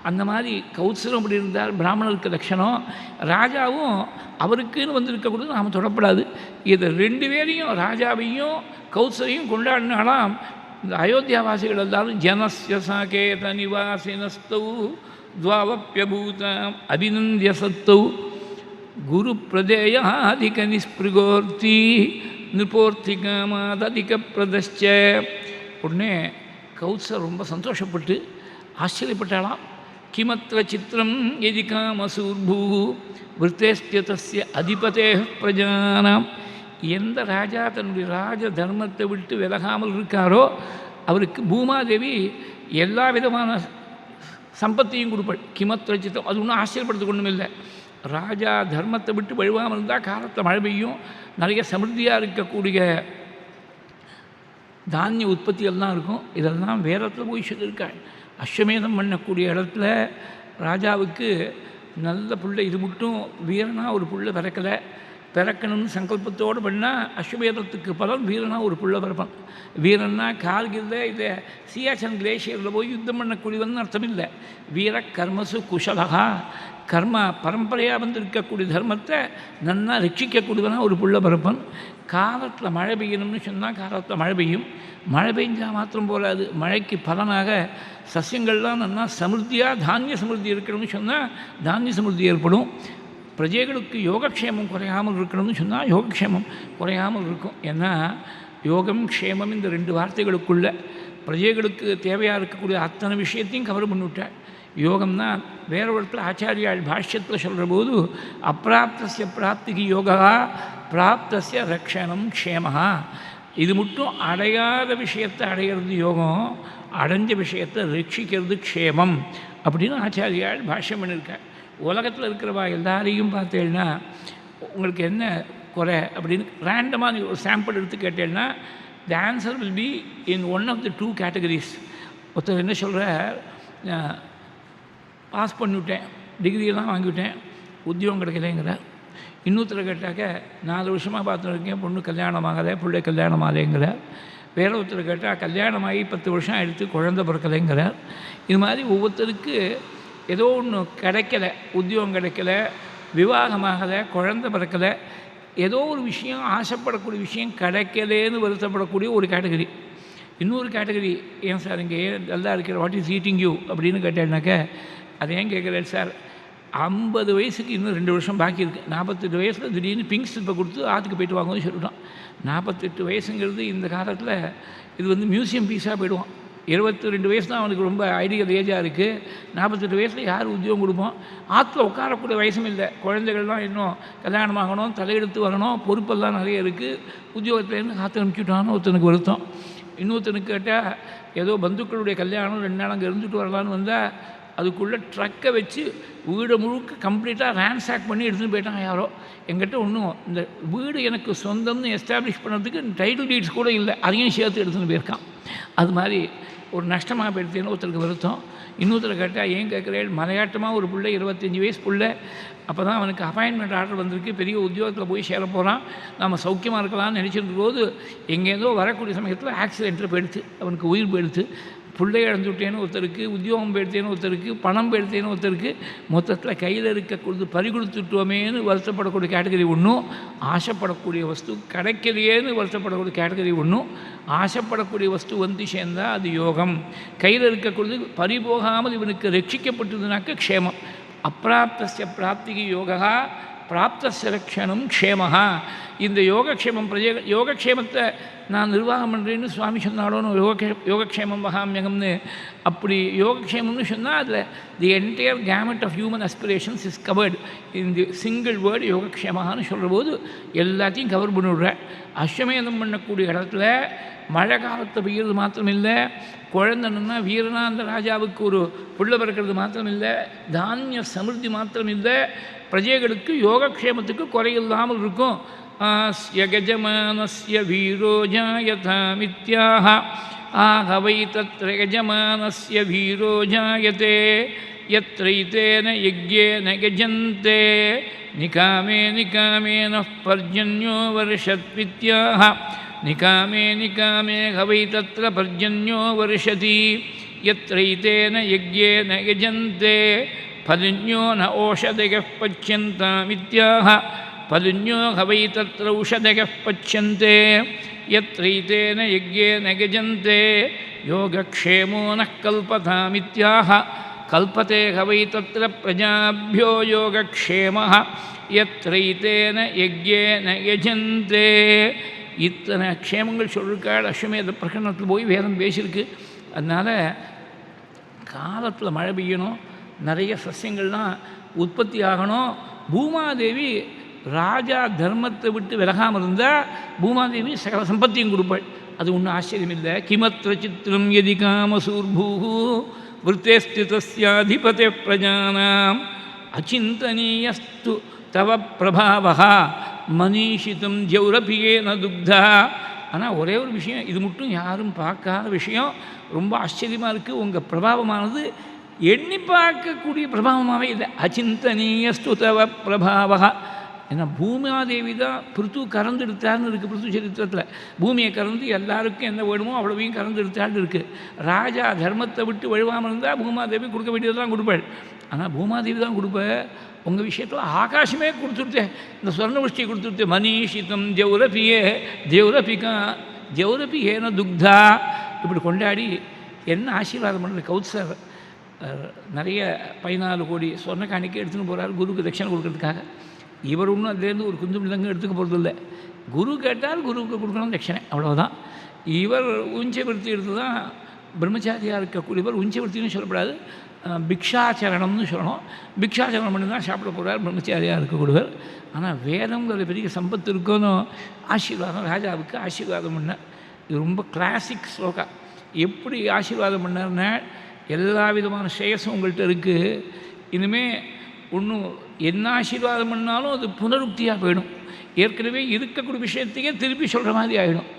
அந்த மாதிரி கௌத்சலம் அப்படி இருந்தால் பிராமணருக்கு லட்சணம். ராஜாவும் அவருக்குன்னு வந்திருக்கக்கூடாது, நாம் தொடப்படாது. இதை ரெண்டு பேரையும் ராஜாவையும் கௌத்சலையும் கொண்டாடினாலாம். இந்த அயோத்தியாவாசிகள் எல்லாரும் ஜனஸ்ய சாகேத நிவாசினஸ்தௌ துவாவப்யபூதாம் அபிநந்திய சத்தௌ குரு பிரதேயாதிக நிஸ்பிருகோர்த்தி நிருபோர்த்திகாமாதிக பிரதச்ச. உடனே கௌத்சர் ரொம்ப சந்தோஷப்பட்டு ஆச்சரியப்பட்டாலாம். கிமத்திர சித்திரம் எதி காமசூர்பூ விருத்தேஸ்திய அதிபதே பிரஜானாம். எந்த ராஜா தன்னுடைய ராஜ தர்மத்தை விட்டு விலகாமல் இருக்காரோ அவருக்கு பூமாதேவி எல்லா விதமான சம்பத்தையும் கொடுப்பாள். கிமத்திர சித்திரம், அது ஒன்றும் ஆச்சரியப்படுத்த ஒன்றும் இல்லை. ராஜா தர்மத்தை விட்டு வழுவாமல் இருந்தால் காலத்தில் மழை பெய்யும், நிறைய சமிருத்தியாக இருக்கக்கூடிய தானிய உற்பத்தி எல்லாம் இருக்கும். இதெல்லாம் வேதத்தில் போய் சொல்லியிருக்காள். அஸ்வமேதம் பண்ணக்கூடிய இடத்துல ராஜாவுக்கு நல்ல புள்ள, இது மட்டும் வீரனாக ஒரு புள்ள பிறக்கணும்னு சங்கல்பத்தோடு பண்ணால் அஸ்வமேதத்துக்கு பலன் வீரனாக ஒரு புள்ள பிறப்பான். வீரன்னா கார்கில்ல இதை சியாச்சன் கிளேஷியரில் போய் யுத்தம் பண்ணக்கூடியவன்னு அர்த்தம் இல்லை. வீர கர்மசு குஷலகா, கர்ம பரம்பரையாக வந்து இருக்கக்கூடிய தர்மத்தை நன்னா ரட்சிக்கக்கூடியவனா ஒரு புள்ள பிறப்பன். காலத்தில் மழை பெய்யணும்னு சொன்னால் காலத்தில் மழை பெய்யும். மழை பெஞ்சால் மாத்திரம் போகாது, மழைக்கு பலனாக சஸ்யங்கள்லாம் நன்னா சமிருத்தியாக தானிய சமிருத்தி இருக்கணும்னு சொன்னால் தானிய சமிருத்தி ஏற்படும். பிரஜைகளுக்கு யோகக்ஷேமம் குறையாமல் இருக்கணும்னு சொன்னால் யோகக்ஷேமம் குறையாமல் இருக்கும். ஏன்னா யோகம் க்ஷேமம் இந்த ரெண்டு வார்த்தைகளுக்குள்ள பிரஜைகளுக்கு தேவையாக இருக்கக்கூடிய அத்தனை விஷயத்தையும் கவர் பண்ணிவிட்டாள். யோகம்னா வேற இடத்துல ஆச்சாரியால் பாஷ்யத்தில் சொல்கிற போது அப்பிராப்தஸ்ய பிராப்திக்கு யோகா பிராப்தஸ்ய ரக்ஷணம் க்ஷேமஹா. இது மட்டும் அடையாத விஷயத்தை அடையிறது யோகம், அடைஞ்ச விஷயத்தை ரட்சிக்கிறது க்ஷேமம் அப்படின்னு ஆச்சாரியால் பாஷ்யம் பண்ணியிருக்கார். உலகத்தில் இருக்கிறவா எல்லாரையும் பார்த்தேன்னா உங்களுக்கு என்ன குறை அப்படின்னு ரேண்டமாக நீ ஒரு சாம்பிள் எடுத்து கேட்டேன்னா the answer will be in one of the two categories. ஒருத்தர் என்ன சொல்கிற, பாஸ் பண்ணிவிட்டேன், டிகிரியெல்லாம் வாங்கிவிட்டேன், உத்தியோகம் கிடைக்கலைங்கிற. இன்னொருத்தர் கேட்டாக்க 4 வருஷமாக பார்த்துருக்கேன், பொண்ணு கல்யாணம் ஆகலை, பிள்ளை கல்யாணம் ஆகலைங்கிற. வேற ஒருத்தர் கேட்டால் கல்யாணமாகி 10 வருஷம் எடுத்து குழந்தை பிறக்கலைங்கிற. இது மாதிரி ஒவ்வொருத்தருக்கு ஏதோ ஒன்று கிடைக்கலை, உத்தியோகம் கிடைக்கல, விவாகமாகலை, குழந்தை பிறக்கலை, ஏதோ ஒரு விஷயம் ஆசைப்படக்கூடிய விஷயம் கிடைக்கலேன்னு வருத்தப்படக்கூடிய ஒரு கேட்டகரி. இன்னொரு கேட்டகரி, ஏன் சார் இங்கே நல்லா இருக்கிற வாட் இஸ் ஈட்டிங் யூ அப்படின்னு கேட்டேன்னாக்க, அது ஏன் கேட்குறேன் சார், 50 வயசுக்கு இன்னும் 2 வருஷம் பாக்கி இருக்குது, 48 வயசில் திடீர்னு பிங்க் ஸ்லிப்பை கொடுத்து ஆற்றுக்கு போய்ட்டு வாங்கன்னு சொல்லிவிட்டான். 48 வயசுங்கிறது இந்த காலத்தில் இது வந்து மியூசியம் பீஸாக போய்டுவான். 22 வயசு தான் அவனுக்கு ரொம்ப ஐடியல் ஏஜாக இருக்குது. 48 வயசில் யார் உத்தியோகம் கொடுப்போம்? ஆற்றுல உட்காரக்கூடிய வயசும் இல்லை. குழந்தைகள்லாம் இன்னும் கல்யாணம் ஆகணும், தலையெடுத்து வரணும், பொறுப்பெல்லாம் நிறைய இருக்குது. உத்தியோகத்துலேருந்து காற்று அனுப்பிச்சுட்டான்னு ஒருத்தனுக்கு வருத்தம். இன்னொருத்தனுக்கு கேட்டால் ஏதோ பந்துக்களுடைய கல்யாணம் 2 நாள் அங்கே இருந்துட்டு வரலான்னு வந்தால் அதுக்குள்ளே ட்ரக்கை வச்சு வீடை முழுக்க கம்ப்ளீட்டாக ரேன்சாக் பண்ணி எடுத்துகிட்டு போயிட்டாங்க யாரோ. எங்கிட்ட ஒன்றும் இந்த வீடு எனக்கு சொந்தம்னு எஸ்டாப்ளிஷ் பண்ணுறதுக்கு டைட்டில் டீட்ஸ் கூட இல்லை, அதையும் சேர்த்து எடுத்துகிட்டு போயிருக்கான். அது மாதிரி ஒரு நஷ்டமாக போயிடுத்தேன்னு ஒருத்தருக்கு வருத்தம். இன்னொருத்தர் கேட்டால் ஏன் கேட்குறேன், மலையாட்டமாக ஒரு பிள்ளை 25 வயசு பிள்ளை, அப்போ தான் அவனுக்கு அப்பாயின்மெண்ட் ஆர்டர் வந்திருக்கு, பெரிய உத்தியோகத்தில் போய் சேர போகிறான், நம்ம சௌக்கியமாக இருக்கலாம்னு நினச்சிருக்கும் போது எங்கேருந்தோ வரக்கூடிய சமயத்தில் ஆக்சிடெண்ட்டில் போயிடுத்து, அவனுக்கு உயிர் போயிடுத்து. பிள்ளை இழந்து விட்டேன்னு ஒருத்தருக்கு, உத்தியோகம் போயிடுத்தேன்னு ஒருத்தருக்கு, பணம் போயிடுத்தேன்னு ஒருத்தருக்கு, மொத்தத்தில் கையில் இருக்க கொடுத்து பறி கொடுத்துட்டோமேன்னு வருத்தப்படக்கூடிய கேட்டகரி ஒன்றும், ஆசைப்படக்கூடிய வஸ்து கிடைக்கலையேன்னு வருத்தப்படக்கூடிய கேட்டகரி ஒன்றும். ஆசைப்படக்கூடிய வஸ்து வந்து சேர்ந்தால் அது யோகம், கையில் இருக்கக்கூடியது பறிபோகாமல் இவனுக்கு ரட்சிக்கப்பட்டதுனாக்க க்ஷேமம். அப்பிராப்தஸ்ய பிராப்திக்கு யோகா பிராப்தஸ்ய லக்ஷணம் க்ஷேமஹா. இந்த யோகக்ஷேமம் யோகக்ஷேமத்தை நான் நிர்வாகம் பண்ணுறேன்னு சுவாமி சொன்னாலும் யோகக்ஷேமம் வகாமியகம்னு. அப்படி யோகக்ஷேமம்னு சொன்னால் அதில் the entire gamut of human aspirations is covered in the single word யோகக்ஷேமஹான்னு சொல்கிற போது எல்லாத்தையும் கவர் பண்ணிவிடுறேன். அஸ்வமேதம் பண்ணக்கூடிய இடத்துல மழை காலத்தை பெய்கிறது மாத்திரம் இல்லை, குழந்தைன்னா வீரனா அந்த ராஜாவுக்கு ஒரு புள்ள பிறக்கிறது மாத்திரம் இல்லை, தானிய சமிருத்தி மாத்திரம் இல்லை, பிரஜைகளுக்கு யோகக்ஷேமத்துக்கு குறையில்லாமல் இருக்கும். ஆஸ்ய கஜமானஸ்ய வீரோ ஜாயதாமித்யாஹ ஆகவை தத்ர கஜமானஸ்ய வீரோ ஜாயதே யத்ரைதேன யஜ்ஞேன கஜந்தே நிகாமே நிகாமேனः பர்ஜன்யோ வருஷத்வித்யாஹ நிகாமே நிகாமே ஹவை தத்ர பர்ஜன்யோ வருஷதி யத்ரைதேன யஜ்ஞேன யஜந்தே பலின்யோ ந ஓஷதயः பச்யந்தாமித்யாஹ பலின்யோ ஹவை தத்ர உஷதயः பச்யந்தே யத்ரைதேன யஜ்ஞேன யஜந்தே யோகக்ஷேமோ நः கல்பதாமித்யாஹ கல்பதே ஹவை தத்ர பிரஜாभ्यो யோகக்ஷேமः யத்ரைதேன யஜ்ஞேன யஜந்தே. இத்தனை க்ஷேமங்கள் சொல்லிருக்காள் அஸ்வமேத பிரகடனத்தில் போய் வேதம் பேசியிருக்கு. அதனால் காலத்தில் மழை பெய்யணும், நிறைய சஸ்யங்கள்லாம் உற்பத்தி ஆகணும். பூமாதேவி ராஜா தர்மத்தை விட்டு விலகாமல் இருந்தால் பூமாதேவி சகல சம்பத்தியும் கொடுப்பாள். அது ஒன்றும் ஆச்சரியம் இல்லை. கிமத்திர சித்திரம் எதி காமசூர்பூ விருத்தேஸ்திதஸ்யாதிபதே பிரஜானாம் அச்சிந்தனீயஸ்து தவ பிரபாவः மனிஷிதம் ஜௌரபியேன துக்தா. ஆனால் ஒரே ஒரு விஷயம், இது மட்டும் யாரும் பார்க்காத விஷயம், ரொம்ப ஆச்சரியமாக இருக்குது. உங்கள் பிரபாவமானது எண்ணி பார்க்கக்கூடிய பிரபாவமாகவே இல்லை. அச்சிந்தனீயஸ்து தவ பிரபாவः. ஏன்னா பூமாதேவி தான் பிருத்து கறந்து எடுத்தார்னு இருக்குது பிருத்து சரித்திரத்தில். பூமியை கறந்து எல்லாருக்கும் என்ன வேணுமோ அவ்வளவையும் கறந்து எடுத்தாள்னு இருக்குது. ராஜா தர்மத்தை விட்டு வழுவாமல் இருந்தால் பூமாதேவி கொடுக்க வேண்டியதெல்லாம் கொடுப்பாள். ஆனால் பூமாதேவி தான் கொடுப்பேன். உங்கள் விஷயத்தில் ஆகாசமே கொடுத்துருத்தேன், இந்த சொர்ணவஷ்டியை கொடுத்துருத்தேன். மனிஷிதம் ஜௌரபியே ஜௌரபிகா ஜௌரபி ஏன துக்தா. இப்படி கொண்டாடி என்ன ஆசீர்வாதம் பண்ணுறது. கௌத்சர் நிறைய 14 கோடி சொர்ண காணிக்கை எடுத்துன்னு போகிறார் குருக்கு தட்சணை கொடுக்கறதுக்காக. இவர் ஒன்றும் அதுலேருந்து ஒரு குந்து மில்லங்க எடுத்துக்க போகிறது இல்லை. குரு கேட்டால் குருவுக்கு கொடுக்கணும் தட்சணை, அவ்வளோதான். இவர் உஞ்சவிருத்தி எடுத்து தான் பிரம்மச்சாரியாக இருக்கக்கூடியவர். உஞ்சவிருத்தின்னு சொல்லப்படாது, பிக்ஷாச்சரணம்னு சொல்லணும். பிக்ஷாச்சரணம் பண்ணி தான் சாப்பிட போகிறார் பிரம்மச்சாரியாக இருக்கக்கூடியவர். ஆனால் வேதங்கிற பெரிய சம்பத்து இருக்கணும். ஆசீர்வாதம் ராஜாவுக்கு ஆசீர்வாதம் பண்ணார். இது ரொம்ப கிளாசிக் ஸ்லோகா. எப்படி ஆசீர்வாதம் பண்ணார்னா, எல்லா விதமான ஸ்ரேயஸும் உங்கள்கிட்ட இருக்குது. இனிமேல் ஒன்றும் என்ன ஆசீர்வாதம் பண்ணாலும் அது புனருக்தியாக போயிடும். ஏற்கனவே இருக்கக்கூடிய விஷயத்தையே திருப்பி சொல்கிற மாதிரி ஆகிடும்.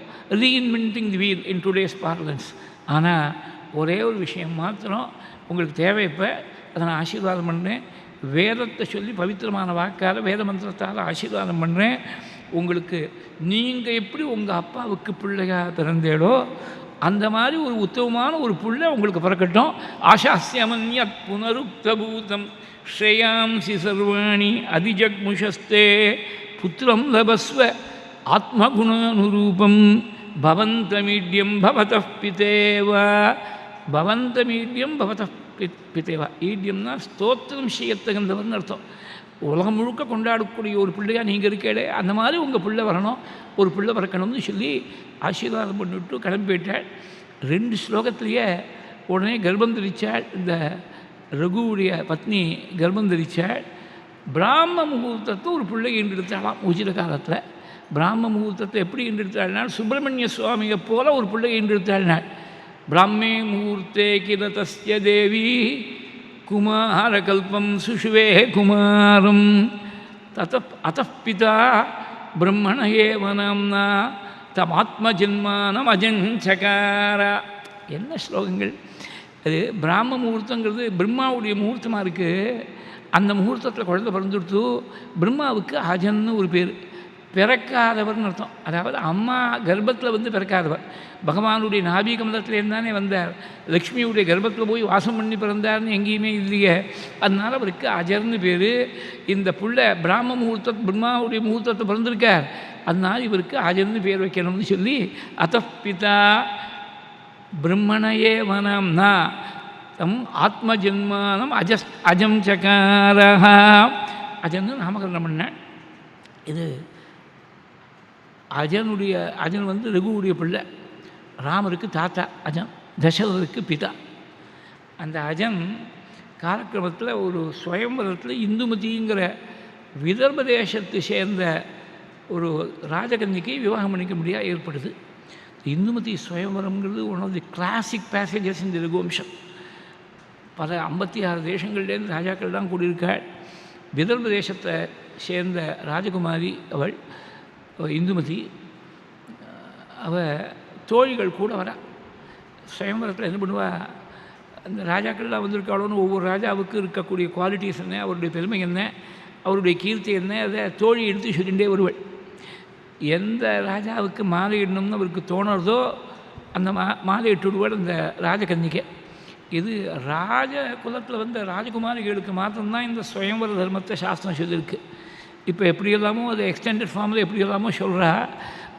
Reinventing the wheel in today's parlance. ஆனால் ஒரே ஒரு விஷயம் மாத்திரம் உங்களுக்கு தேவை. இப்போ அதை நான் ஆசீர்வாதம் பண்ணுறேன். வேதத்தை சொல்லி பவித்திரமான வாக்கால் வேத மந்திரத்தால் ஆசீர்வாதம் பண்ணுறேன். உங்களுக்கு நீங்கள் எப்படி உங்கள் அப்பாவுக்கு பிள்ளையாக பிறந்தேடோ அந்த மாதிரி ஒரு உத்தமமான ஒரு பிள்ளை உங்களுக்கு பிறக்கட்டும். ஆசாஸ்யமன்யத் புனருக்தபூதம் ஸ்ரேயாம்சி சர்வாணி அதிஜக்முஷஸ்தே புத்திரம் லபஸ்வ ஆத்மகுணானுரூபம் பவந்தமீட்யம் பவதः பிதேவா. பவந்தமீட்யம் பவதः பிதேவா. ஈட்யம்னா ஸ்தோத்திரம் செய்யத்தகுந்தவர்னு அர்த்தம். உலகம் முழுக்க கொண்டாடக்கூடிய ஒரு பிள்ளையாக நீங்கள் இருக்கே, அந்த மாதிரி உங்கள் பிள்ளை வரணும், ஒரு பிள்ளை பிறக்கணும்னு சொல்லி ஆசீர்வாதம் பண்ணிவிட்டு கிளம்பி போயிட்டாள். 2 ஸ்லோகத்திலேயே உடனே கர்ப்பம் தரித்தாள். இந்த ரகுவுடைய பத்னி கர்ப்பம் தரித்தாள். பிராம முகூர்த்தத்தை ஒரு பிள்ளை ஈண்டெடுத்தாளாம் உச்சித காலத்தில். பிராம முகூர்த்தத்தை எப்படி ஈண்டெடுத்தாள்னால் சுப்பிரமணிய சுவாமியை போல ஒரு பிள்ளை ஈண்டெடுத்தாள்னாள். பிராமே முகூர்த்தே கிரதஸ்ய தேவி குமாரகல்பம் சுஷுவே குமாரம் அத்தः பிதா பிரம்மண ஏவ நாம்னா தமாத்மஜன்மானம் அஜஞ்சகார. என்ன ஸ்லோகங்கள் அது! பிராம முகூர்த்தங்கிறது பிரம்மாவுடைய முகூர்த்தமாக இருக்குது. அந்த முகூர்த்தத்தில் குழந்தை பிறந்துடுத்து. பிரம்மாவுக்கு அஜன்னு ஒரு பேர், பிறக்காதவர்னு அர்த்தம். அதாவது அம்மா கர்ப்பத்தில் வந்து பிறக்காதவர். பகவானுடைய நாபிகமலத்தில் இருந்தானே வந்தார். லக்ஷ்மியுடைய கர்ப்பத்தில் போய் வாசம் பண்ணி பிறந்தார்னு எங்கேயுமே இல்லையே. அதனால் அவருக்கு அஜர்னு பேர். இந்த புள்ள பிராம பிரம்மாவுடைய முகூர்த்தத்தை பிறந்திருக்கார். அதனால் இவருக்கு அஜர்னு பேர் வைக்கணும்னு சொல்லி அத்தः பிதா பிரம்மணயே வனம்னா தம் ஆத்மஜன்மானம் அஜம் சகாரஹ. அஜன்னு நாமகரணம் பண்ணேன். இது அஜன் வந்து ரகுவுடைய பிள்ளை, ராமருக்கு தாத்தா அஜன், தசரதருக்கு பிதா. அந்த அஜன் காலக்கிரமத்தில் ஒரு சுயம்பரத்தில் இந்துமதிங்கிற விதர்ப தேசத்தை சேர்ந்த ஒரு ராஜகன்னிக்கு விவாகம் பண்ணிக்க முடியாது ஏற்படுது. இந்துமதி சுயம்பரம்ங்கிறது one of the classic passages இந்த ரகுவம்சம். பல 56 தேசங்கள்லேருந்து ராஜாக்கள் தான் கூடியிருக்காள். விதர்ப தேசத்தை சேர்ந்த ராஜகுமாரி அவள் இந்துமதி. அவள் தோழிகள் கூட வரா. சுயம்பரத்தில் என்ன பண்ணுவா, அந்த ராஜாக்கள்லாம் வந்திருக்காளோன்னு ஒவ்வொரு ராஜாவுக்கு இருக்கக்கூடிய குவாலிட்டிஸ் என்ன, அவருடைய பெருமை என்ன, அவருடைய கீர்த்தி என்ன, அதை தோழி எடுத்து சொல்லிகிட்டே வருவள். எந்த ராஜாவுக்கு மாலை இடணும்னு அவருக்கு தோணுறதோ அந்த மாலை இட்டுடுவாள் அந்த ராஜகன்னிகை. இது ராஜ குலத்தில் வந்த ராஜகுமாரிகளுக்கு மாத்திரம்தான் இந்த சுயம்பர தர்மத்தை சாஸ்திரம் சொல்லியிருக்கு. இப்போ எப்படி எல்லாமோ அது எக்ஸ்டெண்டட் ஃபார்மில் எப்படி எல்லாமோ சொல்கிறா.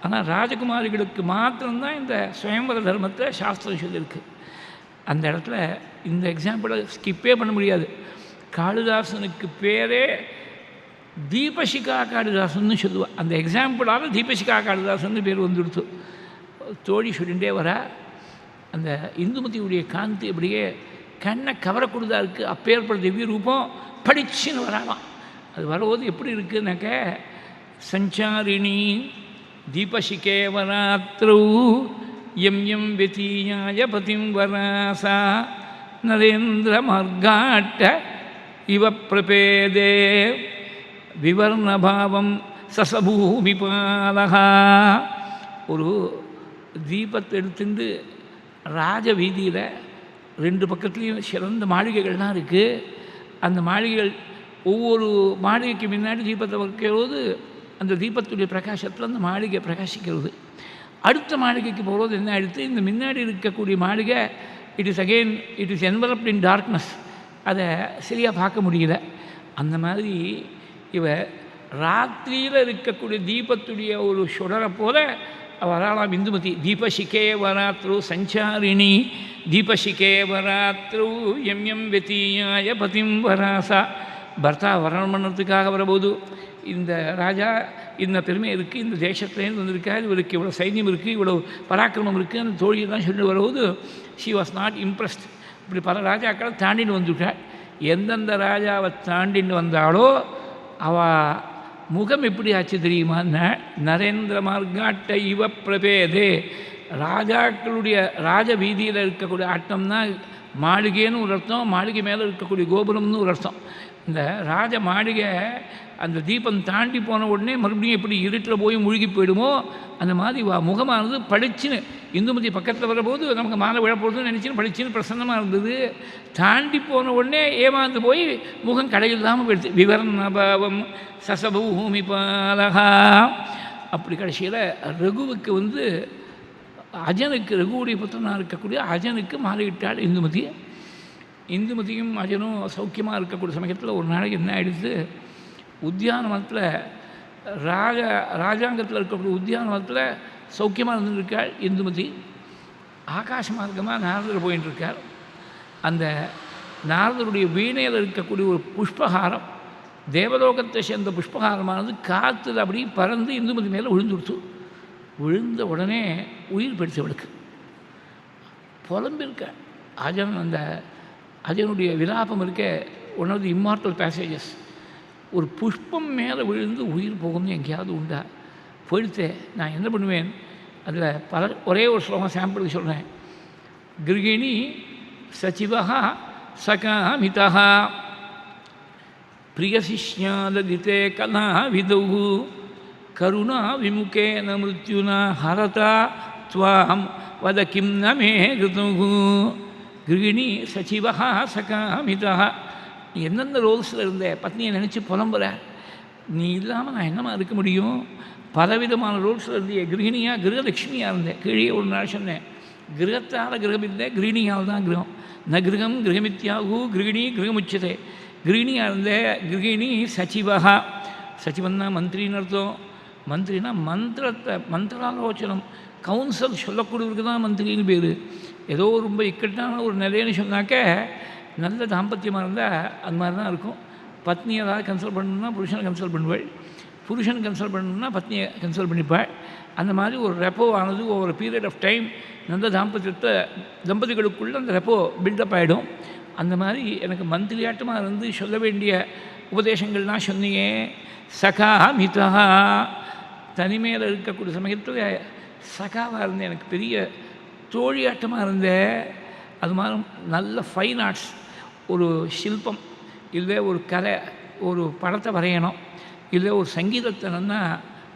ஆனால் ராஜகுமாரிகளுக்கு மாத்திரம்தான் இந்த சுயம்பர தர்மத்தை சாஸ்திரம் சொல்லியிருக்கு. அந்த இடத்துல இந்த எக்ஸாம்பிளை ஸ்கிப்பே பண்ண முடியாது. காளிதாசனுக்கு பேரே தீபசிகா காளிதாசன்னு சொல்லுவாள். அந்த எக்ஸாம்பிளால் தீபசிகா காளிதாசன்னு பேர் வந்துடுத்து. தோழி சொல்லிகிட்டே வரா. அந்த இந்துமதியுடைய காந்தி அப்படியே கண்ணை கவரக்கூடதா இருக்குது. அப்பேற்பட்ட திவ்ய ரூபம் படிச்சுன்னு வராலாம். அது வரும்போது எப்படி இருக்குன்னாக்க, சஞ்சாரிணி தீபசிகே வராத்ரௌ எம் எம் வெதீயாய பதிம் வராசா நரேந்திர மார்காட்ட இவ பிரபேதே விவர்ணபாவம் சசபூமிபாலகா. ஒரு தீபத்தை எடுத்துட்டு ராஜ வீதியில் 2 பக்கத்துலேயும் சிறந்த மாளிகைகள்லாம் இருக்குது. அந்த மாளிகைகள் ஒவ்வொரு மாளிகைக்கு முன்னாடி தீபத்தை வைக்கிறது. அந்த தீபத்துடைய பிரகாசத்தில் அந்த மாளிகை பிரகாசிக்கிறது. அடுத்த மாளிகைக்கு போகிறது என்ன ஆகிடுது, இந்த முன்னாடி இருக்கக்கூடிய மாளிகை it is enveloped in darkness. அதை சரியாக பார்க்க முடியல. அந்த மாதிரி இவ ராத்திரியில் இருக்கக்கூடிய தீபத்துடைய ஒரு சுடரை போல வராளாம் இந்துமதி. தீபசிகே வராத்ரு சஞ்சாரிணி தீபசிகே வராத்ரு எம் எம் வெத்தீயாய பதிம் வராசா. பர்த்தா வரணம் பண்ணுறதுக்காக வரபோது இந்த ராஜா இந்த பெருமை இருக்குது, இந்த தேசத்துலேருந்து வந்திருக்காரு, இவருக்கு இவ்வளோ சைன்யம் இருக்குது, இவ்வளோ பராக்கிரமம் இருக்குது, அந்த தோழியெல்லாம் சொல்லி வரும்போது ஷி வாஸ் நாட் இம்ப்ரெஸ்ட். இப்படி பல ராஜாக்களை தாண்டின்னு வந்துவிட்டாள். எந்தெந்த ராஜாவை தாண்டின்னு வந்தாலோ அவள் முகம் எப்படி ஆச்சு தெரியுமான்னா, நரேந்திர மார்காட்ட இவ பிரபேதே. ராஜாக்களுடைய ராஜ வீதியில் இருக்கக்கூடிய ஆட்டம்னா மாளிகைன்னு ஒரு அர்த்தம், மாளிகை மேலே இருக்கக்கூடிய கோபுரம்னு ஒரு அர்த்தம். இந்த ராஜ மாளிகை அந்த தீபம் தாண்டி போன உடனே மறுபடியும் எப்படி இருட்டில் போய் மூழ்கி போயிடுமோ அந்த மாதிரி முகமானது பளிச்சுன்னு, இந்துமதி பக்கத்தில் வரபோது நமக்கு மாலை விழப்போகுதுன்னு நினச்சின்னு பளிச்சுன்னு பிரசன்னமாக இருந்தது. தாண்டி போன உடனே ஏமாந்து போய் முகம் கடையில்லாமல் போயிடுது. விவரணபாவம் சசபூமி பாலகா. அப்படி கடைசியில் ரகுவுக்கு அஜனுக்கு, ரகுவுடைய புத்திரனாக இருக்கக்கூடிய அஜனுக்கு மாலையிட்டாள் இந்துமதி. இந்துமதியும் அஜனும் சௌக்கியமாக இருக்கக்கூடிய சமயத்தில் ஒரு நாளைக்கு என்ன ஆகிடுது, உத்தியானவனத்தில் ராஜாங்கத்தில் இருக்கக்கூடிய உத்தியானவனத்தில் சௌக்கியமாக இருந்துருக்காள் இந்துமதி. ஆகாச மார்க்கமாக நாரதர் போயின்ட்டுருக்கார். அந்த நாரதருடைய வீணையில் இருக்கக்கூடிய ஒரு புஷ்பஹாரம், தேவலோகத்தை சேர்ந்த புஷ்பஹாரமானது காற்றுல அப்படி பறந்து இந்துமதி மேலே விழுந்துடுத்து. விழுந்த உடனே உயிர் பிடிச்சவளுக்கு புலம்பிருக்க. அந்த அஜனுடைய விலாபம் இருக்க one of the immortal passages. ஒரு புஷ்பம் மேலே விழுந்து உயிர் போகும்னு எங்கேயாவது உண்டா? போயிடுத்தே, நான் என்ன பண்ணுவேன்? அதில் ஒரே ஒரு ஸ்லோகம் சாம்பிளுக்கு சொல்கிறேன். கிருகிணி சச்சிவா சகாமிதா பிரியசிஷ்யாலதிதே கலா விதௌ கருணா விமுகேன மிருத்யுனா ஹரதா த்வாம் வத கிம் ந மே கிருதௌ. கிருகிணி சச்சிவா சகாமிதா. நீ எந்தெந்த ரோல்ஸில் இருந்த பத்னியை நினச்சி புலம்புற, நீ இல்லாமல் நான் என்னமா இருக்க முடியும்? பலவிதமான ரோல்ஸில் இருந்தே. கிரகிணியாக கிரகலட்சுமியாக இருந்தேன். கீழே ஒரு நாள் சொன்னேன், கிரகத்தால் கிரகம் இல்லை, கிரகிணியால் தான் கிரகம். ந கிரகம் கிரகமித்யாகு கிரகிணி கிரகமுச்சதே. கிரகிணியாக இருந்த கிரகிணி சச்சிவா. சச்சிவன்னா மந்திரின்னு அர்த்தம். மந்திரினா மந்திராலோச்சனம், கவுன்சில் சொல்லக்கூடியவருக்கு தான் மந்திரின்னு பேர். ஏதோ ரொம்ப இக்கட்டான ஒரு நிலைன்னு சொன்னாக்க நல்ல தாம்பத்தியமாக இருந்தால் அது மாதிரி தான் இருக்கும். பத்னி ஏதாவது கன்சல்ட் பண்ணணுன்னா புருஷனை கன்சல்ட் பண்ணுவாள், புருஷன் கன்சல்ட் பண்ணணுன்னா பத்னியை கன்சல்ட் பண்ணிப்பாள். அந்த மாதிரி ஒரு ரெப்போ ஆனது ஒவ்வொரு பீரியட் ஆஃப் டைம் நல்ல தம்பதிகளுக்குள்ளே அந்த ரெப்போ பில்டப் ஆகிடும். அந்த மாதிரி எனக்கு மந்திரியாட்டமாக இருந்து சொல்ல வேண்டிய உபதேசங்கள்லாம் சொன்னீங்க. சகா மிதா, தனிமையில் இருக்கக்கூடிய சமயத்தில் சகாவாக இருந்தேன், எனக்கு பெரிய தோழியாட்டமாக இருந்தேன். அது மாதிரி நல்ல ஃபைன் ஆர்ட்ஸ், ஒரு சில்பம் இல்லை ஒரு கலை, ஒரு படத்தை வரையணும், இல்லை ஒரு சங்கீதத்தை நல்லா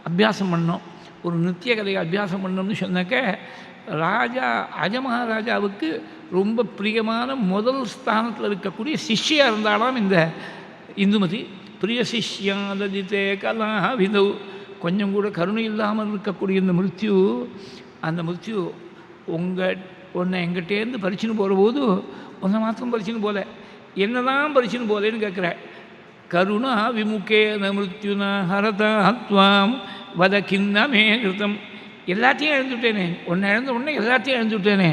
அபியாசம் பண்ணணும், ஒரு நித்திய கலையை அபியாசம் பண்ணணும்னு சொன்னாக்க ராஜா அஜமகாராஜாவுக்கு ரொம்ப பிரியமான முதல் ஸ்தானத்தில் இருக்கக்கூடிய சிஷ்யா இருந்தாலும் இந்த இந்துமதி. பிரிய சிஷ்யாதே கலா விதவு, கொஞ்சம் கூட கருணை இல்லாமல் இருக்கக்கூடிய இந்த மிருத்யு, அந்த மிருத்யு உன்னை எங்கிட்டேருந்து பறிச்சுன்னு போகிற போது உன்னை மாத்திரம் பறிச்சுன்னு போல, என்ன தான் பறிச்சுன்னு போலேன்னு கேட்குற. கருணா விமுகேன மிருத்யுனா ஹரதாத்வாம் வத கிண்ணமே கிருத்தம். எல்லாத்தையும் இழந்துவிட்டேனே, ஒன்றை இழந்த உடனே எல்லாத்தையும் இழந்துவிட்டேனே,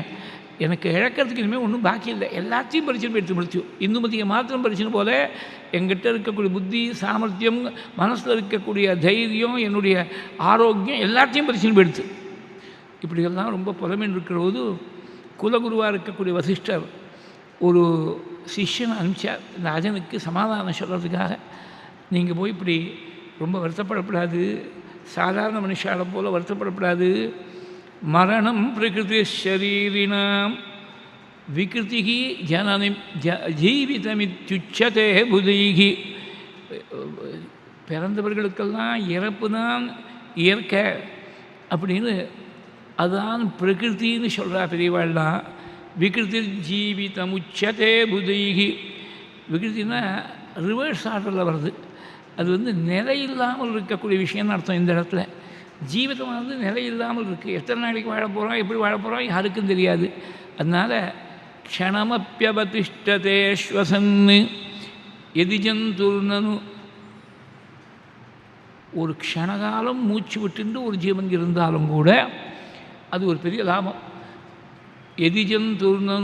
எனக்கு இழக்கிறதுக்கு இனிமேல் ஒன்றும் பாக்கி இல்லை, எல்லாத்தையும் பறிச்சுன்னு போயிடுத்து மிருத்யு. இந்துமதியை மாத்திரம் பறிச்சுன்னு போல எங்கிட்ட இருக்கக்கூடிய புத்தி சாமர்த்தியம், மனசில் இருக்கக்கூடிய தைரியம், என்னுடைய ஆரோக்கியம் எல்லாத்தையும் பறிச்சுன்னு போயிடுத்து. இப்படியெல்லாம் ரொம்ப புலமைன்னு இருக்கிற போது குலகுருவாக இருக்கக்கூடிய வசிஷ்டர் ஒரு சிஷ்யனை அனுப்பிச்சார் இந்த அஜனுக்கு சமாதானம் சொல்கிறதுக்காக. நீங்கள் போய் இப்படி ரொம்ப வருத்தப்படக்கூடாது, சாதாரண மனுஷாலை போல் வருத்தப்படக்கூடாது. மரணம் பிரகிருதி ஷரீரினாம் விகிருதிகி ஜனனி ஜீவிதமித்யுச்சதே புதைகி. பிறந்தவர்களுக்கெல்லாம் இறப்பு தான் இயற்கை அப்படின்னு அதுதான் பிரகிருத்தின்னு சொல்கிறா பெரியவாள்லாம். விகிருதி ஜீவிதம் உச்சதே புதைகி. விகிருத்தின்னா ரிவர்ஸ் ஆர்டரில் வருது. அது நிலை இல்லாமல் இருக்கக்கூடிய விஷயம்னு அர்த்தம். இந்த இடத்துல ஜீவிதமானது நிலை இல்லாமல் இருக்குது. எத்தனை நாளைக்கு வாழ போகிறோம், எப்படி வாழ போகிறோம் யாருக்கும் தெரியாது. அதனால் க்ஷணமப்பியவதிஷ்டதே ஸ்வசன்னு எதிஜந்துர்னு, ஒரு க்ஷணகாலம் மூச்சு விட்டுண்டு ஒரு ஜீவன் இருந்தாலும் கூட அது ஒரு பெரிய லாபம். எதிஜந்துர்னு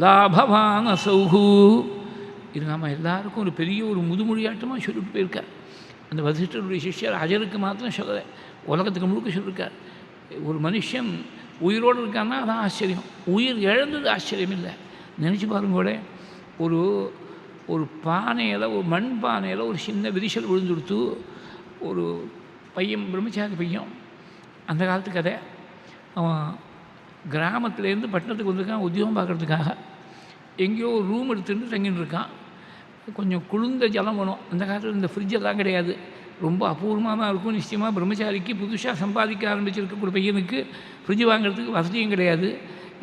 லாபவான் அசௌஹு. இது நம்ம எல்லாருக்கும் ஒரு பெரிய ஒரு முதுமொழியாட்டமாக சொல்லிட்டு போயிருக்கார் அந்த வசிஷ்டருடைய சிஷ்யர். அஜருக்கு மாத்திரம் சொல்லலை, உலகத்துக்கு முழுக்க சொல்லியிருக்கார். ஒரு மனுஷன் உயிரோடு இருக்கான்னா அதான் ஆச்சரியம், உயிர் இழந்தது ஆச்சரியம் இல்லை. நினச்சி பாருங்கூட, ஒரு ஒரு பானையில், ஒரு மண் பானையில் ஒரு சின்ன விரிசல் விழுந்துடுத்து. ஒரு பையன், பிரம்மச்சாரி பையன், அந்த காலத்து கதை. அவன் கிராமத்துலேருந்து பட்டணத்துக்கு வந்திருக்கான் உத்தியோகம் பார்க்குறதுக்காக. எங்கேயோ ஒரு ரூம் எடுத்துகிட்டு தங்கின்னு இருக்கான். கொஞ்சம் குளிர்ந்த ஜலம் வேணும். அந்த காலத்தில் இந்த ஃப்ரிட்ஜெல்லாம் கிடையாது, ரொம்ப அபூர்வமாக தான் இருக்கும். நிச்சயமாக பிரம்மச்சாரிக்கு புதுசாக சம்பாதிக்க ஆரம்பிச்சிருக்கக்கூடிய பையனுக்கு ஃப்ரிட்ஜ் வாங்குறதுக்கு வசதியும் கிடையாது.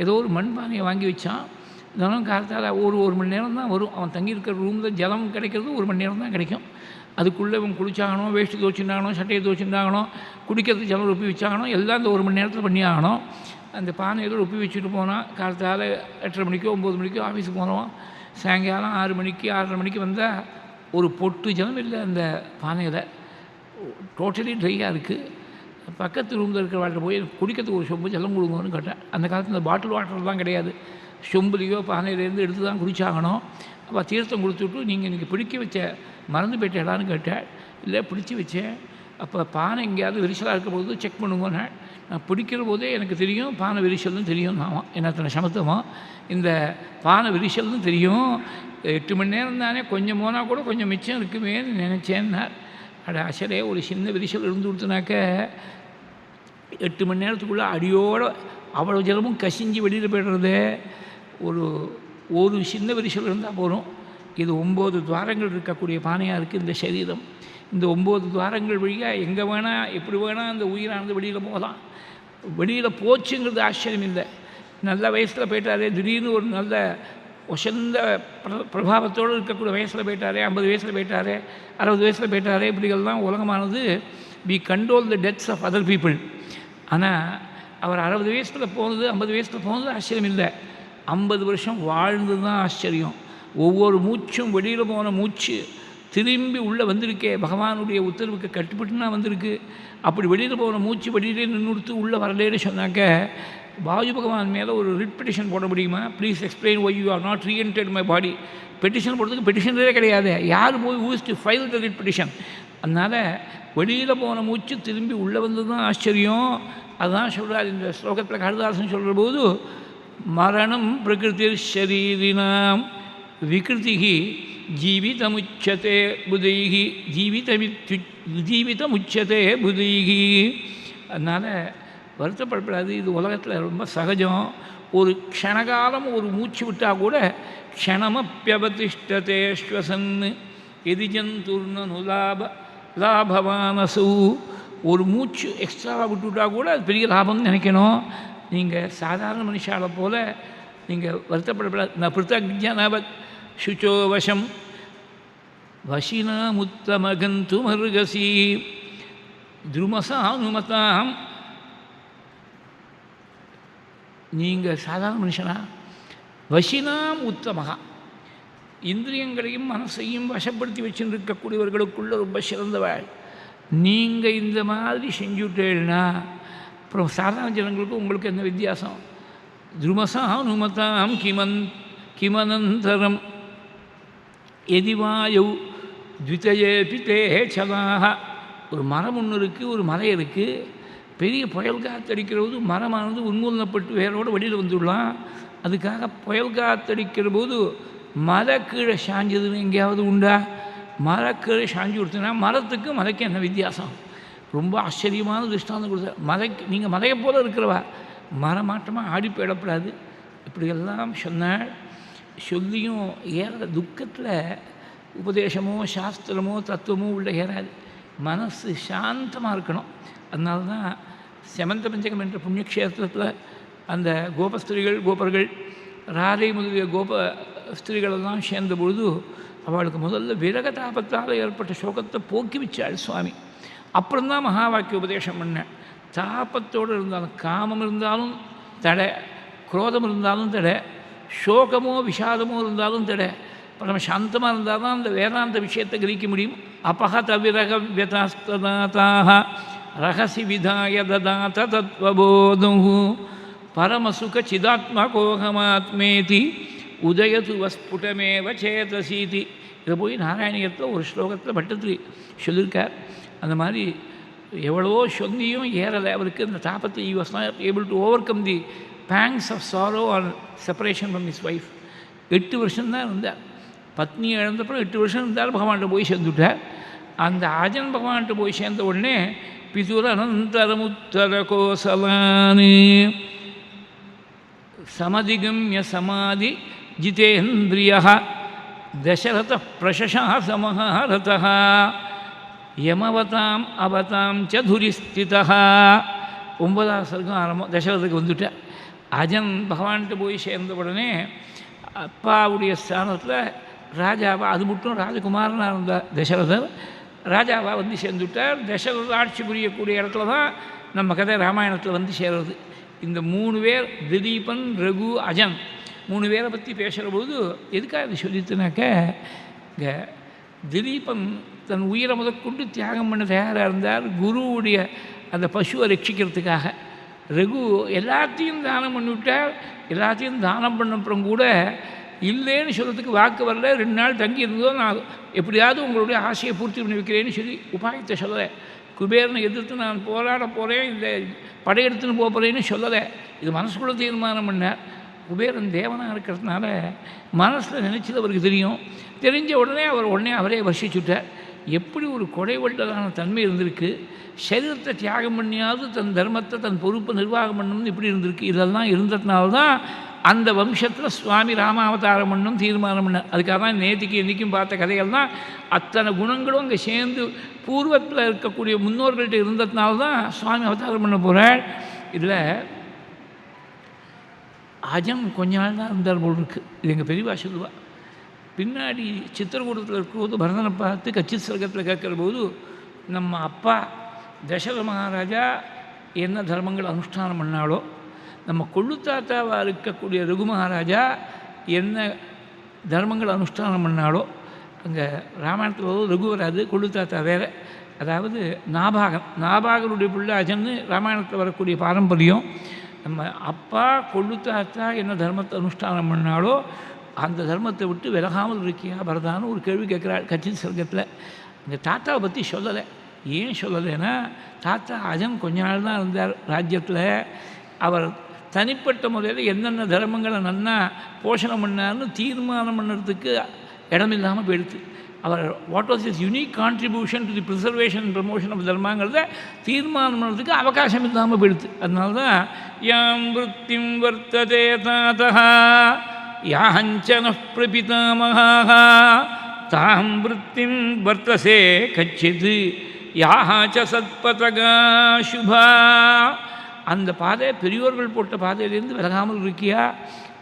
ஏதோ ஒரு மண்பானையை வாங்கி வச்சான். தினம் காலத்தால் ஒரு மணி நேரம் தான் வரும். அவன் தங்கியிருக்கிற ரூமில் ஜலம் கிடைக்கிறது 1 மணி நேரம் தான் கிடைக்கும். அதுக்குள்ளே இவன் குளிச்சாகணும், வேஷ்டி துவச்சுட்டாகணும், சட்டையை துவச்சுட்டாகணும், குடிக்கிறதுக்கு ஜலம் ஒப்பி வச்சாகணும், எல்லாம் இந்த 1 மணி நேரத்தில் பண்ணி ஆகணும். அந்த பானையில் ஒப்பி வச்சுட்டு போனால் காலத்தால் 8:30 மணிக்கோ 9 மணிக்கோ ஆஃபீஸுக்கு போனோம். சாயங்காலம் 6 மணிக்கு 6:30 மணிக்கு வந்தால் ஒரு பொட்டு ஜலம் இல்லை அந்த பானையில், டோட்டலி ட்ரையாக இருக்குது. பக்கத்து ரூமில் இருக்கிற வாட்டர் போய் குடிக்கிறதுக்கு ஒரு சொம்பு ஜலம் கொடுங்கன்னு கேட்டேன். அந்த காலத்தில் இந்த பாட்டில் வாட்டர்லாம் கிடையாது, சொம்புலையோ பானையிலேருந்து எடுத்து தான் குடிச்சாகணும். அப்போ தீர்த்தம் கொடுத்துட்டு நீங்கள் இன்றைக்கி பிடிக்க வச்ச மறந்து போயிட்டேடான்னு கேட்டேன். இல்லை பிடிச்சி வச்சேன். அப்போ பானை எங்கேயாவது விரிசலாக இருக்க போது செக் பண்ணுங்கன்னு. நான் பிடிக்கிற போதே எனக்கு தெரியும் பானை விரிசல்னு தெரியும். நாம என்ன சமத்துவமோ இந்த பானை விரிசல்னு தெரியும். 8 மணி நேரம் தானே, கொஞ்சம் போனால் கூட கொஞ்சம் மிச்சம் இருக்குமேன்னு நினச்சேன்னார். அசலே ஒரு சின்ன விரிசல் இருந்து கொடுத்தனாக்க 8 மணி நேரத்துக்குள்ளே அடியோடு அவ்வளோ ஜலமும் கசிஞ்சு வெளியில் போய்டுறது. ஒரு சின்ன விரிசல் இருந்தால் போதும். இது 9 துவாரங்கள் இருக்கக்கூடிய பானையாக இருக்குது இந்த சரீரம். இந்த 9 துவாரங்கள் வழியாக எங்கே வேணால் எப்படி வேணால் அந்த உயிரானது வெளியில் போகலாம். வெளியில் போச்சுங்கிறது ஆச்சரியம் இல்லை. நல்ல வயசில் போயிட்டாரே, திடீர்னு ஒரு நல்ல ஒசந்த பிரபாவத்தோடு இருக்கக்கூடிய வயசில் போயிட்டாரே, 50 வயசில் போயிட்டாரே, 60 வயசில் போயிட்டாரே, இப்படிகள்லாம் உலகமானது we control the deaths of other people. ஆனால் அவர் 60 வயசில் போனது 50 வயசில் போனது ஆச்சரியம் இல்லை, 50 வருஷம் வாழ்ந்து தான் ஆச்சரியம். ஒவ்வொரு மூச்சும் வெளியில் போன மூச்சு திரும்பி உள்ளே வந்திருக்கே, பகவானுடைய உத்தரவுக்கு கட்டுப்பட்டுனா வந்திருக்கு. அப்படி வெளியில் போன மூச்சு வெளியிலே நின்றுடுத்து உள்ளே வரலேன்னு சொன்னாக்க வாயு பகவான் மேலே ஒரு ரிட் பெட்டிஷன் போட முடியுமா? Please explain why you are not reentered my body. Petition போடுறதுக்கு பெட்டிஷனரே கிடையாது. யார் போய் who's to file the writ petition? அதனால் வெளியில் போன மூச்சு திரும்பி உள்ளே வந்தது தான் ஆச்சரியம். அதுதான் சொல்கிறார் இந்த ஸ்லோகத்தில் காளிதாசன் சொல்கிற போது, மரணம் பிரகிருதி ஷரீரினாம் விகிருதி ஜீவிதமுச்சதே புதைகி ஜீவிதமுச்சதே புதைகி. அதனால் வருத்தப்படப்படாது, இது உலகத்தில் ரொம்ப சகஜம். ஒரு க்ஷணகாலம் ஒரு மூச்சு விட்டால் கூட க்ஷணமப்பியபதிஷ்டதே ஸ்வசன் எதிஜந்துர்னு லாபவானசு. ஒரு மூச்சு எக்ஸ்ட்ராவாக விட்டுவிட்டால் கூட அது பெரிய லாபம்னு நினைக்கணும். நீங்கள் சாதாரண மனுஷாலை போல் நீங்கள் வருத்தப்படப்படாது. ந பிருத்தக்ஞனவத் சுச்சோவசம் வசினாமுத்தமகந்து மருகசி துருமசானுமதாம். நீங்கள் சாதாரண மனுஷனா? வசினாம் உத்தமகா, இந்திரியங்களையும் மனசையும் வசப்படுத்தி வச்சுருக்கக்கூடியவர்களுக்குள்ள ரொம்ப சிறந்தவள். நீங்கள் இந்த மாதிரி செஞ்சுட்டேன்னா அப்புறம் சாதாரண ஜனங்களுக்கு உங்களுக்கு என்ன வித்தியாசம்? துருமசானுமதாம் கிமனந்தரம் எதிவாயு த்விதயே பிதே சலாக. ஒரு மரம் ஒன்று இருக்குது, ஒரு மலை இருக்குது. பெரிய புயல் காற்றடிக்கிற போது மரமானது உன்மூலப்பட்டு வேரோடு வெளியில் வந்துடலாம். அதுக்காக புயல் காற்றடிக்கிற போது மலை கீழே சாஞ்சதுன்னு எங்கேயாவது உண்டா? மலை கீழே சாஞ்சு கொடுத்தனா மரத்துக்கு மலைக்கு என்ன வித்தியாசம்? ரொம்ப ஆச்சரியமான திருஷ்டாந்தம் கொடுத்த. மலைக்கு நீங்கள் மலையை போல் இருக்கிறவா மரமாட்டமாக ஆடி போயிடப்படாது. இப்படியெல்லாம் சொன்னாள். சொல்லியும் ஏற துக்கத்தில் உபதேசமோ சாஸ்திரமோ தத்துவமோ உள்ள ஏறாது. மனசு சாந்தமாக இருக்கணும். அதனால தான் செமந்த பஞ்சகம் என்ற புண்ணியக்ஷேத்திரத்தில் அந்த கோபஸ்திரிகள் கோபர்கள் ராதை முதலிய கோப ஸ்திரீகளெல்லாம் சேர்ந்த பொழுது அவளுக்கு முதல்ல விரக தாபத்தால் ஏற்பட்ட சோகத்தை போக்கி வச்சாள் சுவாமி. அப்புறம்தான் மகா வாக்கிய உபதேசம் பண்ணேன். தாபத்தோடு இருந்தாலும், காமம் இருந்தாலும் தடை, குரோதம் இருந்தாலும் தடை, சோகமோ விஷாதமோ இருந்தாலும் தடை. இப்போ நம்ம சாந்தமாக இருந்தால் தான் அந்த வேதாந்த விஷயத்தை கிரகிக்க முடியும். அபகத விரக வியதாஸ்ததாதாக ரகசி விதாய ததாத தத்வபோது பரமசுக சிதாத்மகோகமாத்மேதி உதயது வஸ்புடமேவ சேதசீதி. இதை போய் நாராயணியத்தில் ஒரு ஸ்லோகத்தில் பட்டத்தில் சொல்லியிருக்கார். அந்த மாதிரி எவ்வளவோ சொல்லியும் ஏறலை அவருக்கு அந்த தாபத்தை. he was not able to overcome the pangs of sorrow or separation from his wife. 8 வருஷம்தான் இருந்தார். பத்னி இழந்தப்பறம் 8 வருஷம் இருந்தார். பகவான்கிட்ட போய் சேர்ந்துட்டார். அந்த அஜன் பகவான்கிட்ட போய் சேர்ந்த உடனே பிதுர அனந்தரமுத்தர கோசலானி சமதிகம்ய சமாதி ஜிதேந்திரிய தசரத பிரசசாசமஹரத யமவதாம் அவதாம் சதுரிஸ்திதா. 9வது சர்க்கம் ஆரம்பம். தசரதுக்கு வந்துட்டார். அஜன் பகவான்கிட்ட போய் சேர்ந்த உடனே அப்பாவுடைய ஸ்தானத்தில் ராஜாவா, அது மட்டும் ராஜகுமாரனாக இருந்தார் தசரதர், ராஜாவாக வந்து சேர்ந்துவிட்டார். தசரத ஆட்சி புரியக்கூடிய இடத்துல தான் நம்ம கதை ராமாயணத்தில் வந்து சேர்றது. இந்த 3 பேர் திலீபன், ரகு, அஜன் 3 பேரை பற்றி பேசுகிற போது எதுக்காக இது சொல்லிட்டுனாக்க, இங்கே திலீபன் தன் உயிரை முதற்கொண்டு தியாகம் பண்ண தயாராக இருந்தார் குருவுடைய அந்த பசுவை ரட்சிக்கிறதுக்காக. ரகு எல்லாத்தையும் தானம் பண்ணிவிட்டார். எல்லாத்தையும் தானம் பண்ணப்புறம் கூட இல்லைன்னு சொல்கிறதுக்கு வாக்கு வரல. 2 நாள் தங்கி இருந்ததோ நான் எப்படியாவது உங்களுடைய ஆசையை பூர்த்தி பண்ணி வைக்கிறேன்னு சொல்லி உபாயத்தை சொல்லலை. குபேரனை எதிர்த்து நான் போராட போகிறேன், இந்த படையெடுத்துன்னு போகிறேன்னு சொல்லலை. இது மனசுக்குள்ளே தீர்மானம் பண்ணார். குபேரன் தேவனாக இருக்கிறதுனால மனசில் நினச்சது அவருக்கு தெரியும். தெரிஞ்ச உடனே அவரே வர்ஷிச்சுட்டார். எப்படி ஒரு கொடை வள்ளலான தன்மை இருந்திருக்கு. சரீரத்தை தியாகம் பண்ணியாவது தன் தர்மத்தை தன் பொறுப்பை நிர்வாகம் பண்ணணும்னு இப்படி இருந்திருக்கு. இதெல்லாம் இருந்ததுனால தான் அந்த வம்சத்தில் சுவாமி ராமாவதாரம் பண்ணணும் தீர்மானம் பண்ண. அதுக்காக தான் நேற்றுக்கு என்றைக்கும் பார்த்த கதைகள் தான் அத்தனை குணங்களும் அங்கே சேர்ந்து பூர்வத்தில் இருக்கக்கூடிய முன்னோர்கள்ட்ட இருந்ததுனால தான் சுவாமி அவதாரம் பண்ண போகிறாள். இதில் அஜன் கொஞ்ச நாள் தான் இருந்தார் போல் இருக்குது. இது எங்கள் பெரியவா சொல்லுவா. பின்னாடி சித்திரக்கூடத்தில் இருக்கும்போது பரதனை பார்த்து கச்சித் சர்க்கத்தில் கேட்குற போது நம்ம அப்பா தசரத மகாராஜா என்ன தர்மங்கள் அனுஷ்டானம் பண்ணாலோ, நம்ம கொள்ளுத்தாத்தாவாக இருக்கக்கூடிய ரகு மகாராஜா என்ன தர்மங்கள் அனுஷ்டானம் பண்ணாலோ, அங்கே ராமாயணத்தில் ரகு வராது, கொள்ளுத்தாத்தா வேறு. அதாவது நாபாகனுடைய பிள்ளை அஜன்னு ராமாயணத்தில் வரக்கூடிய பாரம்பரியம். நம்ம அப்பா கொள்ளுத்தாத்தா என்ன தர்மத்தை அனுஷ்டானம் பண்ணாலோ அந்த தர்மத்தை விட்டு விலகாமல் இருக்கியா பரதான்னு ஒரு கேள்வி கேட்குறாள் கட்சி சர்க்கத்தில். இந்த தாத்தாவை பற்றி சொல்லலை. ஏன் சொல்லலைன்னா, தாத்தா அஜன் கொஞ்ச நாள் தான் இருந்தார் ராஜ்யத்தில். அவர் தனிப்பட்ட முறையில் என்னென்ன தர்மங்களை நன்னா போஷணம் பண்ணார்னு தீர்மானம் பண்ணுறதுக்கு இடமில்லாமல் போயிடுது. அவர் what was is unique contribution to the preservation and promotion of தர்மாங்கிறத தீர்மானம் பண்ணுறதுக்கு அவகாசம் இல்லாமல் போயிடுது. அதனால தான் யாம் விருத்திம் வர்த்ததே தாத்தா யாஞ்சன பிரபிதாமஹ தாம் விருத்திம் வர்த்தசே கச்சித் யாச்ச சத்பதகா சுபா. அந்த பாதை பெரியோர்கள் போட்ட பாதையிலேருந்து விலகாமல் இருக்கியா,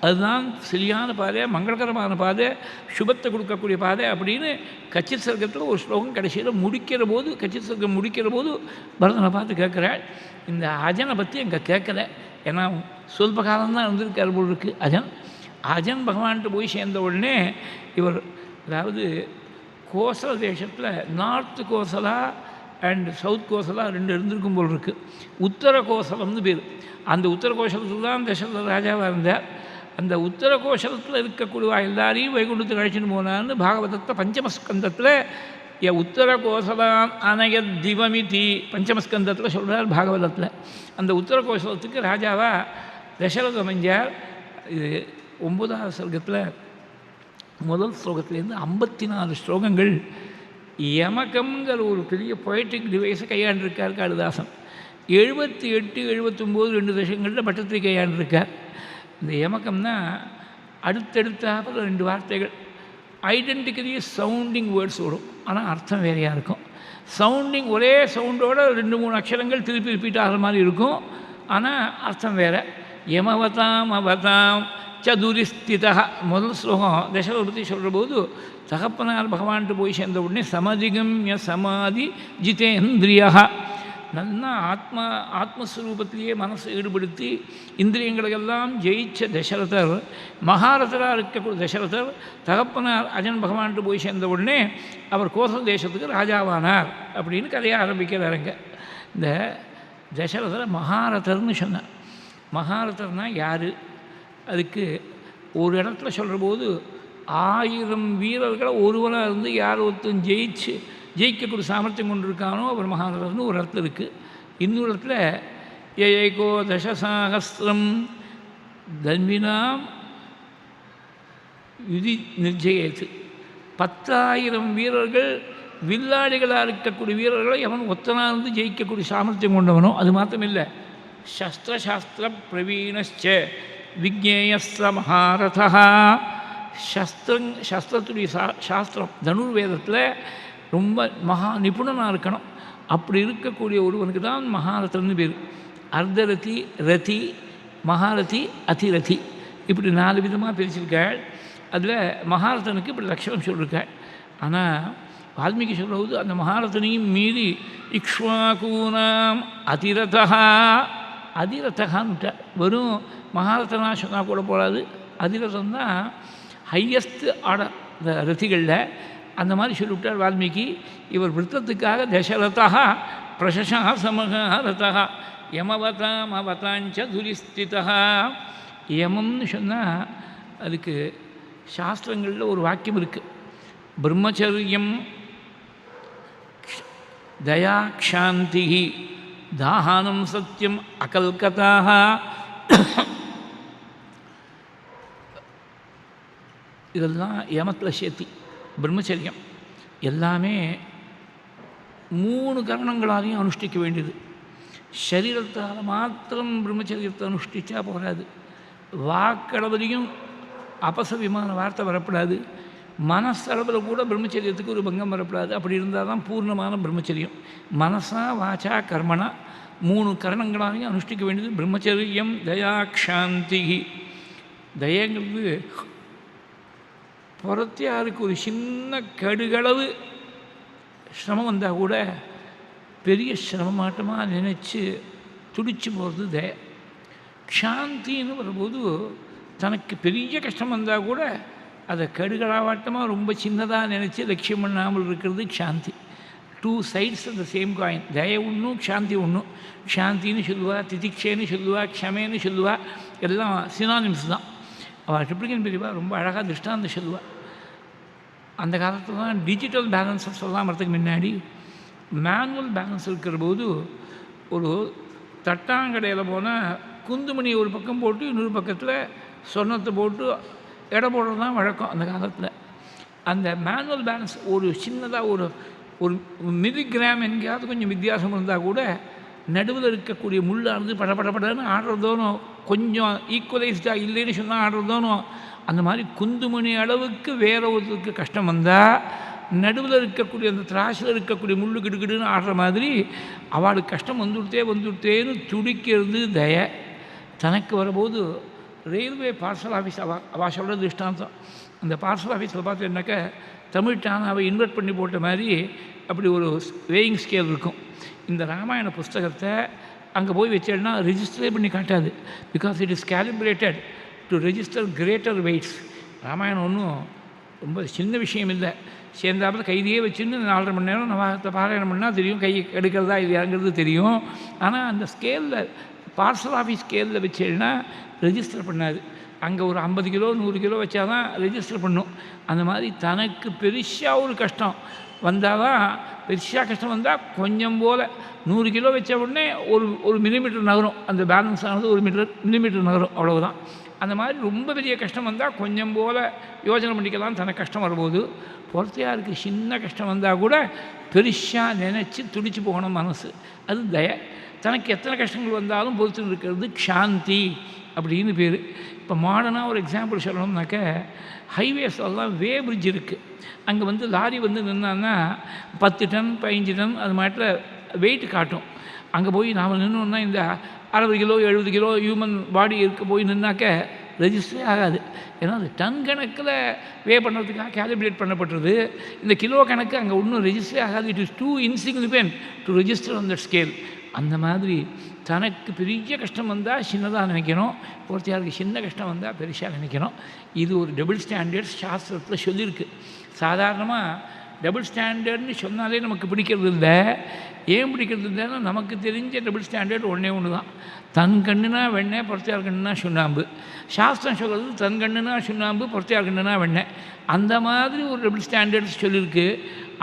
அதுதான் சரியான பாதை, மங்களகரமான பாதை, சுபத்தை கொடுக்கக்கூடிய பாதை அப்படின்னு கச்சித் சர்க்கத்தில் ஒரு ஸ்லோகம் கடைசியில் முடிக்கிற போது, கச்சித் சர்க்கம் முடிக்கிற போது பரதனை பார்த்து கேட்குறாள். இந்த அஜனை பற்றி எங்கே கேட்கலை, ஏன்னா சொல்ப காலம்தான் இருந்திருக்கார் போல் இருக்கு அஜன். அஜன் பகவான்கிட்ட போய் சேர்ந்த உடனே இவர், அதாவது கோசல தேசத்தில் north Kosala and south Kosala ரெண்டு இருந்திருக்கும் போல் இருக்குது. உத்தர கோசலம்னு பேர். அந்த உத்தர கோசலத்தில் தான் தசரத ராஜாவாக இருந்தார். அந்த உத்தர கோசலத்தில் இருக்கக்கூடிய எல்லாரையும் வைகுண்டத்துக்கு அழைச்சிட்டு போனான்னு பாகவதத்தை பஞ்சமஸ்கந்தத்தில் உத்தர கோசலான் அனய திவமிதி பஞ்சமஸ்கந்தத்தில் சொல்கிறார் பாகவதத்தில். அந்த உத்தர கோசலத்துக்கு ராஜாவாக தசரத அமைஞ்சார். இது 9வது சர்க்கத்தில் முதல் ஸ்லோகத்திலேருந்து 54 ஸ்லோகங்கள் யமகம்ங்கிற ஒரு பெரிய பொயட்டிக் டிவைஸை கையாண்டிருக்கார் காளிதாசன். 78, 79 2 தசகங்களில் பட்டத்தை கையாண்டிருக்கார். இந்த யமகம்னா அடுத்தடுத்தாப்பில் 2 வார்த்தைகள் ஐடென்டிக்கலி சவுண்டிங் வேர்ட்ஸ் வரும், ஆனால் அர்த்தம் வேறையாக இருக்கும். சவுண்டிங் ஒரே சவுண்டோட 2-3 அக்ஷரங்கள் திருப்பி ரிப்பீட் ஆகிற மாதிரி இருக்கும், ஆனால் அர்த்தம் வேறு. யமவதாம் அவதாம் சதுரிஸ்திதா முதல் ஸ்லோகம் தசரதை பற்றி சொல்கிற போது தகப்பனார் பகவான்ட்டு போய் சேர்ந்த உடனே சமதிகம்ய சமாதி ஜிதேந்திரியா, நல்லா ஆத்மஸ்வரூபத்திலேயே மனசை ஈடுபடுத்தி இந்திரியங்களுக்கெல்லாம் ஜெயிச்ச தசரதர், மகாரதராக இருக்கக்கூடிய தசரதர் தகப்பனார் அஜன் பகவான்ட்டு போய் சேர்ந்த உடனே அவர் கோசல தேசத்துக்கு ராஜாவானார் அப்படின்னு கதையை ஆரம்பிக்கிறாருங்க. இந்த தசரதரை மகாரதர்னு சொன்னார். மகாரதர்னால் யார்? அதுக்கு ஒரு இடத்துல சொல்கிற போது 1000 வீரர்களை ஒருவனாக இருந்து யார் ஒருத்தன் ஜெயிக்கக்கூடிய சாமர்த்தியம் கொண்டு இருக்கானோ அவர் மகாரதர்னு ஒரு இடத்துல இருக்குது. இன்னொரு இடத்துல ஏகோ தசசாகஸ்திரம் தன்வினாம் யுதி நிர்ஜயத்து, 10,000 வீரர்கள் வில்லாளிகளாக இருக்கக்கூடிய வீரர்களை அவன் ஒத்தனாக இருந்து ஜெயிக்கக்கூடிய சாமர்த்தியம் கொண்டவனோ. அது மாத்திரமில்லை, சஸ்திர பிரவீணச்ச விஜ்ஞேயஸ்ர மகாரதா, சஸ்திரத்துடைய சாஸ்திரம் தனுர்வேதத்தில் ரொம்ப மகா நிபுணனாக இருக்கணும். அப்படி இருக்கக்கூடிய ஒருவனுக்கு தான் மகாரதன்னு பேர். அர்த்தரதி, ரதி, மகாரதி, அதிரதி, இப்படி 4 விதமாக பிரிச்சிருக்காள். அதில் மகாரதனுக்கு இப்படி லட்சணம் சொல்லியிருக்காள். ஆனால் வால்மீகி சொல்லும்போது அந்த மகாரதனையும் மீறி இக்ஷ்வாகூனாம் அதிரதா, அதிரதகான்னு விட்டார். வெறும் மகாரதனா சொன்னால் கூட போகாது, அதிரதம் தான் ஹையஸ்ட் ஆர்டர் இந்த ரதிகளில். அந்த மாதிரி சொல்லிவிட்டார் வால்மீகி. இவர் விருத்தத்துக்காக தசரதா பிரசசாசமகாரதா யமவதாம் அவதாஞ்ச துரிஸ்திதா. யமம்னு சொன்னால் அதுக்கு சாஸ்திரங்களில் ஒரு வாக்கியம் இருக்குது, பிரம்மச்சரியம் தயா க்ஷாந்தி தாஹானம் சத்தியம் அகல்கதாக. இதெல்லாம் யமத்தில் சேர்த்தி பிரம்மச்சரியம் எல்லாமே 3 கரணங்களாலையும் அனுஷ்டிக்க வேண்டியது. சரீரத்தால் மாத்திரம் பிரம்மச்சரியத்தை அனுஷ்டிச்சா போகாது, வாக்களவிலையும் அபசவிமான வார்த்தை வரப்படாது, மனசளவில் கூட பிரம்மச்சரியத்துக்கு ஒரு பங்கம் வரப்படாது. அப்படி இருந்தால் தான் பூர்ணமான பிரம்மச்சரியம். மனசா வாச்சா கர்மனா 3 கரணங்களாலையும் அனுஷ்டிக்க வேண்டியது பிரம்மச்சரியம். தயாக்ஷாந்தி, தயங்கிறது புறத்தியாருக்கு ஒரு சின்ன கடுகளவு சிரமம் வந்தால் கூட பெரிய சிரமமாட்டமாக நினச்சி துடிச்சு போகிறது தய. க்ஷாந்தின்னு வரும்போது தனக்கு பெரிய கஷ்டம் வந்தால் கூட அதை கடுகளாவாட்டமாக ரொம்ப சின்னதாக நினச்சி லட்சியம் பண்ணாமல் இருக்கிறது க்ஷாந்தி. 2 sides of the same coin. தய ஒன்றும் க்ஷாந்தி ஒன்றும். க்ஷாந்தின்னு சொல்லுவா, திதிக்ஷேன்னு சொல்லுவா, க்ஷமேன்னு சொல்லுவா, எல்லாம் சினானிம்ஸ் தான். அவள் ட்ரிப்ளிகன் பெரியவா ரொம்ப அழகாக திருஷ்டாந்தம் சொல்லுவாள். அந்த காலத்தில் தான் டிஜிட்டல் பேலன்ஸை சொல்லாமறதுக்கு முன்னாடி மேனுவல் பேலன்ஸ் இருக்கிற போது ஒரு தட்டாங்கடையில் போனால் குந்துமணி ஒரு பக்கம் போட்டு இன்னொரு பக்கத்தில் சொர்ணத்தை போட்டு எடை போடுறது தான் வழக்கம் அந்த காலத்தில். அந்த மேனுவல் பேலன்ஸ் ஒரு சின்னதாக ஒரு ஒரு மில்லிகிராம் எங்கேயாவது கொஞ்சம் வித்தியாசம் இருந்தால் கூட நடுவில் இருக்கக்கூடிய முள்ளானது படப்படப்படன்னு ஆடுறதோனோ, கொஞ்சம் ஈக்குவலைஸ்டாக இல்லைன்னு சொன்னால் ஆடுறதோனோ, அந்த மாதிரி குந்துமணி அளவுக்கு வேற ஒருத்தருக்கு கஷ்டம் வந்தால் நடுவில் இருக்கக்கூடிய அந்த திராசில் இருக்கக்கூடிய முள்ளு கிடுக்கிடுன்னு ஆடுற மாதிரி அவளுக்கு கஷ்டம் வந்துவிட்டேன்னு துடிக்கிறது தய. தனக்கு வரும்போது ரயில்வே பார்சல் ஆஃபீஸ் அவள் சொல்கிறது திருஷ்டாந்தம். அந்த பார்சல் ஆஃபீஸில் பார்த்தீங்கன்னாக்கா தமிழ் டானாவை இன்வெர்ட் பண்ணி போட்ட மாதிரி அப்படி ஒரு வேயிங் ஸ்கேல் இருக்கும். இந்த ராமாயண புஸ்தகத்தை அங்கே போய் வச்சேன்னா ரெஜிஸ்டரே பண்ணி காட்டாது. Because it is calibrated to register greater weights. ராமாயணம் ஒன்றும் ரொம்ப சின்ன விஷயம் இல்லை. சேர்ந்தாப்பில் கைதியே வச்சுன்னு 4.5 மணி நேரம் நவாகத்தை பாராயணம் பண்ணால் தெரியும், கை எடுக்கிறதா இது இறங்கிறது தெரியும். ஆனால் அந்த ஸ்கேலில் பார்சல் ஆஃபீஸ் ஸ்கேலில் வச்சேன்னா ரெஜிஸ்டர் பண்ணாது. அங்கே ஒரு 50 கிலோ 100 கிலோ வச்சா தான் ரெஜிஸ்டர் பண்ணும். அந்த மாதிரி தனக்கு பெருசாக ஒரு கஷ்டம் வந்தால் தான், பெருசாக கஷ்டம் வந்தால் கொஞ்சம் போல் 100 கிலோ வச்ச உடனே ஒரு மில்லிமீட்டர் நகரும், அந்த பேலன்ஸ் ஆனது 1 மில்லிமீட்டர் நகரும், அவ்வளவுதான். அந்த மாதிரி ரொம்ப பெரிய கஷ்டம் வந்தால் கொஞ்சம் போல் யோசனை பண்ணிக்கலாம். தனக்கு கஷ்டம் வரும்போது பொறுத்தையாருக்கு சின்ன கஷ்டம் வந்தால் கூட பெருசாக நினச்சி துடிச்சு போகணும் மனசு. அது தய. தனக்கு எத்தனை கஷ்டங்கள் வந்தாலும் பொறுத்து இருக்கிறது க்ஷாந்தி அப்படின்னு பேர். இப்போ மாடர்னாக ஒரு எக்ஸாம்பிள் சொல்லணும்னாக்க, ஹைவேஸ்லாம் வே பிரிட்ஜ் இருக்குது. அங்கே லாரி நின்னான்னா 10 டன் 15 டன் அது மாட்டில் வெயிட் காட்டும். அங்கே போய் நாம் நின்னோன்னா இந்த 60 கிலோ 70 கிலோ ஹியூமன் பாடி இருக்க போய் நின்னாக்க ரெஜிஸ்டரே ஆகாது. ஏன்னா அது டன் கணக்கில் வே பண்ணுறதுக்காக கேலிப்ரேட் பண்ணப்பட்டது. இந்த கிலோ கணக்கு அங்கே ஒன்றும் ரெஜிஸ்டரே ஆகாது. It is too insignificant to register on that scale. அந்த மாதிரி தனக்கு பெரிய கஷ்டம் வந்தால் சின்னதாக நினைக்கணும், ஒருத்தையாருக்கு சின்ன கஷ்டம் வந்தால் பெருசாக நினைக்கணும். இது ஒரு டபுள் ஸ்டாண்டர்ட்ஸ் சாஸ்திரத்தில் சொல்லியிருக்கு. சாதாரணமாக டபுள் ஸ்டாண்டர்ட்னு சொன்னாலே நமக்கு பிடிக்கிறது இல்லை. ஏன் பிடிக்கிறது இல்லைன்னா, நமக்கு தெரிஞ்ச டபுள் ஸ்டாண்டர்ட் ஒன்று தான். தன் கண்ணுனா வெண்ணெய், பொறுத்தையார் கண்ணுனா சுண்ணாம்பு. சாஸ்திரம் சொல்கிறது தன் கண்ணுனா சுண்ணாம்பு, பொறுத்தையார் கண்ணுனா வெண்ணெய். அந்த மாதிரி ஒரு டபுள் ஸ்டாண்டர்ட்ஸ் சொல்லியிருக்கு.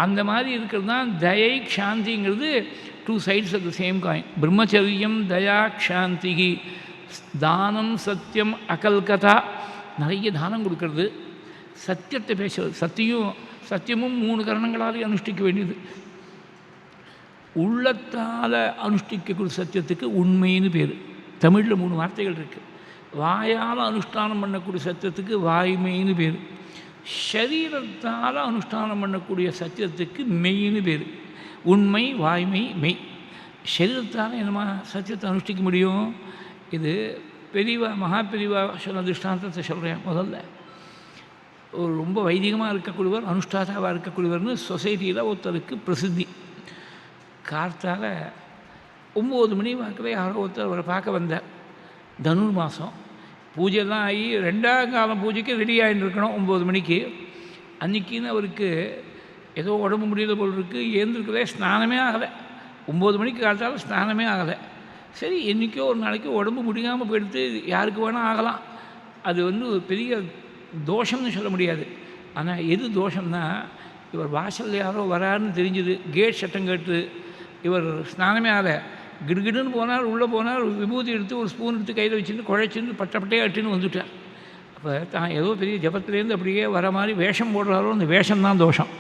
அந்த மாதிரி இருக்கிறது தான் தயை க்ஷாந்திங்கிறது. Two sides of the same coin. பிரம்மச்சரியம் தயா க்ஷாந்திகி, தானம் சத்தியம் அகல்கதா. நிறைய தானம் கொடுக்கறது, சத்தியத்தை பேசுறது. சத்தியமும் 3 கரணங்களாலே அனுஷ்டிக்க வேண்டியது. உள்ளத்தால் அனுஷ்டிக்கக்கூடிய சத்தியத்துக்கு உண்மைன்னு பேர். தமிழில் 3 வார்த்தைகள் இருக்குது. வாயால் அனுஷ்டானம் பண்ணக்கூடிய சத்தியத்துக்கு வாய்மைன்னு பேர். சரீரத்தால் அனுஷ்டானம் பண்ணக்கூடிய சத்தியத்துக்கு மெய்ன்னு பேர். உண்மை, வாய்மை, மெய். சரீரத்தால் என்னமா சத்தியத்தை அனுஷ்டிக்க முடியும்? இது பெரியவா மகா பெரியவா சொன்ன திருஷ்டாந்தத்தை சொல்கிறேன். முதல்ல ஒரு ரொம்ப வைதிகமாக இருக்கக்கூடியவர், அனுஷ்டாதாவாக இருக்கக்கூடியவர்னு சொசைட்டியில் ஒருத்தருக்கு பிரசித்தி. கார்த்தால் 9 மணி வாக்கில் யாரோ ஒருத்தர் அவரை பார்க்க வந்தார். தனுர் மாதம் பூஜைலாம் ஆகி 2ஆம் காலம் பூஜைக்கு ரெடி ஆகிட்டு இருக்கணும் 9 மணிக்கு. அன்றைக்கின்னு அவருக்கு ஏதோ உடம்பு முடியல போல் இருக்குது. ஏந்திருக்கிறதே ஸ்நானமே ஆகலை. 9 மணிக்கு காலத்தால் ஸ்நானமே ஆகலை. சரி, என்றைக்கோ ஒரு நாளைக்கு உடம்பு முடியாமல் போயிடுத்து, யாருக்கு வேணால் ஆகலாம். அது பெரிய தோஷம்னு சொல்ல முடியாது. ஆனால் எது தோஷம்னா, இவர் வாசலில் யாரோ வராருன்னு தெரிஞ்சுது, கேட் சட்டம் கேட்டு இவர் ஸ்நானமே ஆகலை. கிடுகிடுன்னு போனார், உள்ளே போனார், விபூதி எடுத்து ஒரு ஸ்பூன் எடுத்து கையில் வச்சுட்டு குழைச்சின்னு பட்டப்பட்டையே அட்டுன்னு வந்துட்டார். அப்போ தான் ஏதோ பெரிய ஜபத்துலேருந்து அப்படியே வர மாதிரி வேஷம் போடுறாரோ, அந்த வேஷம்தான் தோஷம்.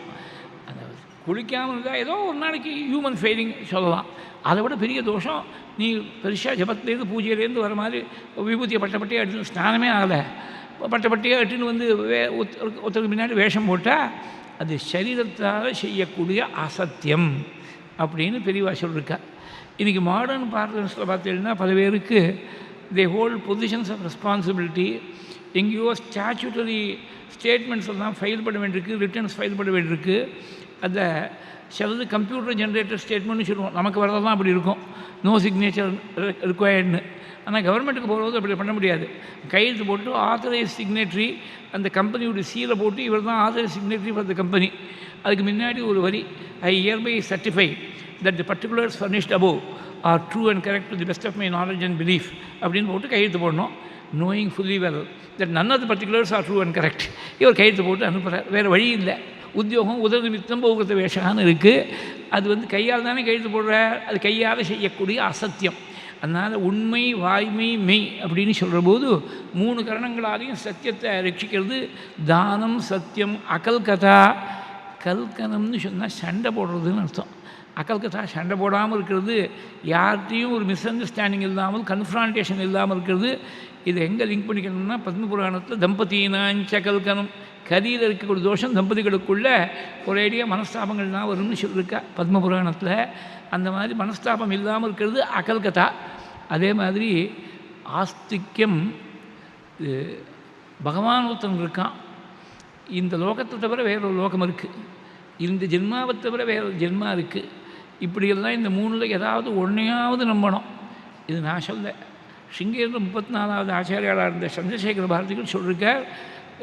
அந்த குளிக்காமல் இருந்தால் ஏதோ ஒரு நாளைக்கு ஹியூமன் ஃபெயிலிங் சொல்லலாம். அதை விட பெரிய தோஷம், நீ பெருசாக ஜபத்துலேருந்து பூஜையிலேருந்து வர மாதிரி விபூதியை பட்டப்பட்டையே எடுத்து ஸ்நானமே ஆகலை, பட்டப்பட்டையாக எட்டுன்னு ஒருத்தருக்கு முன்னாடி வேஷம் போட்டால் அது சரீரத்தால் செய்யக்கூடிய அசத்தியம் அப்படின்னு பெரியவா சொல்லியிருக்கா. இன்றைக்கி மாடர்ன் பார்லன்ஸில் பார்த்தீங்கன்னா பல பேருக்கு they hold positions of responsibility. எங்கேயோ ஸ்டாச்சுட்டரி ஸ்டேட்மெண்ட்ஸ் எல்லாம் ஃபைல் பண்ண வேண்டியிருக்கு, ரிட்டர்ன்ஸ் ஃபைல் பண்ண வேண்டியிருக்கு. அதை சிலது கம்ப்யூட்டர் ஜென்ரேட்டர் ஸ்டேட்மெண்ட்னு சொல்லுவோம். நமக்கு வரதெல்லாம் அப்படி இருக்கும், நோ சிக்னேச்சர் ரிக்வயர்டுன்னு. ஆனால் கவர்மெண்ட்டுக்கு போகிறது அப்படி பண்ண முடியாது. கையெழுத்து போட்டு ஆத்தரைஸ் சிக்னேட்ரி, அந்த கம்பெனியோட சீலை போட்டு இவர் தான் authorise signatory for the company. அதுக்கு முன்னாடி ஒரு வரி, ஐ ஹியர்பை certify that the particulars furnished above are true and correct to the best of my knowledge and belief அப்படின்னு போட்டு கையெழுத்து போடணும். knowing fully well that none of the particulars are true and correct. இவர் கையெழுத்து போட்டு அனுப்புகிறார். வேறு வழி இல்லை. உத்தியோகம் உதவிமித்தம் போகிறது வேஷான்னு இருக்குது. அது வந்து கையால் தானே கையெழுத்து போடுறார். அது கையால் செய்யக்கூடிய அசத்தியம். அதனால் உண்மை வாய்மை மெய் அப்படின்னு சொல்கிற போது 3 கரணங்களாலையும் சத்தியத்தை ரட்சிக்கிறது. தானம் சத்தியம் அகல்கதா. கல்கனம்னு சொன்னால் சண்டை போடுறதுன்னு அர்த்தம். அகல்கதா சண்டை போடாமல் இருக்கிறது, யார்கிட்டையும் ஒரு மிஸ் அண்டர்ஸ்டாண்டிங் இல்லாமல் கன்ஃப்ரான்டேஷன் இல்லாமல் இருக்கிறது. இது எங்கே லிங்க் பண்ணிக்கணும்னா பத்ம புராணத்தில் தம்பதினாஞ்ச கல்கனம், கதியில் இருக்கக்கூடிய தோஷம் தம்பதிகளுக்குள்ள ஒரேடியாக மனஸ்தாபங்கள்லாம் வரும்னு சொல்லியிருக்கா பத்ம புராணத்தில். அந்த மாதிரி மனஸ்தாபம் இல்லாமல் இருக்கிறது அகல்கதா. அதே மாதிரி ஆஸ்திக்யம், பகவான் ஒருத்தன் இருக்கான். இந்த லோகத்தை தவிர வேறொரு லோகம் இருக்குது, இந்த ஜென்மாவை தவிர வேறொரு ஜென்மா இருக்குது. இப்படியெல்லாம் இந்த 3ல் ஏதாவது ஒன்றையாவது நம்பணும். இது நான் சொல்ல, சிங்கேந்திர 34வது ஆச்சாரியாளாக இருந்த சந்திரசேகர பாரதிகள் சொல்லியிருக்கார்.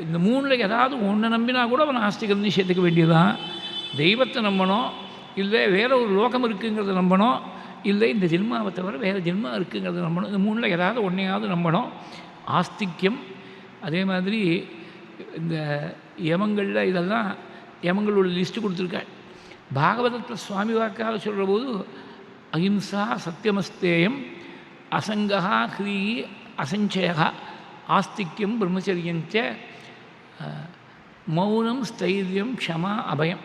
இந்த 3ல் ஏதாவது ஒன்று நம்பினா கூட அவன் ஆஸ்திகர்னு சேர்த்துக்க வேண்டியதுதான். தெய்வத்தை நம்பணும், இல்லை வேற ஒரு லோகம் இருக்குங்கிறத நம்பணும், இல்லை இந்த ஜென்மாவை தவிர வேறு ஜென்மா இருக்குங்கிறத நம்பணும். இந்த 3ல் ஏதாவது ஒன்றையாவது நம்பணும். ஆஸ்திக்யம். அதே மாதிரி இந்த யமங்களில் இதெல்லாம் யமங்களோட லிஸ்ட்டு கொடுத்துருக்காள். பாகவதத்தில் சுவாமி வாக்காக சொல்கிற போது அஹிம்சா சத்தியமஸ்தேயம் அசங்கா ஹ்ரீ அசஞ்சயா ஆஸ்திக்யம் பிரம்மச்சரியஞ்ச மௌனம் ஸ்தைரியம் க்ஷமா அபயம்.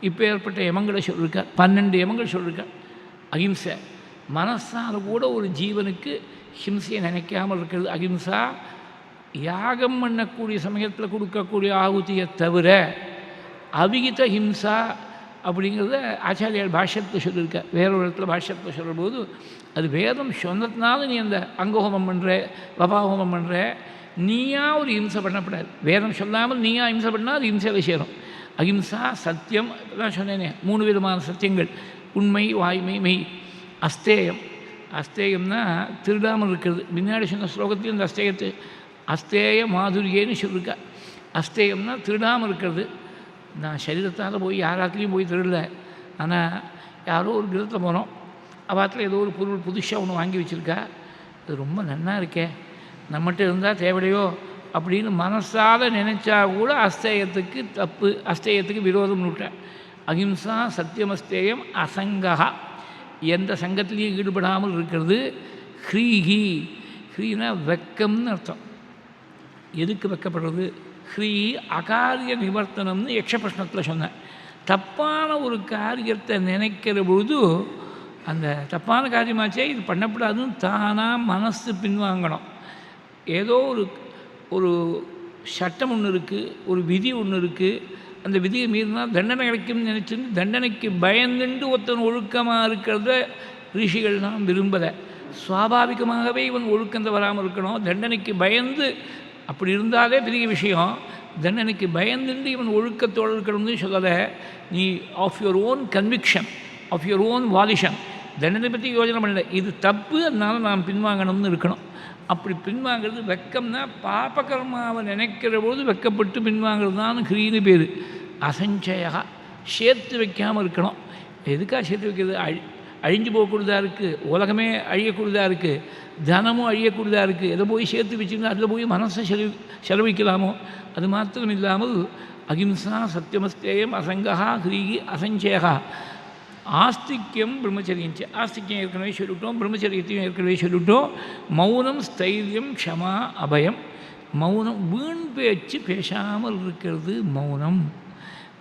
இப்போ ஏற்பட்ட யமங்களை சொல்லியிருக்கார். 12 யமங்கள் சொல்லியிருக்கார். அஹிம்சை, மனசால் கூட ஒரு ஜீவனுக்கு ஹிம்சையை நினைக்காமல் இருக்கிறது அஹிம்சா. யாகம் பண்ணக்கூடிய சமயத்தில் கொடுக்கக்கூடிய ஆகுதியை தவிர அவிகித ஹிம்சா அப்படிங்கிறத ஆச்சாரியார் பாஷ்யத்தில் சொல்லியிருக்க. வேறொரு இடத்துல பாஷ்யத்தில் சொல்கிற போது அது வேதம் சொன்னதுனால நீ அந்த அங்கஹோமம் பண்ணுற வபாஹோமம் பண்ணுற, நீயா ஒரு ஹிம்சை பண்ணப்படாது. வேதம் சொல்லாமல் நீயா ஹிம்சை பண்ணால் அது ஹிம்சையில் சேரும். அஹிம்சா சத்தியம் தான் சொன்னேனே, 3 விதமான சத்தியங்கள், உண்மை வாய்மை மெய். அஸ்தேயம், அஸ்தேயம்னா திருடாமல் இருக்கிறது. முன்னாடி சொன்ன ஸ்லோகத்தையும் இந்த அஸ்தேயத்தை அஸ்தேய மாதுரியேன்னு சொல்லியிருக்கா. அஸ்தேயம்னா திருடாமல் இருக்கிறது. நான் சரீரத்தால் போய் யாராத்துலேயும் போய் திருடல. ஆனால் யாரோ ஒரு கிரகத்தில் போனோம், அவாத்தில் ஏதோ ஒரு பொருள் புதுசாக ஒன்று வாங்கி வச்சுருக்கா, அது ரொம்ப நன்னா இருக்கே, நம்மகிட்ட இருந்தால் தேவையோ அப்படின்னு மனசால் நினச்சா கூட அஸ்தேயத்துக்கு தப்பு, அஸ்தேயத்துக்கு விரோதம் விட்டேன். அஹிம்சா சத்தியமஸ்தேயம் அசங்கா, எந்த சங்கத்திலையும் ஈடுபடாமல் இருக்கிறது. ஹ்ரீஹி, ஹ்ரீனா வெக்கம்னு அர்த்தம். எதுக்கு வெக்கப்படுறது? ஹ்ரீ அகாரிய நிவர்த்தனம்னு யக்ஷ பிரஷ்னத்தில் சொன்னேன். தப்பான ஒரு காரியத்தை நினைக்கிற பொழுது அந்த தப்பான காரியமாச்சே இது பண்ணக்கூடாதுன்னு தானாக மனசு பின்வாங்கணும். ஏதோ ஒரு சட்டம் ஒன்று இருக்குது, ஒரு விதி ஒன்று இருக்குது, அந்த விதியை மீறினா தண்டனை கிடைக்கும்னு நினச்சிருந்து தண்டனைக்கு பயந்துண்டு ஒருத்தன் ஒழுக்கமாக இருக்கிறத ரிஷிகள்லாம் விரும்பலை. சுவாபாவிகமாகவே இவன் ஒழுக்கந்த வராமல் இருக்கணும், தண்டனைக்கு பயந்து அப்படி இருந்தாலே பெரிய விஷயம். தண்டனைக்கு பயந்துட்டு இவன் ஒழுக்கத்தோடு இருக்கணும்னு சொல்லலை. நீ of your own conviction, of your own volition, தண்டனை பற்றி யோஜனை பண்ணல, இது தப்பு அதனால் நாம் பின்வாங்கணும்னு இருக்கணும். அப்படி பின்வாங்கிறது வெக்கம்னா பாபகர்மாவை நினைக்கிற போது வெக்கப்பட்டு பின்வாங்கிறது தான் ஹ்ரீன்னு பேர். அசஞ்சயா, சேர்த்து வைக்காமல் இருக்கணும். எதுக்காக சேர்த்து வைக்கிறது? அழிஞ்சு போகக்கூடியதாக இருக்குது, உலகமே அழியக்கூடியதாக இருக்குது, தனமும் அழியக்கூடியதாக இருக்குது. எதை போய் சேர்த்து வச்சுக்கணும், அதில் போய் மனசை செலவிக்கலாமோ? அது மாத்திரம் இல்லாமல் அஹிம்சா சத்தியமஸ்தேயம் அசங்கா ஹ்ரீஹி அசஞ்சயா ஆஸ்திக்யம் பிரம்மச்சரியம். ஆஸ்திக்யம் ஏற்கனவே சொல்லிவிட்டோம், பிரம்மச்சரியத்தையும் ஏற்கனவே சொல்லிவிட்டோம். மௌனம் ஸ்தைரியம் க்ஷமா அபயம். மௌனம், வீண் பேச்சு பேசாமல் இருக்கிறது மௌனம்.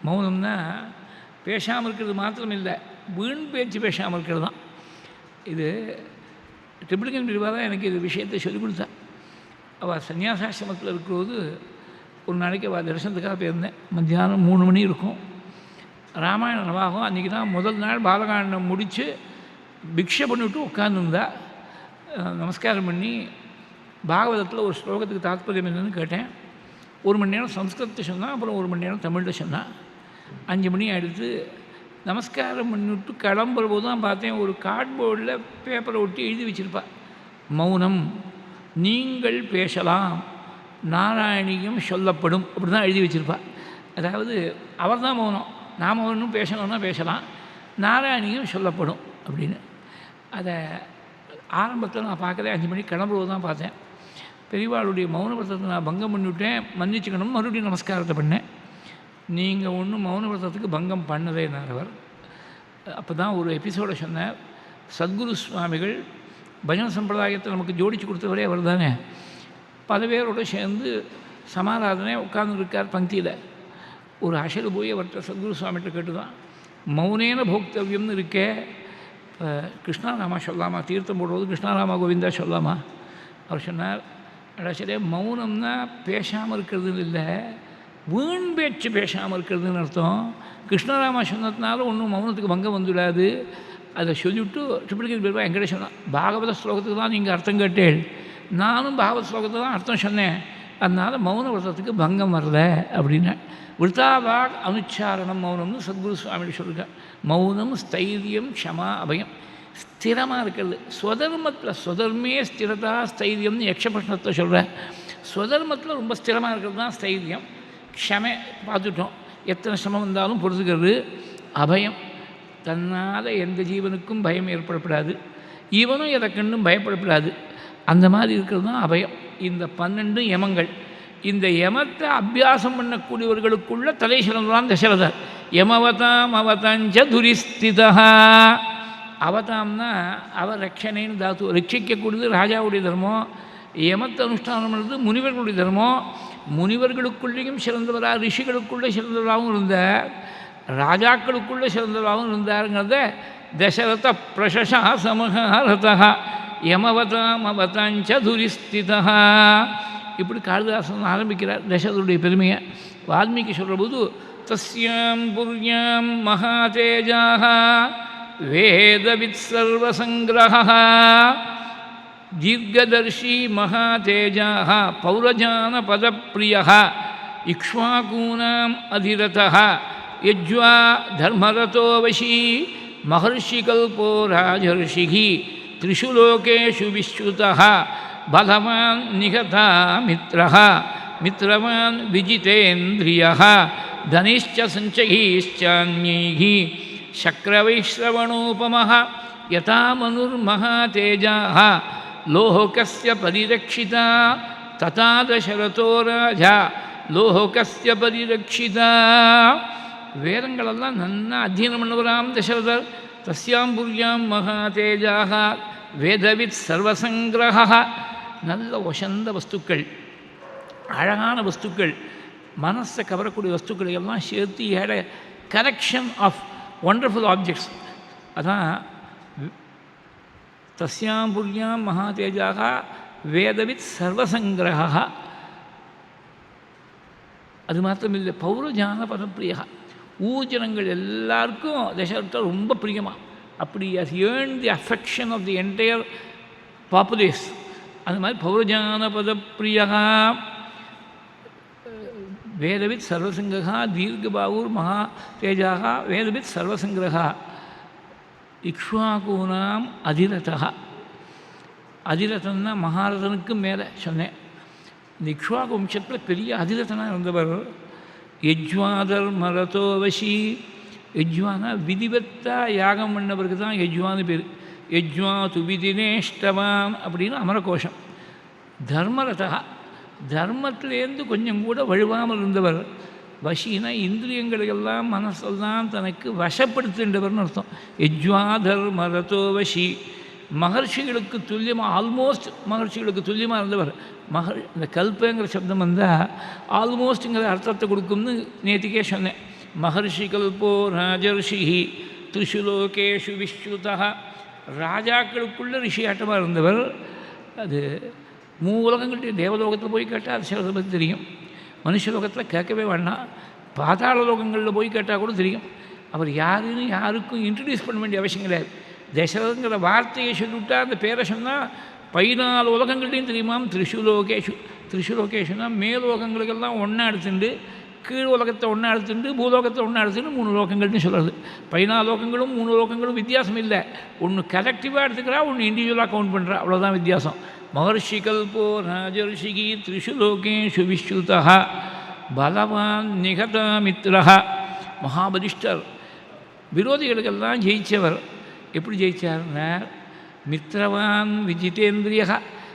மௌனம்னா பேசாமல் இருக்கிறது மாத்திரம் இல்லை, வீண் பேச்சு பேசாமல் இருக்கிறது தான். இது ட்ரிபிளிகன் பிரிவா தான் எனக்கு இது விஷயத்தை சொல்லிக் கொடுத்தா. அவள் சன்னியாசாசிரமத்தில் இருக்கிறது ஒரு நாளைக்கு அவள் தரிசனத்துக்காக போயிருந்தேன். மத்தியானம் 3 மணி இருக்கும். ராமாயண நவாகம் அன்றைக்கி தான் முதல் நாள் பாலகாண்டம் முடித்து பிக்ஷை பண்ணிவிட்டு உட்காந்துருந்தா. நமஸ்காரம் பண்ணி பாகவதத்தில் ஒரு ஸ்லோகத்துக்கு தாத்பரியம் என்னன்னு கேட்டேன். 1 மணி நேரம் சம்ஸ்கிருதத்தை சொன்னால், அப்புறம் 1 மணி நேரம் தமிழில் சொன்னான். 5 மணி ஆகிடுத்து. நமஸ்காரம் பண்ணிவிட்டு கிளம்புற போது தான் பார்த்தேன், ஒரு கார்ட்போர்டில் பேப்பரை ஒட்டி எழுதி வச்சுருப்பா, மௌனம், நீங்கள் பேசலாம், நாராயணியம் சொல்லப்படும், அப்படி தான் எழுதி வச்சுருப்பா. அதாவது அவர் தான் மௌனம், நாம் ஒன்றும் பேசணும்னா பேசலாம், நாராயணியம் சொல்லப்படும் அப்படின்னு. அதை ஆரம்பத்தில் நான் பார்க்கல, 5 மணிக்கு கிளம்புறது தான் பார்த்தேன். பெரியவாளுடைய மௌன விரதத்தை நான் பங்கம் பண்ணிவிட்டேன், மன்னிச்சுக்கணும், மறுபடியும் நமஸ்காரத்தை பண்ணேன். நீங்கள் ஒன்றும் மௌன விரதத்துக்கு பங்கம் பண்ணதேனார் அவர். அப்போ தான் ஒரு எபிசோடை சொன்னார். சத்குரு சுவாமிகள் பஜன சம்பிரதாயத்தை நமக்கு ஜோடித்து கொடுத்தவரே அவர் தானே. பல பேரோடு சேர்ந்து சமாராதனை உட்கார்ந்துருக்கார் பங்கியில். ஒரு அஷரு போய் அவர்கிட்ட சத்குரு சுவாமிகிட்ட கேட்டு தான், மௌனேன போக்தவியம்னு இருக்கே, இப்போ கிருஷ்ணாராமா சொல்லாமா, தீர்த்தம் போடுறது கிருஷ்ணாராமா கோவிந்தா சொல்லாமா? அவர் சொன்னார், அடாச்சரே மௌனம்னா பேசாமல் இருக்கிறதுன்னு இல்லை, வீண் பேச்சு பேசாமல் இருக்கிறதுன்னு அர்த்தம். கிருஷ்ணராமா சொன்னதுனால ஒன்றும் மௌனத்துக்கு பங்கம் வந்துவிடாது. அதை சொல்லிவிட்டு ட்ரிபிளிகேட் பெருமா என்கிட்ட சொன்னான், பாகவத ஸ்லோகத்துக்கு தான் நீங்கள் அர்த்தம் கேட்டேன், நானும் பாகவத ஸ்லோகத்துக்கு தான் அர்த்தம் சொன்னேன், அதனால் மௌன விரதத்துக்கு பங்கம் வரல அப்படின்னா. விருத்தாவாக் அனுச்சாரணம் மௌனம்னு சத்குரு சுவாமி சொல்லியிருக்கார். மௌனம் ஸ்தைரியம் க்ஷமா அபயம், ஸ்திரமாக இருக்கிறது. ஸ்வதர்மத்தில் ஸ்வதர்மே ஸ்திரதா ஸ்தைரியம்னு யக்ஷபிரஷ்னத்தை சொல்கிறேன். ஸ்வதர்மத்தில் ரொம்ப ஸ்திரமாக இருக்கிறது தான் ஸ்தைரியம். க்ஷமை பார்த்துட்டோம், எத்தனை சிரமம் வந்தாலும் பொறுத்துக்கிறது. அபயம், தன்னால் எந்த ஜீவனுக்கும் பயம் ஏற்படப்படாது, இவனும் எதை கண்டும் பயப்படப்படாது. அந்த மாதிரி இருக்கிறது தான் அபயம். இந்த 12 யமங்கள், இந்த யமத்தை அபியாசம் பண்ணக்கூடியவர்களுக்குள்ள தலை சிறந்தான் தசரதர். யமவதாம் அவதஞ்ச துரிஸ்திதா. அவதாம்னா அவர் ரட்சணைன்னு தாத்து, ரட்சிக்கக்கூடியது ராஜாவுடைய தர்மம். யமத்தை அனுஷ்டானம் பண்ணுறது முனிவர்களுடைய தர்மம். முனிவர்களுக்குள்ளேயும் சிறந்தவராக, ரிஷிகளுக்குள்ளே சிறந்தவராகவும் இருந்தார், ராஜாக்களுக்குள்ளே சிறந்தவராகவும் இருந்தாருங்கிறத தசரத பிரசசா சமஹாரதா யமவதாம் அவதாஞ்ச துரிஸ்திதா. இப்படி காளிதாசன் ஆரம்பிக்கிறார் தசரதுடைய பெருமையை. வால்மீகி சொல்கிற போது, தஸ்யாம் புர்யாம் மகாதேஜாஹ வேதவித் சர்வசங்கிரஹ தீர்க்கதர்ஷி மகாதேஜாஹ பௌரஜான பதப்பிரியஹ இக்ஷ்வாகூனாம் அதிரதஹ யஜ்வா தர்மரதோ வசி மகர்ஷிகல்போ ராஜர்ஷிஹி த்ரிஷு லோகேஷு விஸ்ருதஹ பலவான் நிகதா மித்ரஹ மித்ரவான் விஜிதேந்திரியஹ தனிஷ்ச சஞ்சயீஷ்சான்யைஹ சக்ரவைஸ்ரவணோபமஹ யதா மனுர்மஹாதேஜாஹ லோகஸ்ய பரிரக்ஷிதா ததா தசரதோ ராஜா லோகஸ்ய பரிரக்ஷிதா. வேதங்களெல்லாம் நன்னா அத்தியனம் பண்ணவராம் தசரதர். தஸ்யாம் புர்யாம் மகாதேஜாக வேதவித் சர்வசங்கிரஹ. நல்ல ஒசந்த வஸ்துக்கள், அழகான வஸ்துக்கள், மனசை கவரக்கூடிய வஸ்துக்களை எல்லாம் சேர்த்து had a collection of wonderful objects. அதான் தஸ்யாம் புர்யாம் மகாதேஜாக வேதவித் சர்வசங்கிரஹ. அது மாத்திரமில்லை, பௌரஜான பதப்பிரியா, ஊஜனங்கள் எல்லாருக்கும் தசரதர் ரொம்ப பிரியமாக. அப்படி has earn the affection of the entire populace. அது மாதிரி பௌரஜான பதப்பிரியா வேதவித் சர்வசங்கிரஹா தீர்க்கபாவூர் மகாதேஜாக வேதவித் சர்வசங்கிரஹா இக்ஷ்வாகூனாம் அதிரதா. அதிரதன்னா மகாரதனுக்கு மேலே சொன்னேன். இந்த இக்ஷ்வாகு வம்சத்தில் பெரிய அதிரதனாக இருந்தவர் யஜ்வாதர் மரதோ வசி. யஜ்வானா விதிவத்தா யாகம் பண்ணவருக்கு தான் யஜ்வான்னு பேர். யஜ்வா துவிதினேஷ்டவான் அப்படின்னு அமரகோஷம். தர்மரதா, தர்மத்திலேருந்து கொஞ்சம் கூட வழுவாமல் இருந்தவர். வசினா இந்திரியங்களையெல்லாம் மனசெல்லாம் தனக்கு வசப்படுத்துகின்றவர்னு அர்த்தம். யஜ்வாதர் மரதோ வசி. மகர்ஷிகளுக்கு துல்லியமாக, ஆல்மோஸ்ட் மகர்ஷிகளுக்கு துல்லியமாக இருந்தவர். இந்த கல்பங்கிற சப்தம் வந்தால் ஆல்மோஸ்ட்டுங்கிற அர்த்தத்தை கொடுக்கும்னு நேற்றுக்கே சொன்னேன். மகர்ஷி கல்போ ராஜர்ஷிஹி த்ரிஷு லோகேஷு விஸ்ருதா. ராஜாக்களுக்குள்ள ரிஷியாட்டமாக இருந்தவர். அது மூலகங்கள்ட்ட தேவலோகத்தில் போய் கேட்டால் அது சிலதை பற்றி தெரியும், மனுஷலோகத்தில் கேட்கவே வேண்டாம், பாதாள லோகங்களில் போய் கேட்டால் கூட தெரியும். அவர் யாருன்னு யாருக்கும் இன்ட்ரடியூஸ் பண்ண வேண்டிய அவசியம் கிடையாது. தசரதங்கிற வார்த்தையை சொல்லிவிட்டால் அந்த பேரை சொன்னால் 14 உலகங்கள்டையும் தெரியுமாம். த்ரிஷுலோகேஷு, த்ரிஷுலோகேஷுனா மேலோகங்களுக்கெல்லாம் ஒன்றா எடுத்துட்டு, கீழ் உலகத்தை ஒன்றா எடுத்துட்டு, பூலோகத்தை ஒன்றா எடுத்துட்டு 3 லோகங்கள்னு சொல்கிறது. 14 லோகங்களும் 3 லோகங்களும் வித்தியாசம் இல்லை. ஒன்று கலெக்டிவாக எடுத்துக்கிறா, ஒன்று இண்டிவிஜுவலாக கவுண்ட் பண்ணுறா, அவ்வளோதான் வித்தியாசம். மகர்ஷி கல்போ ராஜர்ஷிகி த்ரிஷு லோகேஷு விஸ்ருதா பலவான் நிகதா மித்ரஹ. மகாபலிஷ்டர், விரோதிகளுக்கெல்லாம் ஜெயித்தவர். எப்படி ஜெயித்தார்னா மித்ரவான் விஜிதேந்திரிய,